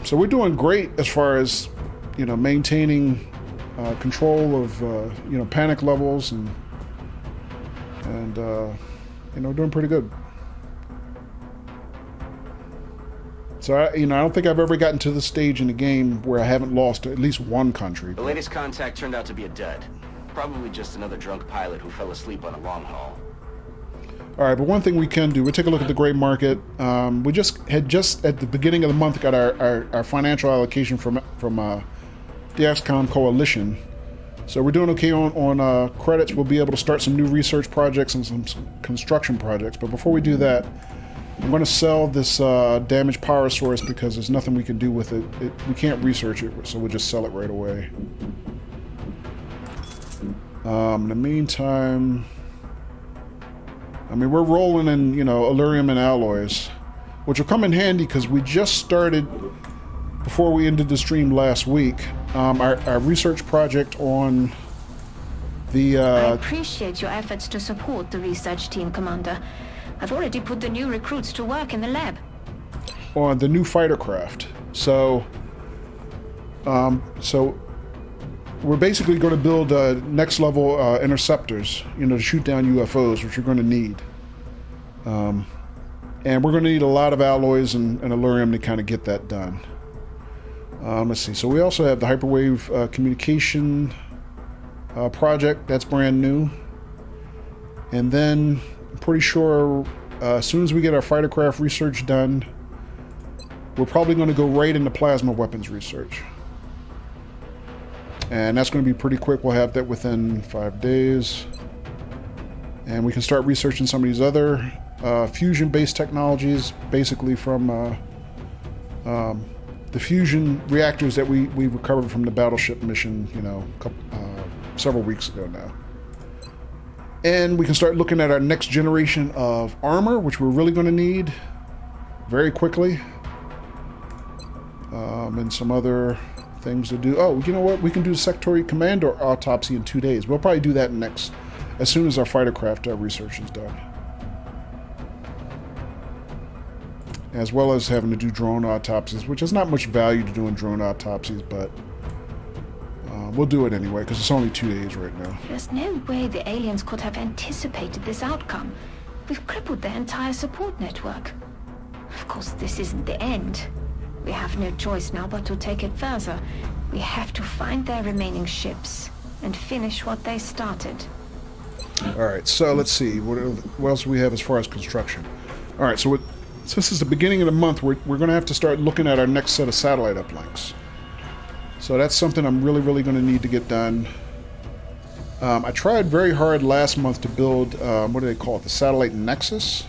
So we're doing great as far as, you know, maintaining control of, you know, panic levels and you know, doing pretty good. So, I don't think I've ever gotten to the stage in the game where I haven't lost at least 1 country. The latest contact turned out to be a dud. Probably just another drunk pilot who fell asleep on a long haul. All right, but one thing we can do, we'll take a look at the gray market. We just at the beginning of the month got our financial allocation from the XCOM coalition. So we're doing okay on credits. We'll be able to start some new research projects and some construction projects. But before we do that, I'm going to sell this damaged power source because there's nothing we can do with it. We can't research it, so we'll just sell it right away. In the meantime, I mean, we're rolling in, you know, Allurium and alloys, which will come in handy because we just started, before we ended the stream last week, our research project on the... I appreciate your efforts to support the research team, Commander. I've already put the new recruits to work in the lab. On the new fighter craft. So we're basically going to build next level interceptors, you know, to shoot down UFOs, which you're going to need. And we're going to need a lot of alloys and Allurium to kind of get that done. Let's see. So we also have the hyperwave communication project. That's brand new. And then I'm pretty sure as soon as we get our fighter craft research done, we're probably going to go right into plasma weapons research. And that's going to be pretty quick. We'll have that within 5 days. And we can start researching some of these other fusion-based technologies, basically from the fusion reactors that we recovered from the battleship mission, you know, several weeks ago now. And we can start looking at our next generation of armor, which we're really going to need very quickly. And some other things to do. Oh, you know what? We can do the sectoid commander autopsy in 2 days. We'll probably do that next, as soon as our fighter craft research is done. As well as having to do drone autopsies, which is not much value to doing drone autopsies, but we'll do it anyway, because it's only 2 days right now. There's no way the aliens could have anticipated this outcome. We've crippled their entire support network. Of course, this isn't the end. We have no choice now but to take it further. We have to find their remaining ships and finish what they started. Alright, so let's see. What else do we have as far as construction? Alright, so since this is the beginning of the month, we're going to have to start looking at our next set of satellite uplinks. So that's something I'm really going to need to get done. I tried very hard last month to build, what do they call it, the satellite nexus?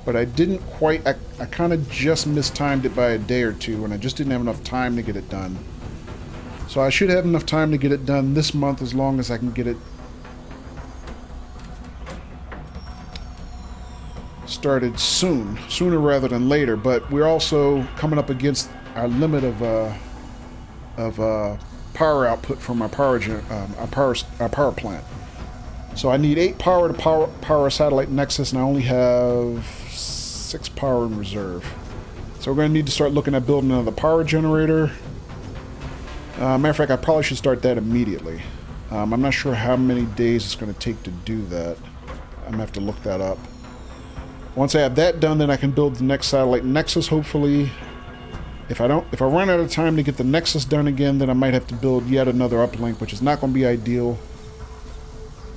But I didn't quite, I kind of just mistimed it by a day or two, and I just didn't have enough time to get it done. So I should have enough time to get it done this month, as long as I can get it started sooner rather than later. But we're also coming up against our limit of power output from our power plant. So I need 8 power to power a satellite nexus, and I only have 6 power in reserve. So we're going to need to start looking at building another power generator. Matter of fact, I probably should start that immediately. I'm not sure how many days it's going to take to do that. I'm going to have to look that up. Once I have that done, then I can build the next satellite nexus, hopefully. If I run out of time to get the nexus done again, then I might have to build yet another uplink, which is not going to be ideal.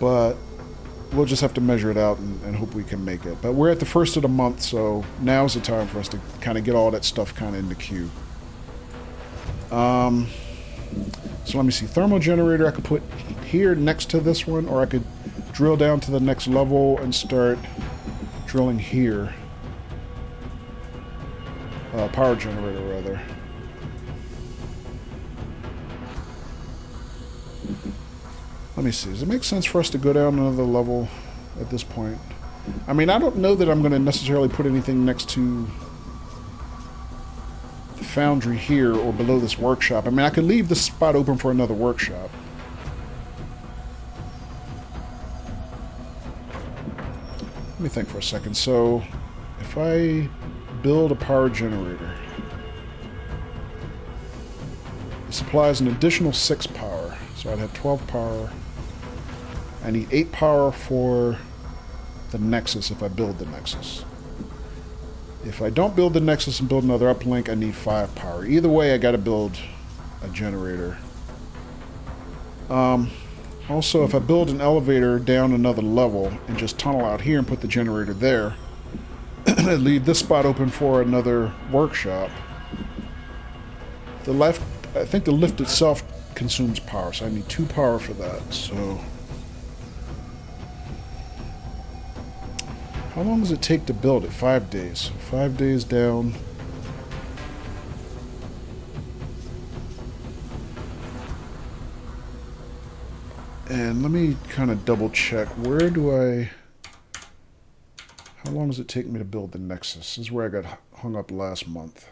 But we'll just have to measure it out and hope we can make it. But we're at the first of the month, so now's the time for us to kind of get all that stuff kind of in the queue. So let me see. Thermal generator I could put here next to this one, or I could drill down to the next level and start drilling here. Power generator, rather. Let me see. Does it make sense for us to go down another level at this point? I mean, I don't know that I'm going to necessarily put anything next to the foundry here or below this workshop. I mean, I could leave this spot open for another workshop. Let me think for a second. So, if I build a power generator, it supplies an additional 6 power. So I'd have 12 power. I need 8 power for the Nexus if I build the Nexus. If I don't build the Nexus and build another uplink, I need 5 power. Either way, I gotta build a generator. Also, if I build an elevator down another level and just tunnel out here and put the generator there, leave this spot open for another workshop. I think the lift itself consumes power, so I need 2 power for that. So, how long does it take to build it? 5 days. So 5 days down. And let me kind of double check. Where do I... How long does it take me to build the Nexus? This is where I got hung up last month.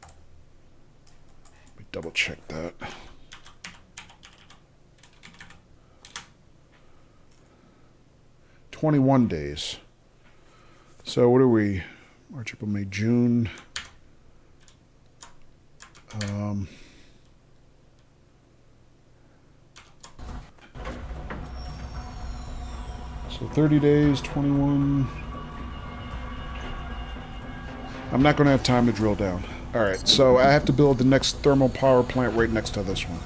Let me double check that. $21 days. So what are we? March, April, May, June. So 30 days, 21. I'm not going to have time to drill down. Alright, so I have to build the next thermal power plant right next to this one.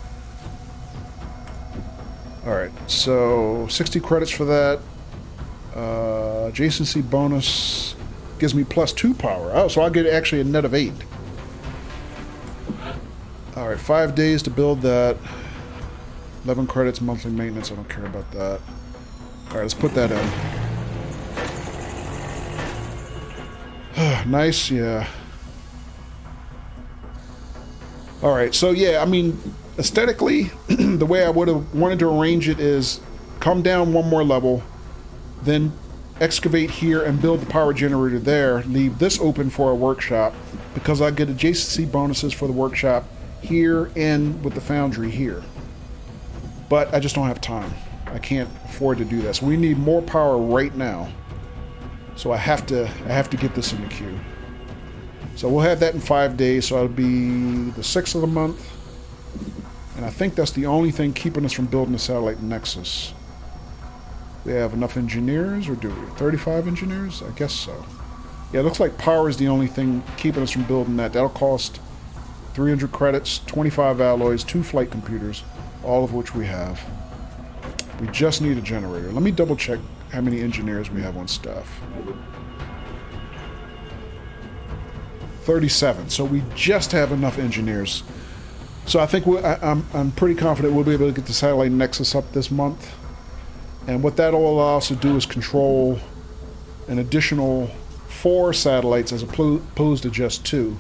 Alright, so 60 credits for that. Adjacency bonus gives me plus 2 power. Oh, so I'll get actually a net of 8. Alright, 5 days to build that. 11 credits monthly maintenance. I don't care about that. Alright, let's put that in. nice, yeah. Alright, so yeah, I mean, aesthetically, the way I would have wanted to arrange it is come down one more level, then excavate here and build the power generator there, leave this open for a workshop, because I get adjacency bonuses for the workshop here and with the foundry here. But I just don't have time. I can't afford to do that. So we need more power right now. So I have to get this in the queue. So we'll have that in 5 days, so it'll be the 6th of the month. And I think that's the only thing keeping us from building the satellite nexus. We have enough engineers, or do we? 35 engineers? I guess so. Yeah, it looks like power is the only thing keeping us from building that. That'll cost 300 credits, 25 alloys, 2 flight computers, all of which we have. We just need a generator. Let me double check how many engineers we have on staff. 37. So we just have enough engineers. So I think I'm pretty confident we'll be able to get the satellite nexus up this month. And what that'll allow us to do is control an additional 4 satellites as opposed to just 2,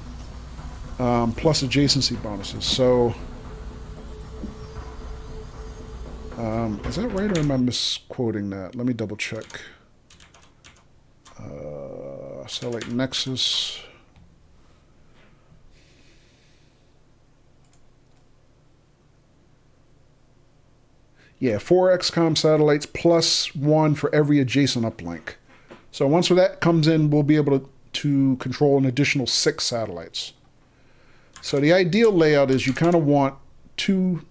plus adjacency bonuses. So, is that right, or am I misquoting that? Let me double check. Satellite nexus. Yeah, 4 XCOM satellites plus 1 for every adjacent uplink. So once that comes in, we'll be able to control an additional 6 satellites. So the ideal layout is you kind of want 2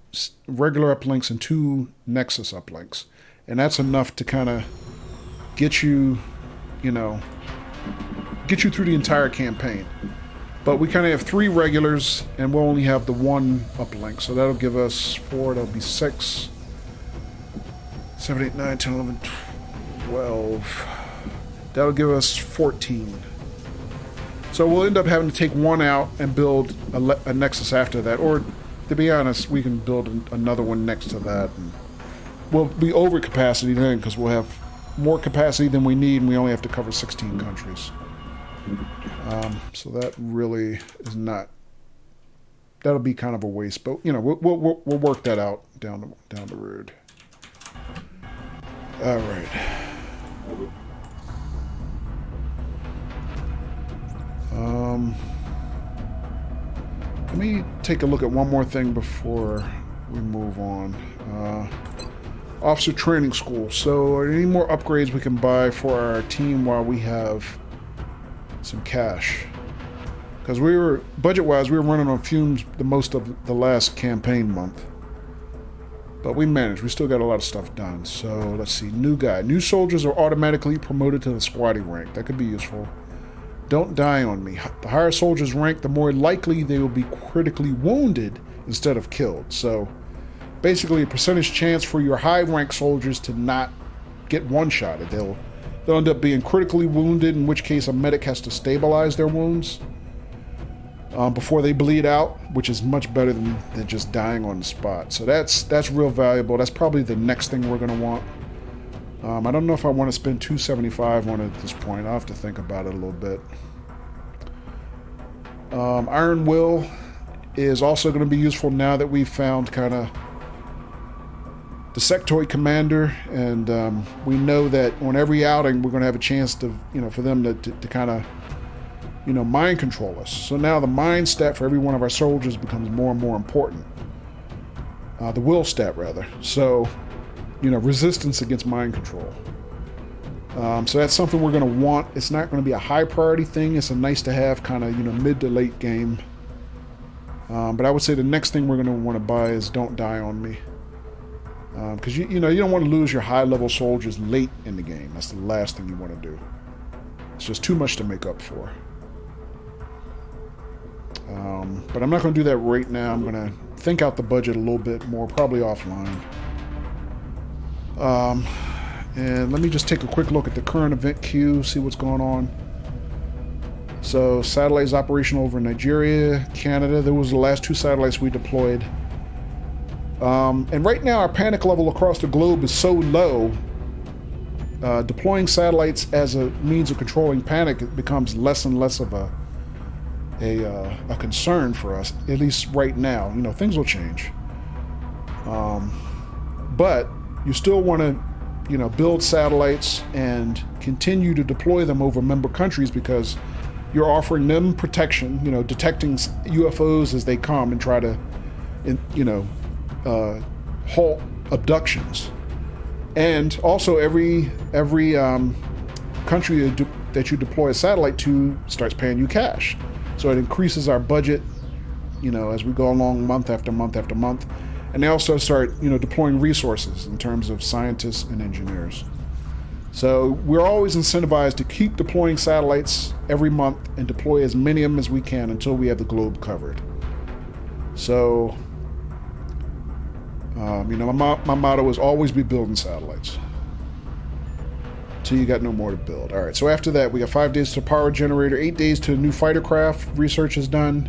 regular uplinks and 2 Nexus uplinks. And that's enough to kind of get you, get you through the entire campaign. But we kind of have 3 regulars, and we'll only have the 1 uplink. So that'll give us 4, that'll be 6. 7, 8, 9, 10, 11, 12. That'll give us 14. So we'll end up having to take 1 out and build a Nexus after that. Or, to be honest, we can build another one next to that. And we'll be over capacity then, because we'll have more capacity than we need, and we only have to cover 16 countries. So that really is not... That'll be kind of a waste, but, we'll work that out down the road. All right. Let me take a look at one more thing before we move on. Officer training school. So, are there any more upgrades we can buy for our team while we have some cash? Because budget-wise, we were running on fumes the most of the last campaign month. But we managed. We still got a lot of stuff done. So, let's see. New guy. New soldiers are automatically promoted to the squatty rank. That could be useful. Don't die on me. The higher soldiers rank, the more likely they will be critically wounded instead of killed. So, basically a percentage chance for your high-rank soldiers to not get one-shotted. They'll end up being critically wounded, in which case a medic has to stabilize their wounds before they bleed out, which is much better than just dying on the spot. So that's real valuable. That's probably the next thing we're going to want. I don't know if I want to spend $275 on it at this point. I'll have to think about it a little bit. Iron Will is also going to be useful now that we've found kind of the sectoid commander, and we know that on every outing we're going to have a chance to, for them to kind of, mind control us. So now the mind stat for every one of our soldiers becomes more and more important. The will stat, rather. So, resistance against mind control. So that's something we're going to want. It's not going to be a high priority thing. It's a nice to have kind of, mid to late game. But I would say the next thing we're going to want to buy is Don't Die on Me. Because, you don't want to lose your high level soldiers late in the game. That's the last thing you want to do. It's just too much to make up for. But I'm not going to do that right now. I'm going to think out the budget a little bit more, probably offline. And let me just take a quick look at the current event queue, see what's going on. So, satellites operational over Nigeria, Canada. There was the last 2 satellites we deployed. And right now, our panic level across the globe is so low deploying satellites as a means of controlling panic, it becomes less and less of a concern for us, at least right now. You know, things will change. But you still want to, you know, build satellites and continue to deploy them over member countries because you're offering them protection, you know, detecting UFOs as they come and try to, you know, halt abductions. And also every country that you deploy a satellite to starts paying you cash. So it increases our budget, you know, as we go along month after month after month. And they also start, you know, deploying resources in terms of scientists and engineers. So we're always incentivized to keep deploying satellites every month and deploy as many of them as we can until we have the globe covered. So, you know, my motto is always be building satellites until you got no more to build. All right, so after that, we got 5 days to power generator, 8 days to a new fighter craft research is done,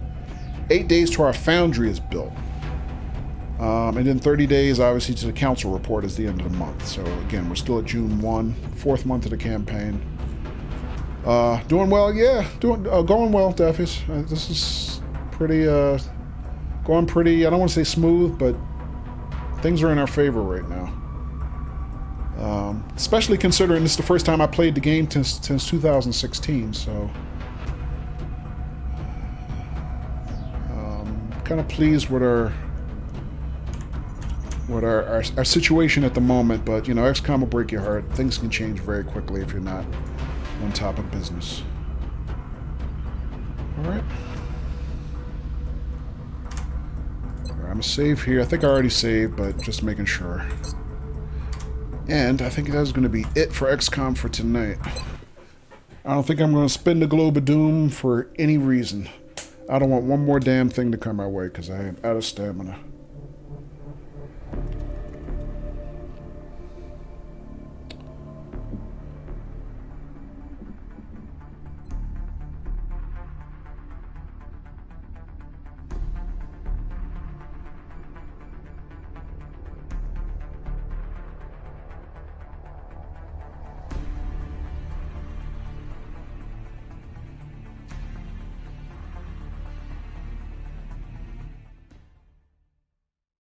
8 days to our foundry is built. And then 30 days, obviously, to the council report is the end of the month. So, again, we're still at June 1, 4th month of the campaign. Doing well, yeah. Going well, Daffys. This is pretty, going pretty, I don't want to say smooth, but things are in our favor right now. Especially considering this is the first time I played the game since 2016, so... kind of pleased with our situation at the moment, but you know, XCOM will break your heart. Things can change very quickly if you're not on top of business. Alright. I'm gonna save here. I think I already saved, but just making sure. And I think that's going to be it for XCOM for tonight. I don't think I'm going to spin the Globe of Doom for any reason. I don't want one more damn thing to come my way because I am out of stamina.